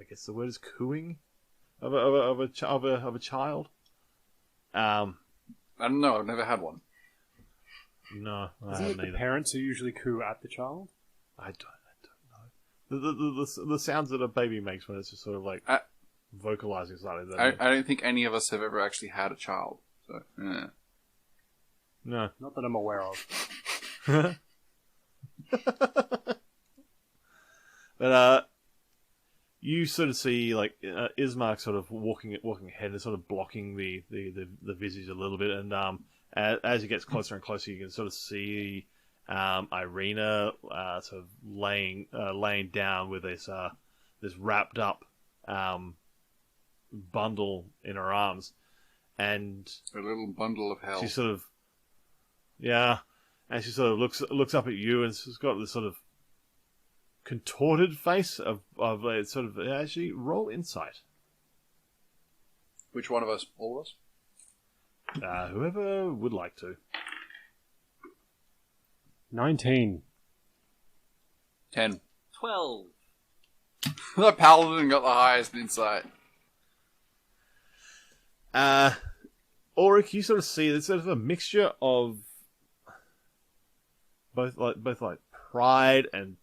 guess the word is cooing of a child.
I don't know. I've never had one.
No, I
Isn't it
haven't
the
either.
parents who usually coo at the child?
I don't know. The sounds that a baby makes when it's just sort of like vocalizing slightly.
I don't think any of us have ever actually had a child. So, yeah.
No.
Not that I'm aware of.
But you sort of see like Ismark sort of walking ahead and sort of blocking the visage a little bit, and as it gets closer and closer, you can sort of see Irina sort of laying down with this wrapped up bundle in her arms, and
A little bundle of hell.
she sort of and she sort of looks up at you, and she's got this sort of contorted face of sort of actually roll insight.
Which one of us? All of us?
Whoever would like to.
19.
10.
12.
The paladin got the highest insight.
Ulrich, you sort of see there's sort of a mixture of both like pride and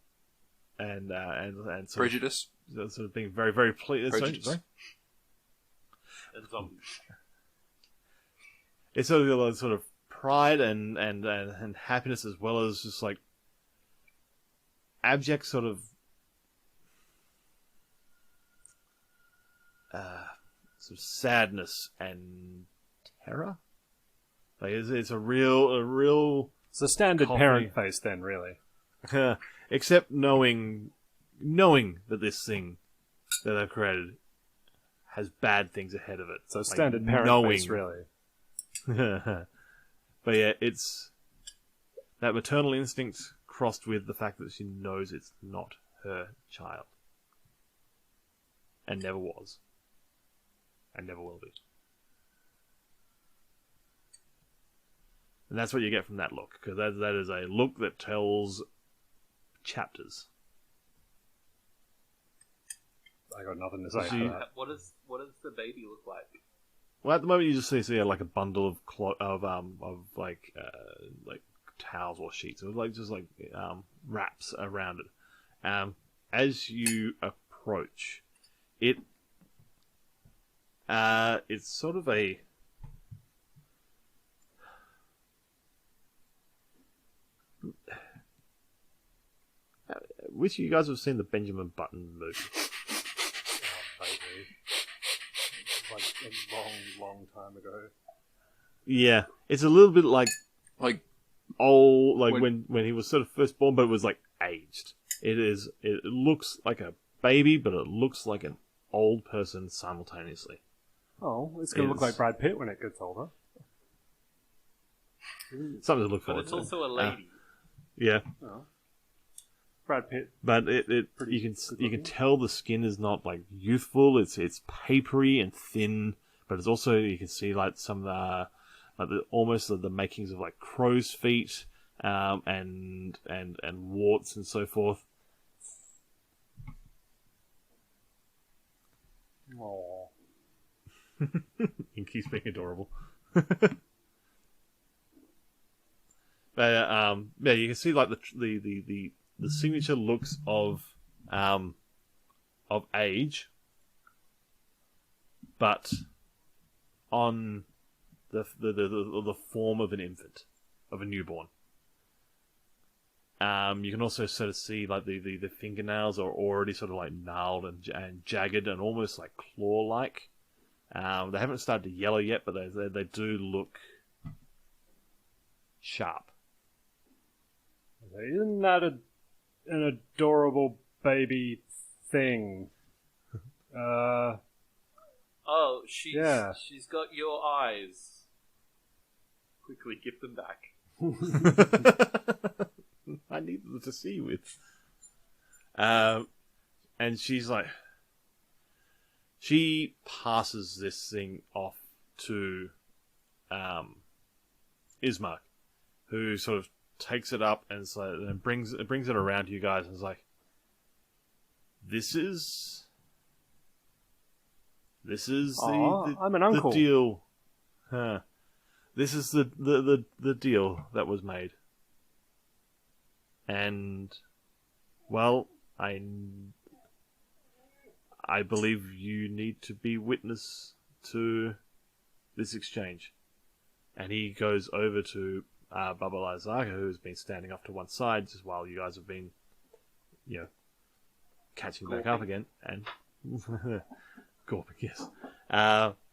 sort
Prejudice.
of being very very pleased.
Prejudice.
And zombies.
It's sort of a sort of pride and happiness, as well as just like abject sort of sadness and terror. Like it's a real
It's a standard
Coffee.
parent face then, really.
except knowing that this thing that they've created has bad things ahead of it.
So
Like,
standard parent
knowing.
face, really.
But yeah, it's that maternal instinct crossed with the fact that she knows it's not her child. And never was. And never will be. And that's what you get from that look, because that is a look that tells chapters.
I got nothing to say
She-
for that.
What does the baby look like?
Well, at the moment you just see like a bundle of like towels or sheets, or like just like wraps around it. As you approach, it's sort of a which of you guys have seen the Benjamin Button movie?
Maybe. Like a long time ago.
Yeah, it's a little bit like
Like,
old, like
When-
when he was sort of first born, but it was like aged. It looks like a baby, but it looks like an old person simultaneously.
Oh, it's going to look
Is-
like Brad Pitt when it gets older.
Something to look
But
forward
it's
to.
also a lady.
Yeah,
Brad Pitt.
but you can tell the skin is not like youthful. It's papery and thin, but it's also, you can see like some like almost the makings of like crow's feet, and warts and so forth.
Aww.
He keeps being adorable. But yeah, you can see like the signature looks of age, but on the form of an infant, of a newborn. You can also sort of see like the fingernails are already sort of like gnarled and jagged and almost like claw-like. They haven't started to yellow yet, but they do look sharp.
Isn't that an adorable baby thing?
Oh, she's
Yeah.
she's got your eyes. Quickly give them back.
I need them to see with. And she's like, she passes this thing off to Ismark, who sort of takes it up and brings it around to you guys and is like, this is
Aw, I'm an uncle.
the deal. Huh. This is the deal that was made. And, well, I believe you need to be witness to this exchange. And he goes over to Baba Lazarka, who's been standing off to one side just while you guys have been, catching back up again. And Gorping, yes.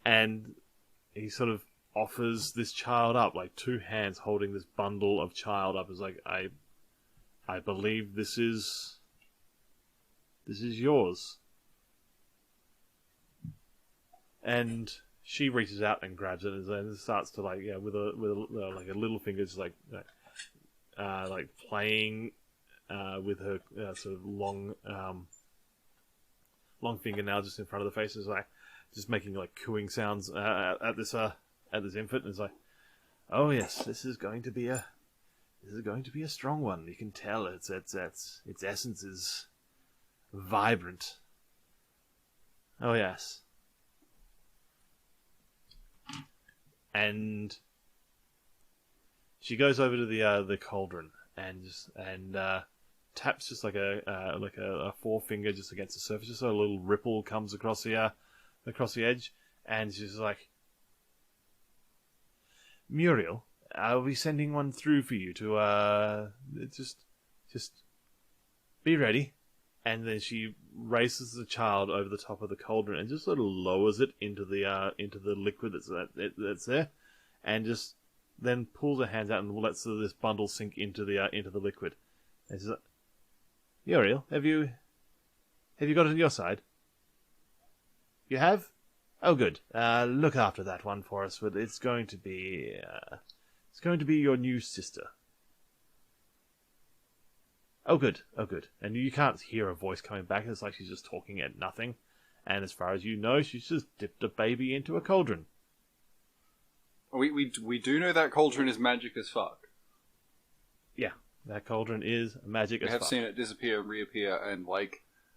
And he sort of offers this child up, like two hands holding this bundle of child up. It's like, I believe this is yours. And she reaches out and grabs it and starts to with a little finger, just like playing with her sort of long fingernail just in front of the face. Is like just making like cooing sounds at this infant. And it's like, oh yes, this is going to be a strong one. You can tell its essence is vibrant. Oh yes. And she goes over to the cauldron and taps just like a forefinger just against the surface, just so a little ripple comes across the edge, and she's like, Muriel, I'll be sending one through for you to just be ready. And then she raises the child over the top of the cauldron and just sort of lowers it into the liquid that's there, and just then pulls her hands out and lets this bundle sink into the liquid. And she's like, Muriel, have you got it on your side? You have? Oh, good. Look after that one for us, but it's going to be your new sister. Oh, good. Oh, good. And you can't hear a voice coming back. It's like she's just talking at nothing. And as far as you know, she's just dipped a baby into a cauldron.
We do know that cauldron is magic as fuck.
Yeah, that cauldron is magic as fuck.
We have seen it disappear and reappear and,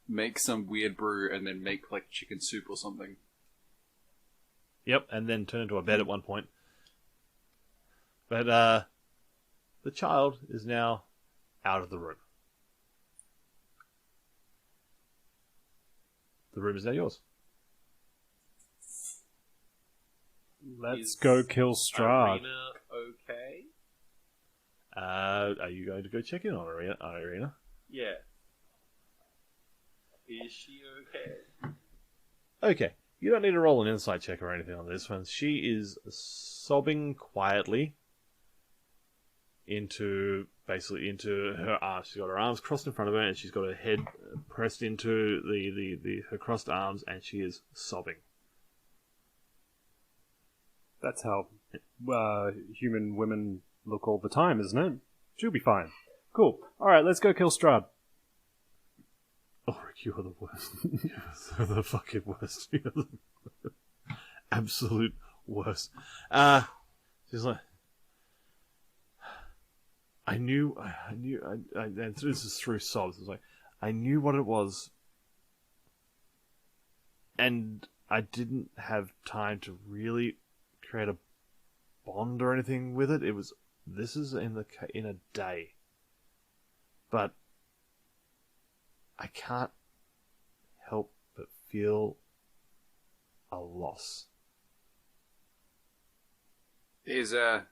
make some weird brew and then make, chicken soup or something.
Yep, and then turn into a bed at one point. But, the child is now out of the room. The room is now yours.
Let's go kill Strahd.
Irina okay?
Are you going to go check in on Irina?
Yeah. Is she okay?
Okay. You don't need to roll an insight check or anything on this one. She is sobbing quietly into her arms. She's got her arms crossed in front of her, and she's got her head pressed into her crossed arms, and she is sobbing.
That's how human women look all the time, isn't it? She'll be fine. Cool. Alright, let's go kill Strahd.
Ulrich, you're the worst. You're the fucking worst. You're the absolute worst. She's like, I knew, and this is through sobs. It's like, I knew what it was, and I didn't have time to really create a bond or anything with it. This is in a day, but I can't help but feel a loss.
There's no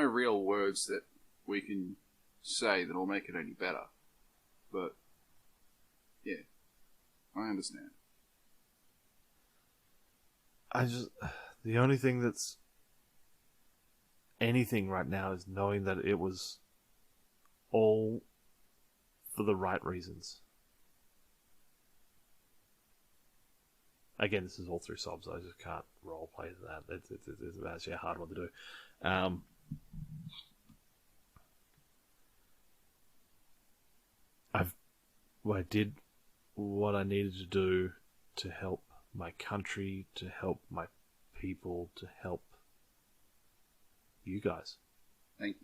real words that we can say that'll make it any better. But, yeah, I understand.
the only thing that's anything right now is knowing that it was all for the right reasons. Again, this is all through sobs. I just can't role play that. It's actually a hard one to do. I did what I needed to do to help my country, to help my people, to help you guys.
Thank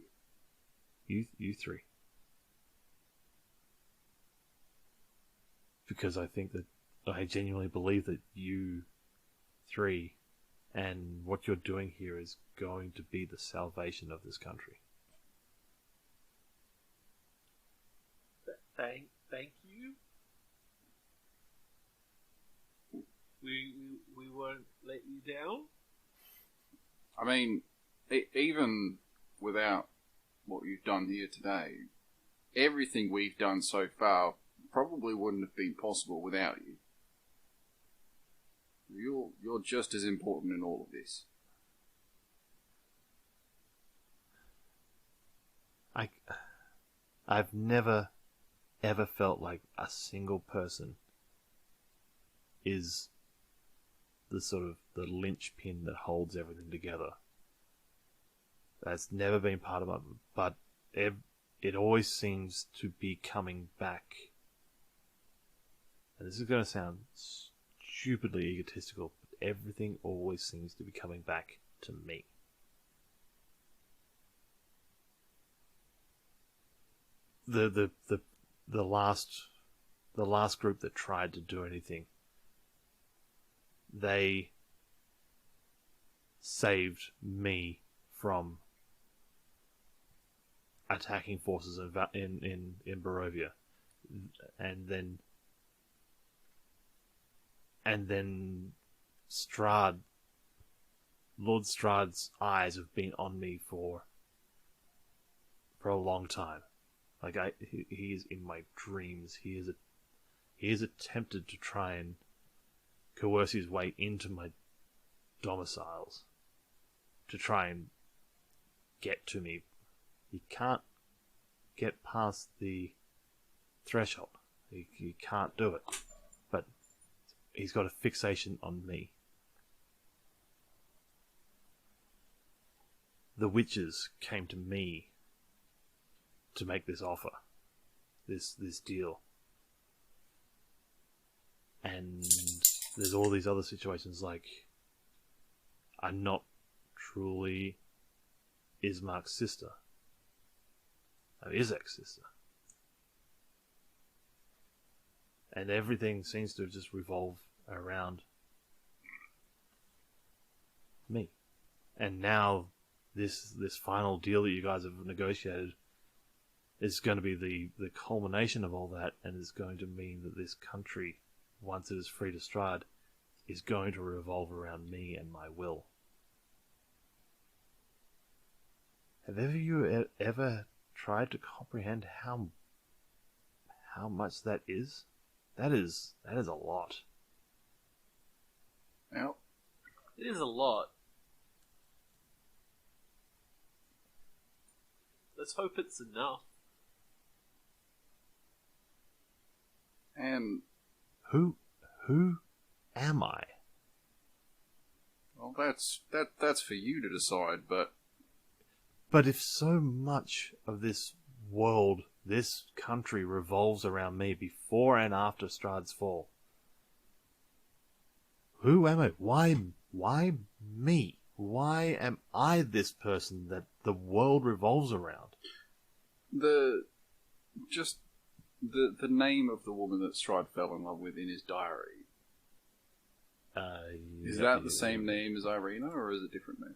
you.
You three. Because I think that I genuinely believe that you three and what you're doing here is going to be the salvation of this country.
Thank you. We won't let you down.
I mean, even without what you've done here today, everything we've done so far probably wouldn't have been possible without you. You're just as important in all of this.
I've never ever felt like a single person is the sort of the linchpin that holds everything together. That's never been part of it, but it always seems to be coming back. And this is going to sound stupidly egotistical, but everything always seems to be coming back to me. The last group that tried to do anything, they saved me from attacking forces in Barovia, and then Lord Strahd's eyes have been on me for a long time. Like he is in my dreams. He is attempted to try and coerce his way into my domiciles to try and get to me. He can't get past the threshold. He can't do it. But he's got a fixation on me. The witches came to me to make this offer, this deal. And there's all these other situations like I'm not truly Ismark's sister. I'm Izek's sister. And everything seems to just revolve around me. And now this final deal that you guys have negotiated is going to be the culmination of all that, and is going to mean that this country, once it is free to Strahd, is going to revolve around me and my will. Have you ever tried to comprehend how much that is? That is a lot.
Well,
It is a lot. Let's hope it's enough.
and
Who am I?
well, that's for you to decide.
But if so much of this world, this country revolves around me before and after Strahd's fall, who am I? Why me? Why am I this person that the world revolves around?
the name of the woman that Strahd fell in love with in his diary, is that the same name as Irina, or is it a different name?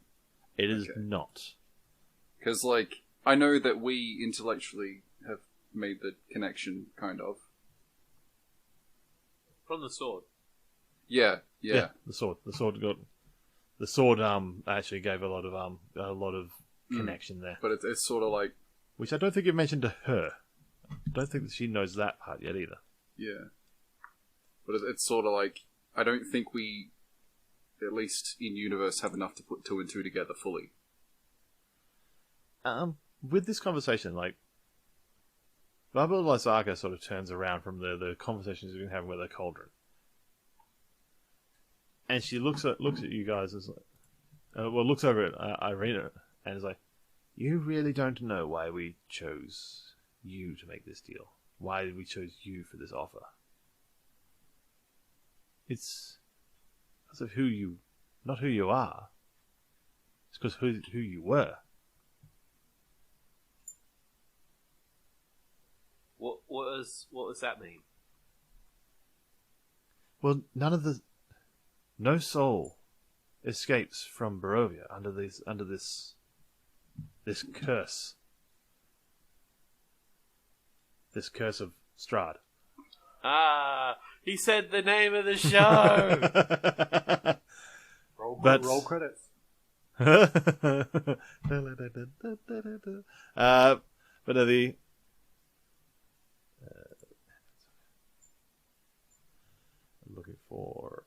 It is
Okay.
not.
Because, like, I know that we intellectually have made the connection, kind of.
From the sword.
Yeah.
The sword actually gave a lot of connection there,
But it's sort of like,
which I don't think you mentioned to her. I don't think that she knows that part yet either.
yeah. But it's sort of like, I don't think we at least in universe, have enough to put two and two together fully.
With this conversation, like, Barbara Lysaka sort of turns around from the conversations you've been having with her cauldron. And she looks at you guys as like, looks over at Irina and is like, "You really don't know why we chose you to make this deal. Why we chose you for this offer. It's because of not who you are. It's because who you were."
What does that mean?
Well, no soul escapes from Barovia under this curse. This curse of Strahd.
Ah, he said the name of the show.
Roll credits.
But the I'm looking for.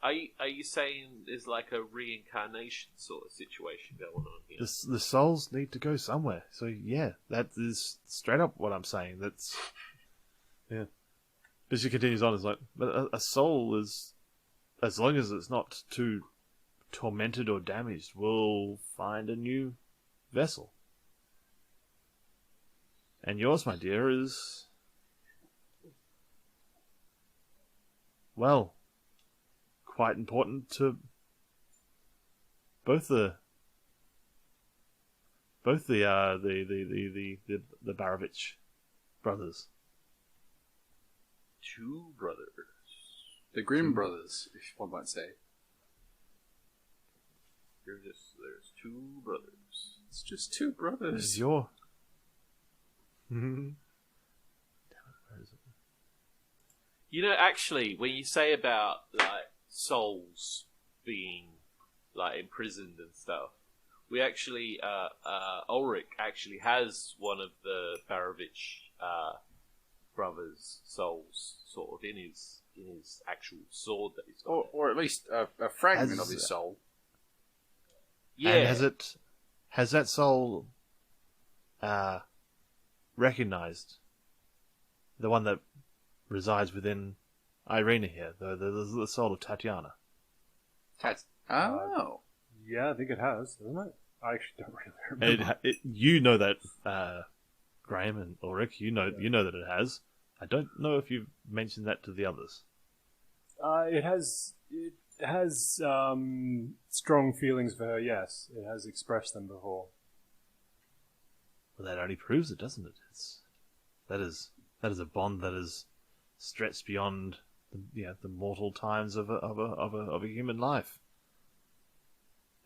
Are you saying there's like a reincarnation sort of situation going on here?
The souls need to go somewhere. So yeah, that is straight up what I'm saying. That's yeah. But she continues on. It's like, but a soul is, as long as it's not too tormented or damaged, will find a new vessel. And yours, my dear, is, well, quite important to both the Barovich brothers.
Two brothers.
The Grimm brothers, if one might say.
There's two brothers.
It's just two brothers.
Is your Damn it, where is it?
You know, actually, when you say about like souls being like imprisoned and stuff, we actually Ulrich actually has one of the Barovich brothers' souls sort of in his actual sword that he's got.
Or at least a fragment of his soul.
Yeah.
And has that soul recognized the one that resides within Irina here, the soul of Tatiana?
Oh.
Yeah, I think it has, doesn't it? I actually don't really remember.
You know that, Graham and Ulrich. You know that it has. I don't know if you've mentioned that to the others.
It has strong feelings for her. Yes, it has expressed them before.
Well, that only proves it, doesn't it? That is a bond that is stretched beyond the mortal times of a human life.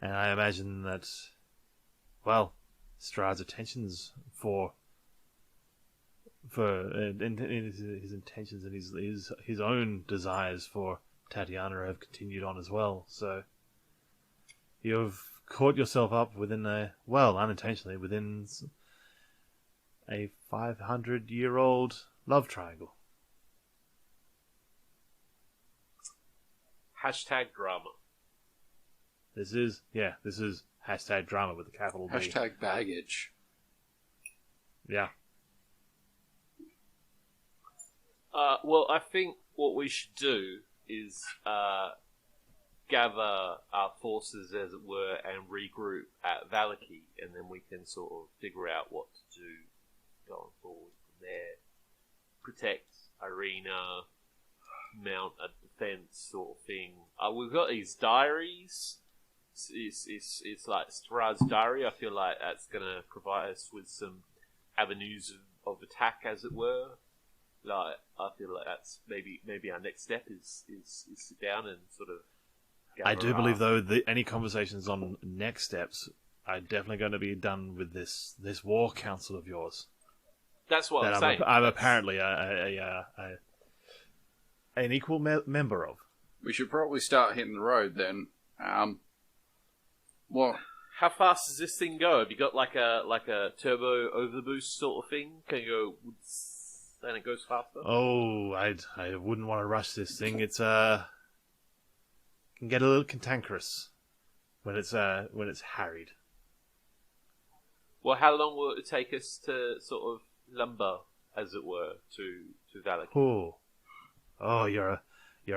And I imagine that, well, Strahd's attentions for his intentions and his own desires for Tatiana have continued on as well. So you've caught yourself up unintentionally within a 500-year-old love triangle.
Hashtag drama.
This is hashtag drama with a capital D.
Hashtag baggage.
Yeah.
Well, I think what we should do is gather our forces, as it were, and regroup at Valaki, and then we can sort of figure out what to do going forward from there. Protect Irina, mount a defense sort of thing. We've got these diaries. It's like Strahd's diary. I feel like that's going to provide us with some avenues of attack, as it were. Like, I feel like that's maybe our next step is sit down and sort of.
I do believe, though, any conversations on next steps are definitely going to be done with this war council of yours.
That's what I'm saying.
I'm apparently an equal member of.
We should probably start hitting the road then. Well,
how fast does this thing go? Have you got like a turbo overboost sort of thing? Can you go and it goes faster?
Oh, I wouldn't want to rush this thing. It's can get a little cantankerous when it's harried.
Well, how long will it take us to sort of lumber, as it were, to Valak?
Oh, you're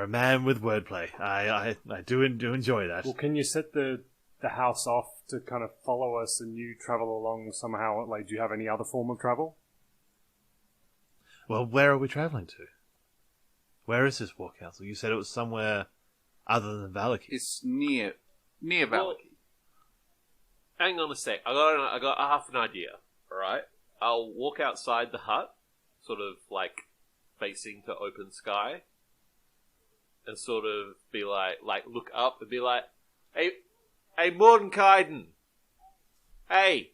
a man with wordplay. I do enjoy that.
Well, can you set the house off to kind of follow us and you travel along somehow? Like, do you have any other form of travel?
Well, where are we travelling to? Where is this war council? You said it was somewhere other than Valaki.
It's near Valaki.
Well, hang on a sec. I got half an idea. All right, I'll walk outside the hut, sort of like facing to open sky, and sort of be like look up and be like, hey, Mordenkainen, hey,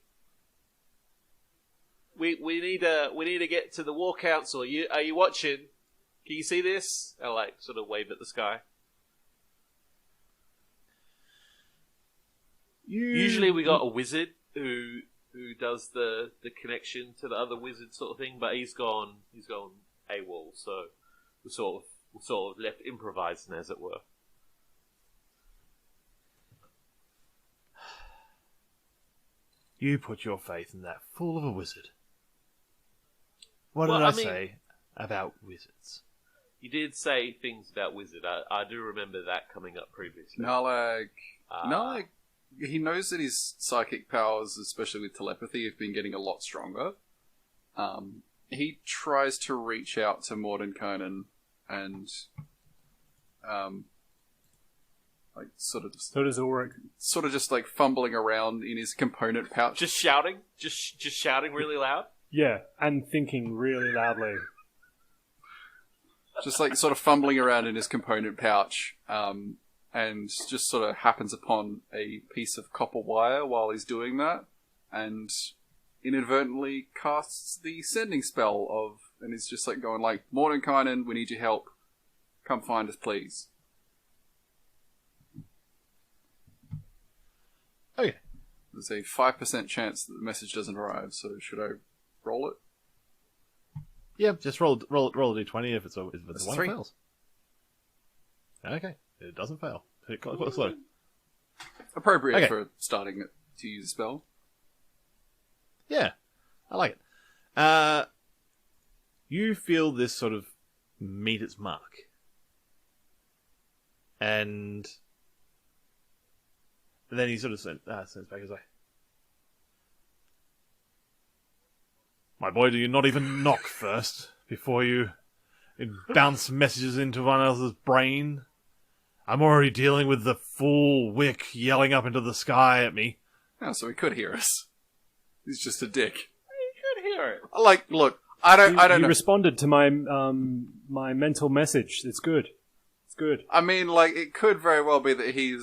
we need to get to the war council. Are you watching? Can you see this? I like sort of wave at the sky. Usually we got a wizard who does the connection to the other wizard sort of thing, but he's gone AWOL, so we're sort of left improvising, as it were.
You put your faith in that fool of a wizard. What
Well,
did I
I mean-
say about wizards?
You did say things about wizard. I do remember that coming up previously.
Narlag,
Ah.
Narlag, he knows that his psychic powers, especially with telepathy, have been getting a lot stronger. He tries to reach out to Mordenkainen and, like, sort of
So does Ulrich.
just like fumbling around in his component pouch.
Just shouting, just shouting really loud.
Yeah, and thinking really loudly.
Just like sort of fumbling around in his component pouch, and just sort of happens upon a piece of copper wire while he's doing that, and inadvertently casts the sending spell of, and he's just like going like, Mordenkainen, we need your help. Come find us, please.
Okay.
There's a 5% chance that the message doesn't arrive, so should I roll it?
Yeah, just roll a d20 if it's a
That's
one
three.
fails. Okay, it doesn't fail. Quite slow.
Appropriate
Okay.
for starting to use a spell.
Yeah, I like it. You feel this sort of meet its mark. And then he sort of sends back his way. My boy, do you not even knock first before you bounce messages into one else's brain? I'm already dealing with the fool Wick yelling up into the sky at me.
Oh, so he could hear us. He's just a dick.
You could hear it.
Like, look, I don't
You
know.
responded to my my mental message. It's good. It's good.
I mean, like, it could very well be that he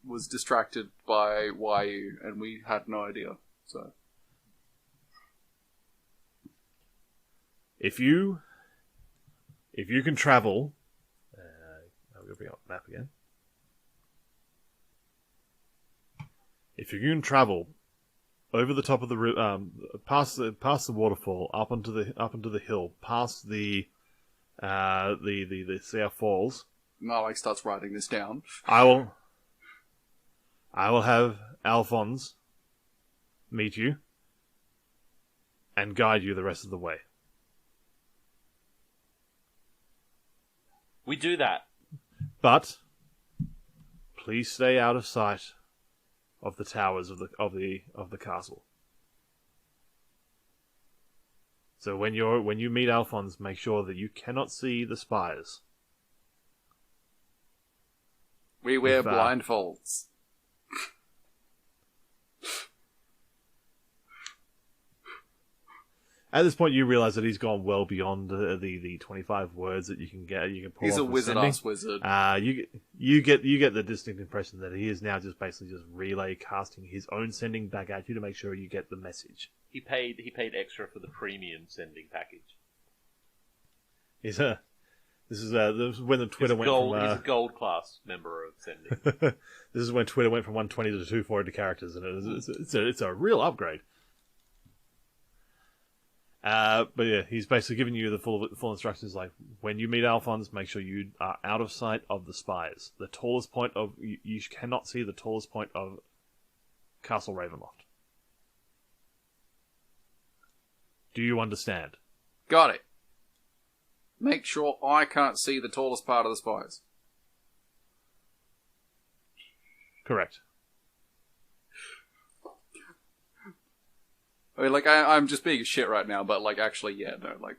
was distracted by YU, and we had no idea. So,
If you can travel, I'm going to bring up the map again. If you can travel over the top of the past the waterfall, up onto the hill, past the Sea Falls,
Narlag starts writing this down.
I will have Alphonse meet you and guide you the rest of the way.
We do that.
But please stay out of sight of the towers of the castle. So when you meet Alphonse, make sure that you cannot see the spires.
We wear
If,
blindfolds.
At this point, you realize that he's gone well beyond the 25 words that you can get. You can pull
He's
off
a
with
wizard
sending.
ass wizard.
You get the distinct impression that he is now just basically just relay casting his own sending back at you to make sure you get the message.
He paid extra for the premium sending package.
This is when the Twitter
He's
went
gold,
from
he's a gold class member of sending.
this is when Twitter went from 120 to 240 characters, and it's a real upgrade. But yeah, he's basically giving you the full instructions. Like, when you meet Alphonse, make sure you are out of sight of the spires. The tallest point of you cannot see the tallest point of Castle Ravenloft. Do you understand?
Got it. Make sure I can't see the tallest part of the spires.
Correct.
I mean, like, I'm just being a shit right now, but like, actually, yeah, no, like,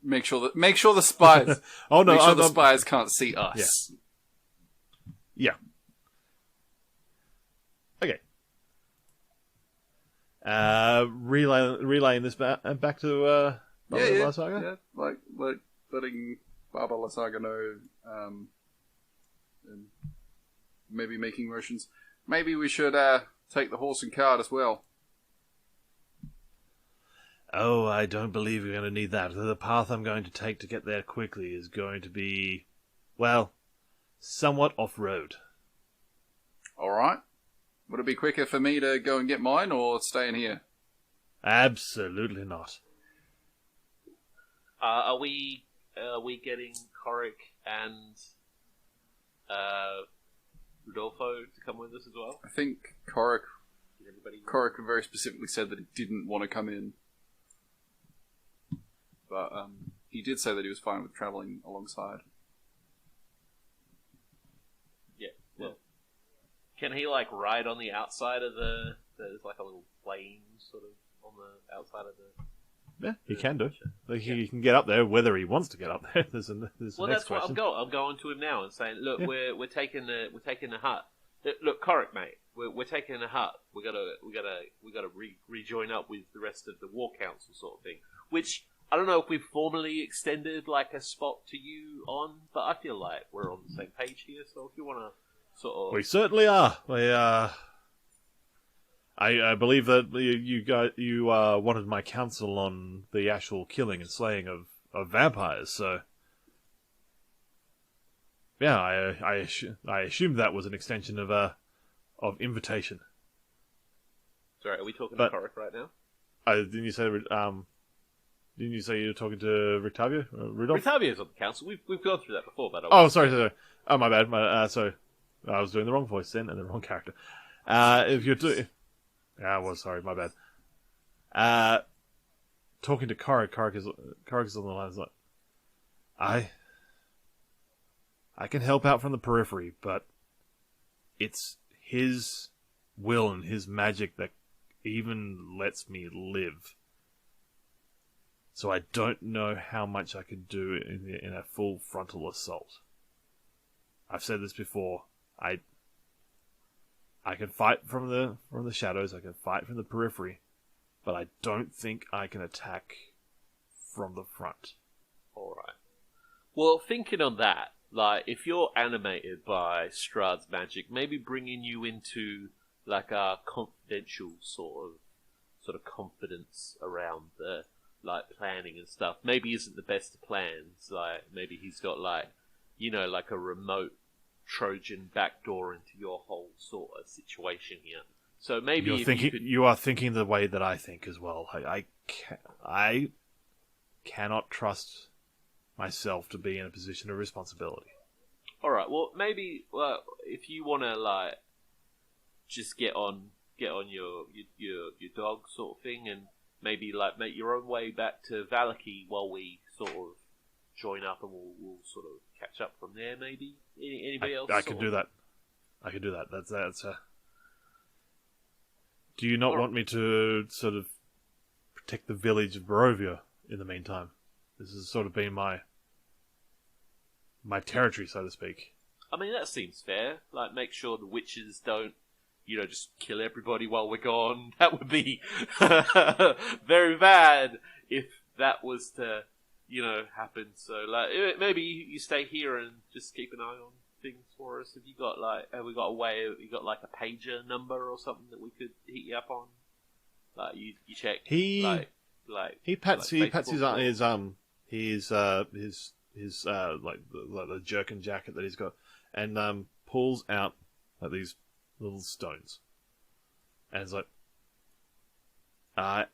make sure the spies.
Oh no,
make sure
I'm-
the
I'm-
spies can't see us.
Yeah. Okay. Relaying this back to Baba Lysaga?
yeah, like letting Baba Lysaga know, and maybe making motions. Maybe we should take the horse and cart as well.
Oh, I don't believe you're going to need that. The path I'm going to take to get there quickly is going to be, well, somewhat off-road.
All right. Would it be quicker for me to go and get mine, or stay in here?
Absolutely not.
Are we getting Korik and Rodolfo to come with us as well?
I think Korik
Did everybody?
very specifically said that he didn't want to come in. But he did say that he was fine with travelling alongside.
Yeah. Well, can he like ride on the outside of the? There's like a little plane sort of on the outside of the.
Yeah, he can do. Like, he can get up there, whether he wants to get up there. There's the
Well,
next
that's what
question.
I'm going to him now and saying, look,
Yeah.
we're taking the hut. Look, Korik, mate, we're taking the hut. We gotta rejoin up with the rest of the War Council sort of thing. Which I don't know if we've formally extended like a spot to you on, but I feel like we're on the same page here. So if you want to sort of,
We certainly are. I believe that you wanted my counsel on the actual killing and slaying of vampires. So yeah, I assumed that was an extension of invitation.
sorry, are we talking
But-
to Korik right now?
Didn't you say you were talking to Rictavio? Rudolph?
Rictavio's on the council. We've gone through that before, but
Oh, sorry. Oh, my bad. So I was doing the wrong voice then and the wrong character. If you're doing, I was sorry. My bad. Talking to Korik is on the lines like, I can help out from the periphery, but it's his will and his magic that even lets me live. So I don't know how much I could do in a full frontal assault. I've said this before. I can fight from the shadows. I can fight from the periphery, but I don't think I can attack from the front.
All right. Well, thinking on that, like if you're animated by Strahd's magic, maybe bringing you into like a confidential sort of confidence around the like planning and stuff. Maybe isn't the best of plans. Like maybe he's got like like a remote Trojan backdoor into your whole sort of situation here. So maybe
You are thinking the way that I think as well. I cannot trust myself to be in a position of responsibility.
All right. Well, maybe if you want to like just get on your dog sort of thing, and maybe like make your own way back to Valaki while we sort of join up, and we'll sort of catch up from there. Maybe anybody else?
I could do that. I could do that. That's. Do you not
Or-
want me to sort of protect the village of Barovia in the meantime? This has sort of been my territory, so to speak.
I mean, that seems fair. Like, make sure the witches don't, just kill everybody while we're gone. That would be very bad if that was to, happen. So, like, maybe you stay here and just keep an eye on things for us. Have we got a way? You got like a pager number or something that we could hit you up on? Like, you check.
He pats
like
his
Facebook
his like the jerkin jacket that he's got, and pulls out like these little stones, and it's like, I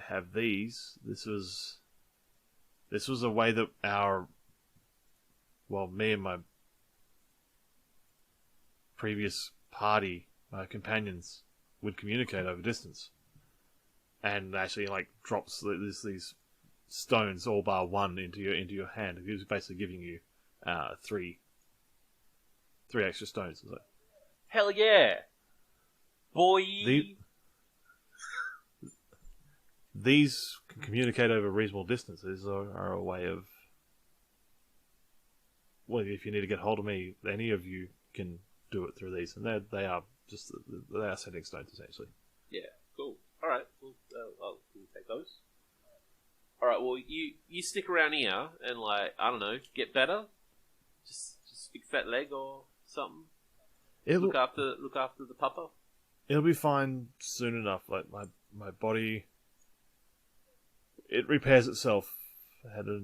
have these. This was a way that me and my previous party companions would communicate over distance, and actually like drops these stones, all bar one, into your hand. He was basically giving you three extra stones. It's like,
Hell yeah, boy!
These can communicate over reasonable distances, are a way of. Well, if you need to get hold of me, any of you can do it through these, and they are sending stones essentially.
Yeah, cool. All right, we'll take those. All right, well, you stick around here and like I don't know, get better. Just fix that leg or something. Look after the pupper.
It'll be fine soon enough. Like my body, it repairs itself at a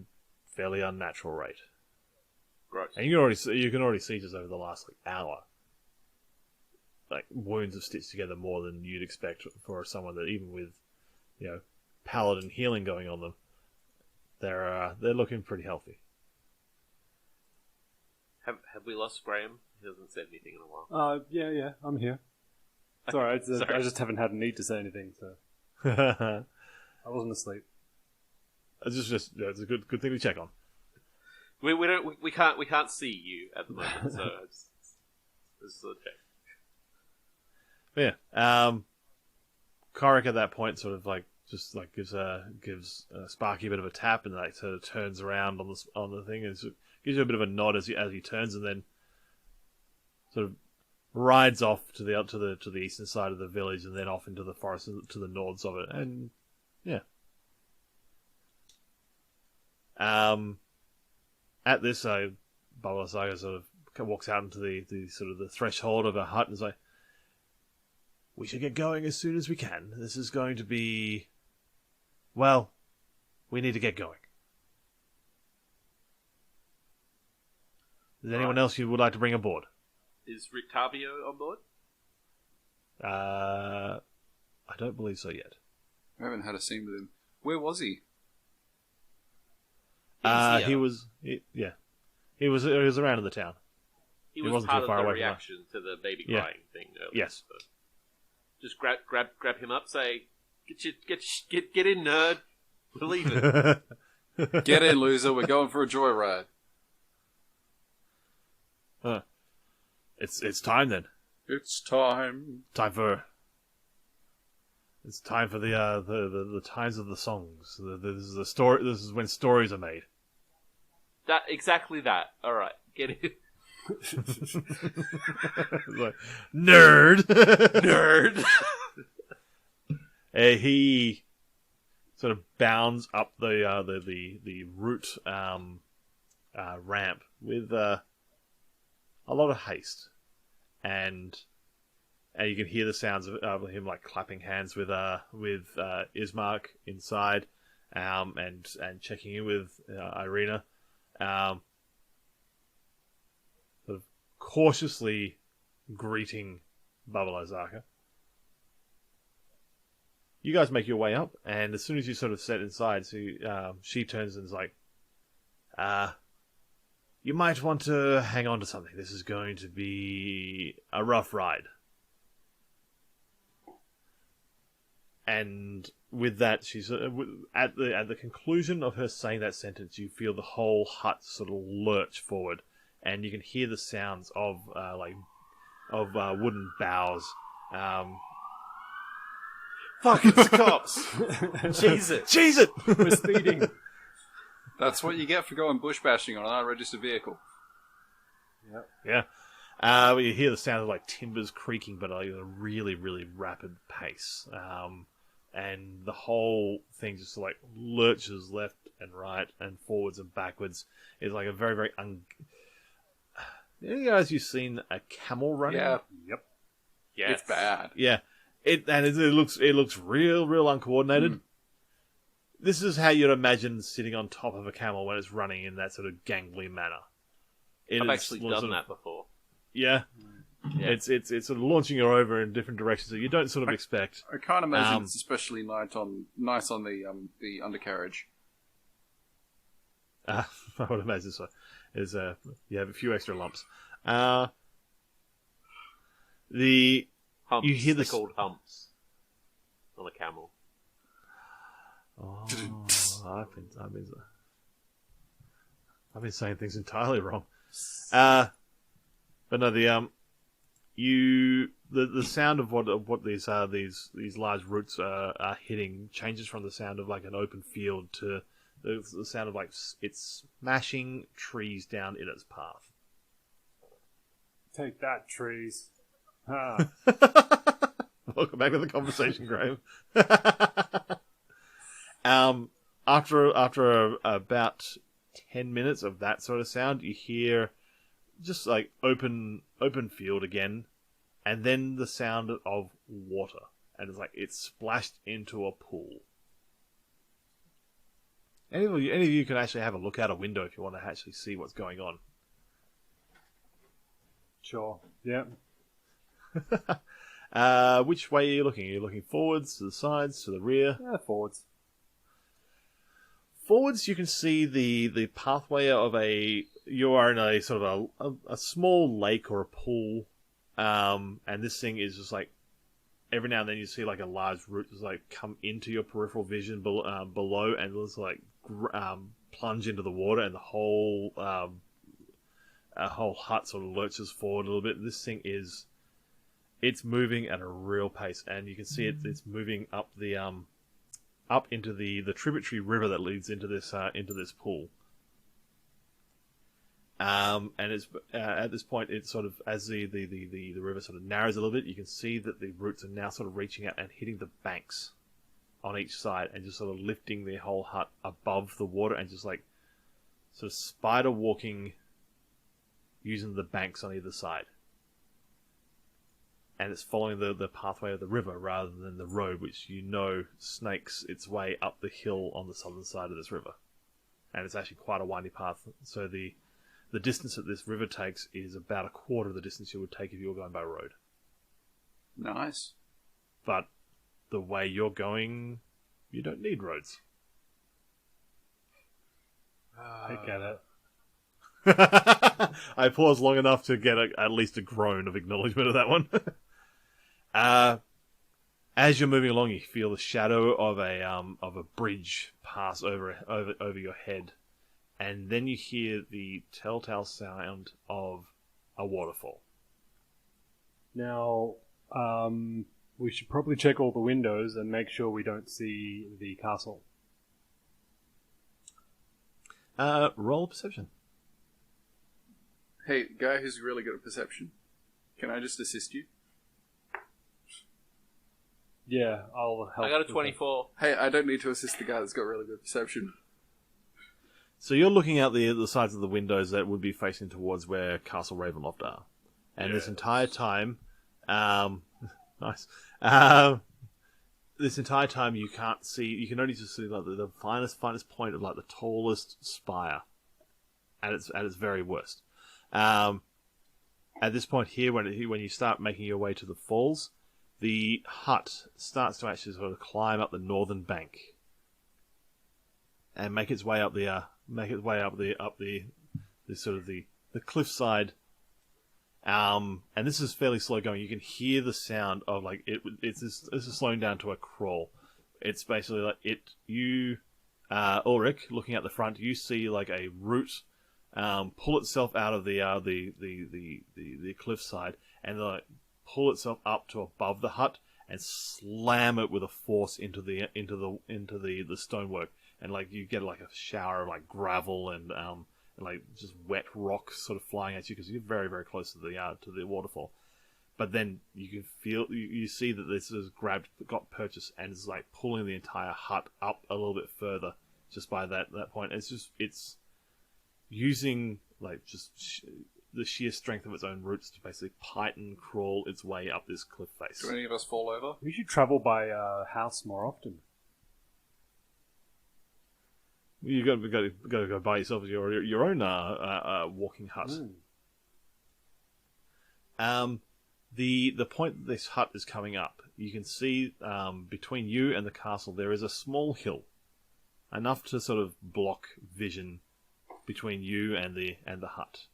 fairly unnatural rate.
Gross.
And you can already see just over the last hour, like wounds have stitched together more than you'd expect for someone that even with, paladin healing going on them, they're looking pretty healthy.
Have we lost Graham? He hasn't said anything in a while.
Yeah, I'm here. Sorry, I just haven't had a need to say anything, so I wasn't asleep.
It's a good thing to check on.
We can't see you at the moment, so it's a check.
Yeah. Korik at that point sort of gives Sparky a bit of a tap, and like sort of turns around on the thing and gives you a bit of a nod as he turns, and then sort of rides off to the eastern side of the village, and then off into the forest to the north of it, and yeah. At this, Baba Saga sort of walks out into the sort of the threshold of a hut and is like, "We should get going as soon as we can. This is going to be, well, we need to get going. Is anyone else you would like to bring aboard?"
Is Rick Tavio on board?
I don't believe so yet.
I haven't had a scene with him. Where was he?
He was around in the town.
He was
wasn't
part
too far
of the
away from
reaction to the baby
Yeah.
crying thing earlier.
Yes.
So just grab him up, say, get in, nerd. We're leaving.
Get in, loser. We're going for a joyride.
It's time then.
It's time.
It's time for the times of the songs. This is the story. This is when stories are made.
Exactly that. All right, get in.
Like, nerd.
Nerd.
He sort of bounds up the root ramp with a lot of haste, and you can hear the sounds of him like clapping hands with Ismark inside, and checking in with Irina, sort of cautiously greeting Baba Lyzaka. You guys make your way up, and as soon as you sort of set inside, she turns and is like, "You might want to hang on to something. This is going to be a rough ride." And with that, she's at the conclusion of her saying that sentence, you feel the whole hut sort of lurch forward, and you can hear the sounds of wooden boughs. Fuck, it's cops! Cheese it!
We're speeding.
That's what you get for going bush bashing on an unregistered vehicle.
Yeah. You hear the sound of like timbers creaking, but at a really, really rapid pace. And the whole thing just like lurches left and right and forwards and backwards. It's like a very, very You guys, you've seen a camel running?
Yeah,
Yep.
Yes.
it's bad.
Yeah. It looks real uncoordinated.
Mm.
This is how you'd imagine sitting on top of a camel when it's running in that sort of gangly manner.
I've actually done that before.
Yeah.
Yeah.
It's sort of launching you over in different directions that you don't sort of expect.
I can't imagine
Um,
it's especially nice on the undercarriage.
I would imagine so. Is you have a few extra lumps. The
Humps.
You hear
They're
this-
called humps on a camel.
Oh, I've been saying things entirely wrong. But no, the sound of what these large roots are hitting changes from the sound of like an open field to the sound of like it's smashing trees down in its path.
Take that, trees. Ah.
Welcome back to the conversation, Graham. After about 10 minutes of that sort of sound, you hear just like open field again, and then the sound of water, and it's like it's splashed into a pool. Any of you can actually have a look out a window if you want to actually see what's going on.
Sure. Yeah.
Which way are you looking? Are you looking forwards, to the sides, to the rear?
Yeah, forwards.
Forwards, you can see the pathway of you are in a sort of a small lake or a pool, and this thing is just like every now and then you see like a large root just like come into your peripheral vision below and just like plunge into the water, and the whole hut sort of lurches forward a little bit. This thing it's moving at a real pace, and you can see it's moving up up into the tributary river that leads into this pool. And it's at this point, it's sort of as the river sort of narrows a little bit, you can see that the roots are now sort of reaching out and hitting the banks on each side, and just sort of lifting the whole hut above the water, and just like sort of spider walking, using the banks on either side. And it's following the pathway of the river rather than the road, which snakes its way up the hill on the southern side of this river. And it's actually quite a windy path. So the distance that this river takes is about a quarter of the distance you would take if you were going by road.
Nice.
But the way you're going, you don't need roads.
I get it.
I paused long enough to get at least a groan of acknowledgement of that one. As you're moving along, you feel the shadow of a bridge pass over your head, and then you hear the telltale sound of a waterfall.
Now, we should probably check all the windows and make sure we don't see the castle.
Roll perception.
Hey, guy who's really good at perception, can I just assist you?
Yeah, I'll help.
I got a
with that.
24.
Hey, I don't need to assist the guy that's got really good perception.
So you're looking out the sides of the windows that would be facing towards where Castle Ravenloft are, and this entire time, nice. This entire time you can't see. You can only just see like the finest point of like the tallest spire, at its very worst. At this point here, when you start making your way to the falls, the hut starts to actually sort of climb up the northern bank and make its way up the sort of the cliffside. And this is fairly slow going. You can hear the sound of like this is slowing down to a crawl. It's basically like Ulrich, looking at the front, you see like a root pull itself out of the cliffside and like pull itself up to above the hut and slam it with a force into the stonework, and like you get like a shower of like gravel and like just wet rock sort of flying at you because you're very, very close to the waterfall. But then you can feel you see that this has got purchase, and it's like pulling the entire hut up a little bit further just by that point. It's using like just the sheer strength of its own roots to basically python crawl its way up this cliff face.
Do any of us fall over?
We should travel by house more often.
You got to go buy yourself your own walking hut. The point this hut is coming up, you can see between you and the castle there is a small hill, enough to sort of block vision between you and the hut.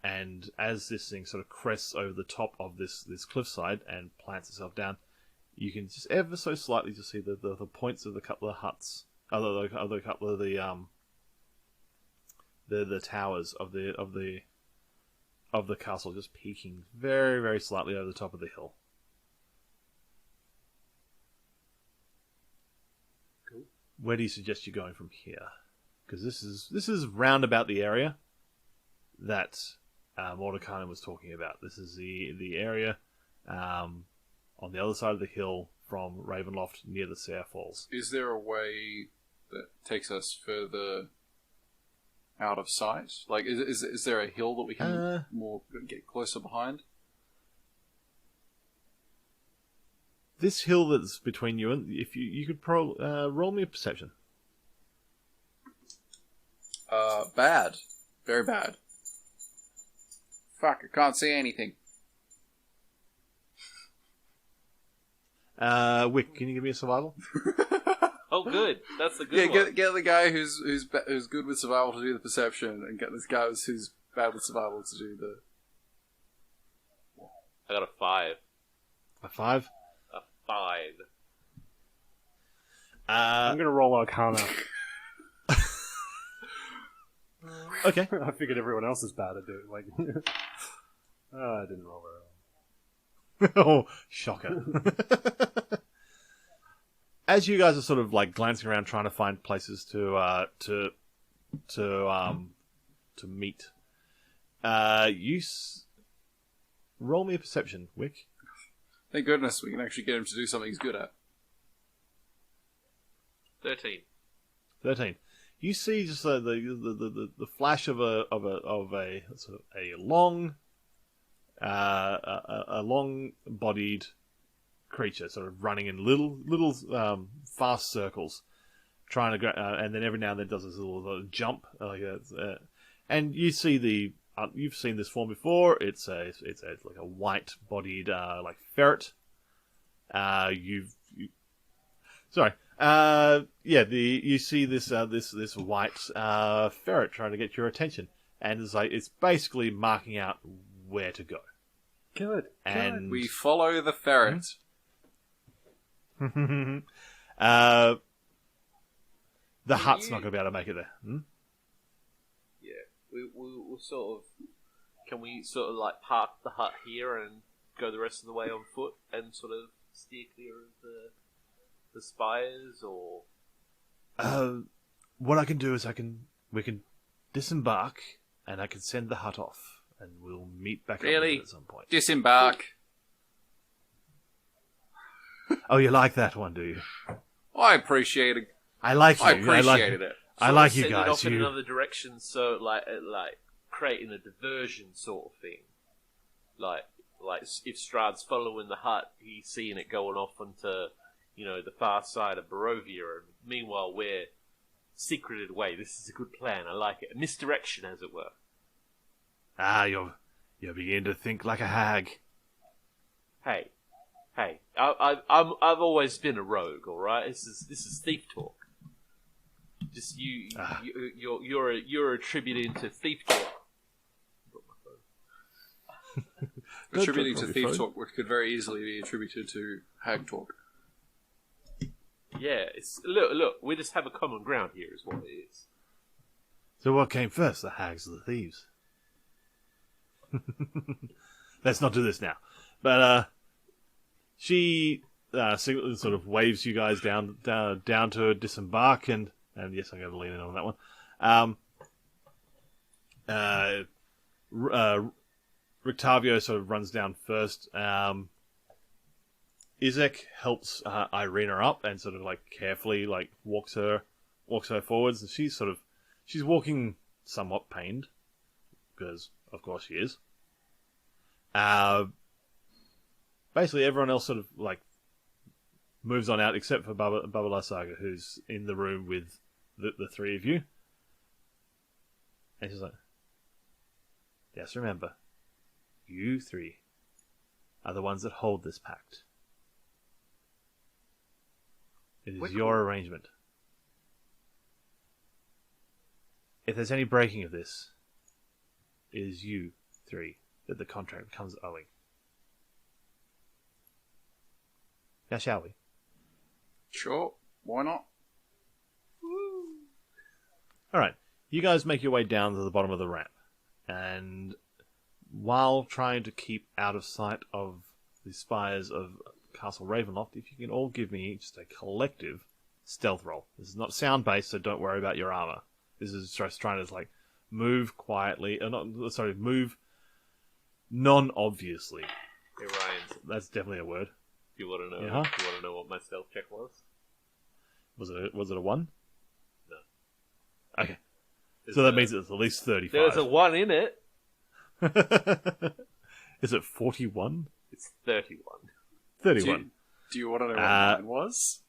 And as this thing sort of crests over the top of this cliffside and plants itself down, you can just ever so slightly just see the points of the couple of huts, other couple of the towers of the castle just peeking very, very slightly over the top of the hill.
Cool.
Where do you suggest you going from here? Because this is round about the area that Mordekainen was talking about. This is the area on the other side of the hill from Ravenloft near the Sayre Falls.
Is there a way that takes us further out of sight? Like, is there a hill that we can more get closer behind?
This hill that's between you and if you could roll me a perception.
Bad. Very bad. Fuck, I can't see anything.
Wick, can you give me a survival?
Oh, good. That's a good one.
Get the guy who's good with survival to do the perception, and get this guy who's bad with survival to do the...
I got a 5.
A 5?
A 5.
I'm going to roll Arcana.
Okay.
I figured everyone else is bad at doing it. Like, I didn't roll very well.
Oh, shocker. As you guys are sort of like glancing around trying to find places to meet, roll me a perception, Wick.
Thank goodness we can actually get him to do something he's good at.
13.
13. You see just the flash of a long long-bodied creature, sort of running in little fast circles, trying to go, and then every now and then does this little jump, and you see you've seen this form before. It's like a white-bodied like ferret. You see this white ferret trying to get your attention, and it's basically marking out where to go.
Good.
And
We follow the ferret.
the hut's not going to be able to make it there.
Yeah. We'll sort of... Can we sort of like park the hut here and go the rest of the way on foot and sort of steer clear of the spires, or...
What I can do is we can disembark and I can send the hut off and we'll meet back up with it at some point.
Disembark.
Oh, you like that one, do you?
I appreciate it.
I like you.
I appreciated it.
I like you
send
guys.
It off in another direction, so like creating a diversion sort of thing. Like if Strahd's following the hut, he's seeing it going off onto, the far side of Barovia, and meanwhile we're secreted away. This is a good plan. I like it. A misdirection, as it were.
Ah, you're beginning to think like a hag.
Hey, I've always been a rogue. All right, this is thief talk. Just you're attributing to thief talk.
Attributing to thief talk, which could very easily be attributed to hag talk.
Yeah, it's look. We just have a common ground here, is what it is.
So what came first, the hags or the thieves? Let's not do this now. But she sort of waves you guys down to disembark, and yes, I'm going to lean in on that one. Rictavio sort of runs down first. Izek helps Irina up and sort of like carefully like walks her forwards, and she's walking somewhat pained because of course she is. Basically everyone else sort of like moves on out except for Babala Saga, who's in the room with the three of you, and she's like, "Yes, remember, you three are the ones that hold this pact. It is your arrangement. If there's any breaking of this, it is you three that the contract becomes owing. Now, shall we?
Sure, why not?
Alright, you guys make your way down to the bottom of the ramp, and while trying to keep out of sight of the spires of Castle Ravenloft, if you can all give me just a collective stealth roll. This is not sound-based, so don't worry about your armor. This is just trying to, like, move quietly, move non-obviously.
Hey Ryan,
That's definitely a word.
do you want to know?
Yeah.
Do you want to know what my stealth check was?
Was it a 1?
No.
Okay. So that means it's at least 35.
There's a 1 in it.
Is it 41?
It's 31.
31.
Do you want to know what mine was?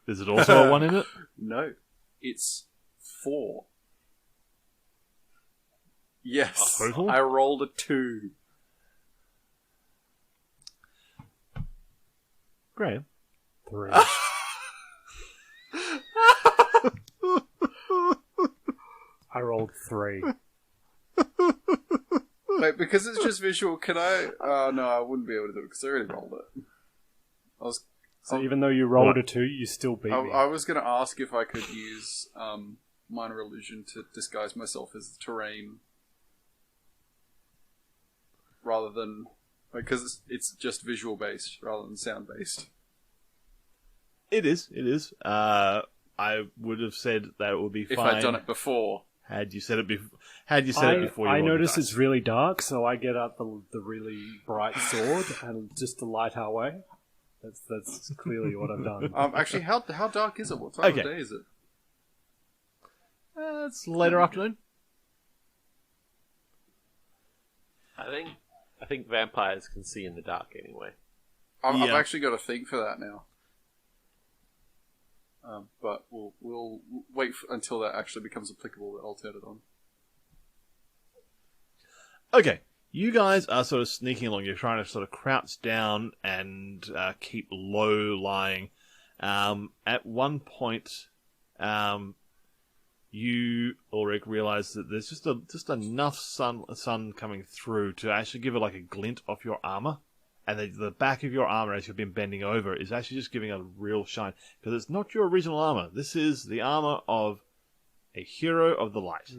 Is it also a 1 in it?
No, it's 4. Yes,
A total?
I rolled a 2.
Graham.
3. I rolled 3.
Wait, because it's just visual, can I... no, I wouldn't be able to do it because I already rolled it.
So even though you rolled
What?
a 2, you still beat me.
I was going to ask if I could use minor illusion to disguise myself as the terrain, rather than because it's just visual based rather than sound based.
It is. I would have said that it would be
If
fine
I'd done it before,
had you said it before. Had you said it before, you
I
rolled the
notice
dice.
it's really dark, so I get out the really bright sword and just to light our way. That's clearly what I've done.
actually, how dark is it? What time
Okay.
of day is it?
It's later afternoon.
I think vampires can see in the dark anyway.
I've
Yeah.
actually got a thing for that now. But we'll wait until that actually becomes applicable. I'll turn it on.
Okay, you guys are sort of sneaking along. You're trying to sort of crouch down and keep low lying. At one point, you, Ulrich, realize that there's just enough sun coming through to actually give it like a glint off your armor. And the back of your armor, as you've been bending over, is actually just giving a real shine. Because it's not your original armor. This is the armor of a hero of the light.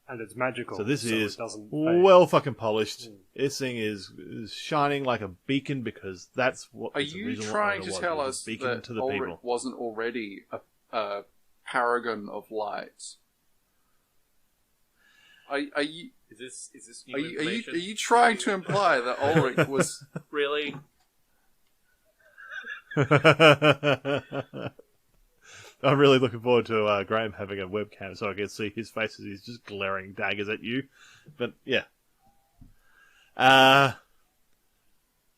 And it's magical.
So this is
it doesn't fade.
well fucking polished. This thing is shining like a beacon because that's what
Are
its
you
original
trying
owner
to
was,
tell
was
us
a beacon
that
to the
Ulrich
people.
wasn't already a paragon of light? Are you
Is this new
are you
information?
are you trying to imply that Ulrich was?
Really?
I'm really looking forward to Graham having a webcam so I can see his face as he's just glaring daggers at you. But yeah.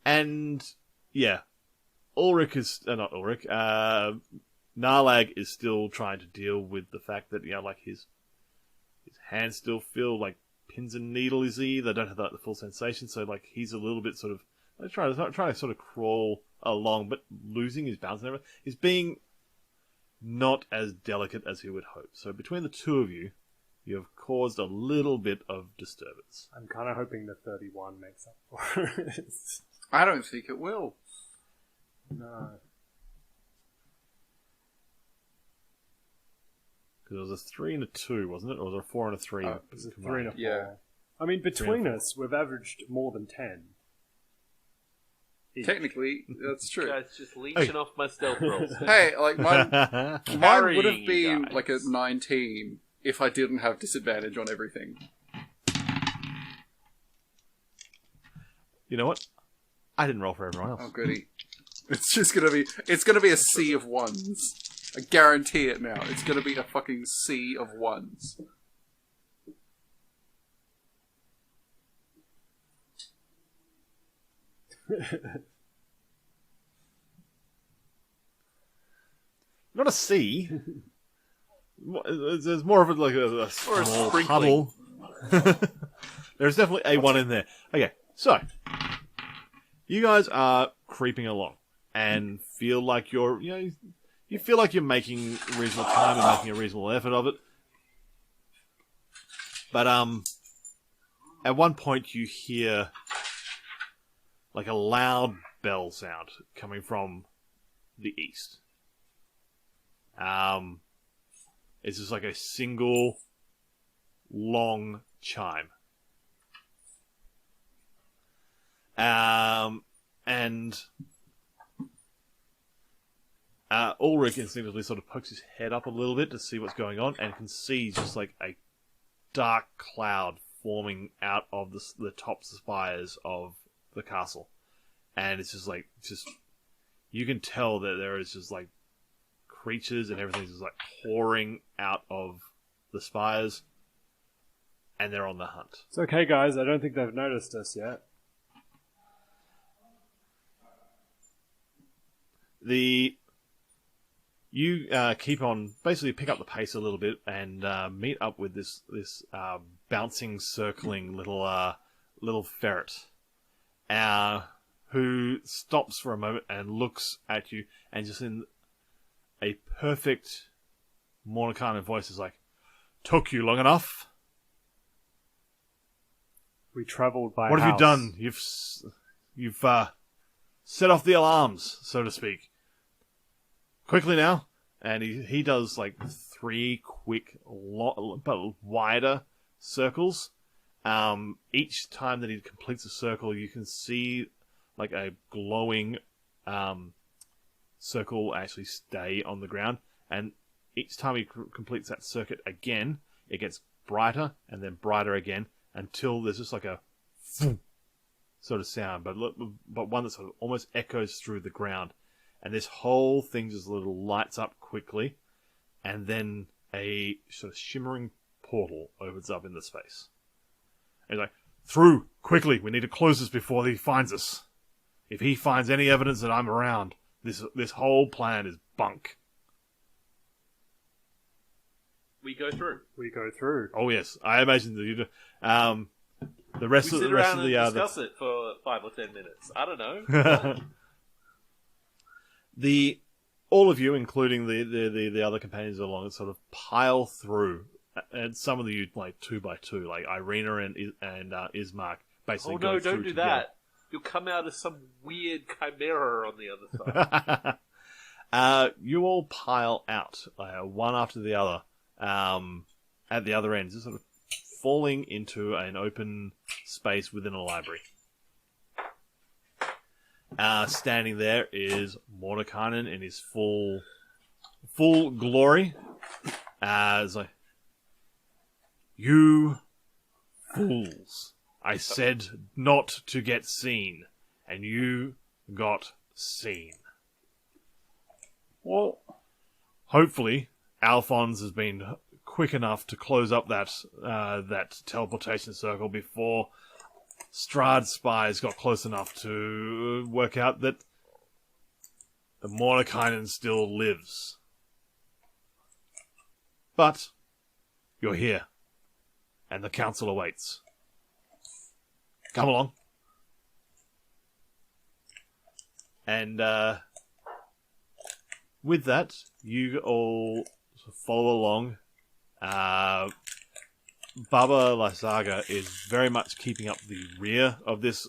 And yeah. Ulrich is not Ulrich. Narlag is still trying to deal with the fact that, you know, like his hands still feel like pins and needles. They don't have the full sensation, so like he's a little bit sort of trying to sort of crawl along, but losing his balance and everything. He's being not as delicate as he would hope. So between the two of you, you have caused a little bit of disturbance.
I'm kind of hoping the 31 makes up for it.
I don't think it will.
No.
Because it was a 3 and a 2, wasn't it? Or was it a 4 and a 3?
It's a 3 and a 4.
Yeah.
I mean, between
4.
us, we've averaged more than 10. Each.
Technically, that's true.
Guys, just leeching off my stealth rolls.
Hey, like mine would have
Carrying you
been
guys.
like a 19 if I didn't have disadvantage on everything.
You know what? I didn't roll for everyone else.
Oh goody! It's gonna be a sea of ones. I guarantee it now. It's gonna be a fucking sea of ones.
Not a sea. There's more of a, like a small
sprinkling.
puddle. There's definitely a one in there. Okay, so you guys are creeping along and feel like you feel like you're making reasonable time and making a reasonable effort of it. But at one point you hear like a loud bell sound coming from the east. It's just like a single long chime. And Ulrich instinctively sort of pokes his head up a little bit to see what's going on, and can see just like a dark cloud forming out of the top spires of the castle. And it's just like, you can tell that there is just like creatures and everything's just like pouring out of the spires, and they're on the hunt.
It's okay, guys. I don't think they've noticed us yet.
You keep on, basically pick up the pace a little bit and meet up with this bouncing, circling little ferret, who stops for a moment and looks at you, and just in a perfect Mordenkainen voice is like, "Took you long enough?
We travelled by
What have
house.
you done? You've set off the alarms, so to speak. Quickly now." And he does like 3 quick, but wider circles. Each time that he completes a circle, you can see like a glowing circle actually stay on the ground. And each time he completes that circuit again, it gets brighter and then brighter again, until there's just like a sort of sound, but one that sort of almost echoes through the ground. And this whole thing just little lights up quickly, and then a sort of shimmering portal opens up in the space. And he's like, "Through! Quickly! We need to close this before he finds us. If he finds any evidence that I'm around, this whole plan is bunk."
We go through.
We go through.
Oh yes, I imagine that you do. The rest
We
of
sit
the rest
around
of
and
the
discuss it for 5 or 10 minutes. I don't know.
all of you, including the other companions along, sort of pile through, and some of you like 2 by 2, like Irina and Ismark, basically.
Oh
go
no,
through
don't do
together.
that. You'll come out as some weird chimera on the other side.
You all pile out, one after the other, at the other end, just sort of falling into an open space within a library. Standing there is Mordenkainen in his full glory. As like, "You fools! I said not to get seen, and you got seen." Well, hopefully, Alphonse has been quick enough to close up that teleportation circle before Strahd's spies got close enough to work out that the Mordenkainen still lives. But you're here, and the council awaits. Come along. And with that, you all follow along. Baba Lysaga is very much keeping up the rear of this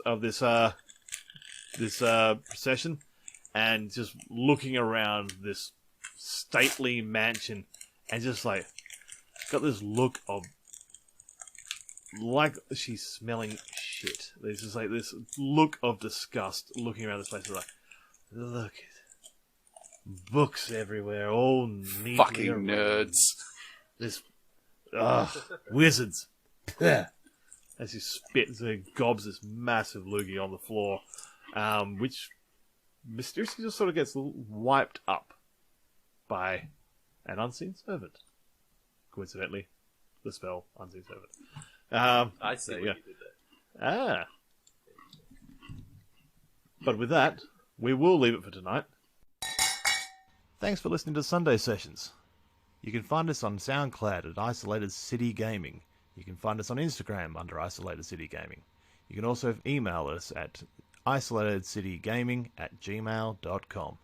procession, and just looking around this stately mansion, and just like got this look of like she's smelling shit. There's just like this look of disgust looking around this place. Like, look, books everywhere, all neatly
Fucking
arranged.
nerds.
This, wizards. As he spits and gobs this massive loogie on the floor, which mysteriously just sort of gets wiped up by an unseen servant. Coincidentally, the spell Unseen Servant.
I see
there
what
you
you did
Ah.
there.
But with that, we will leave it for tonight.
Thanks for listening to Sunday Sessions. You can find us on SoundCloud at Isolated City Gaming. You can find us on Instagram under Isolated City Gaming. You can also email us at isolatedcitygaming@gmail.com.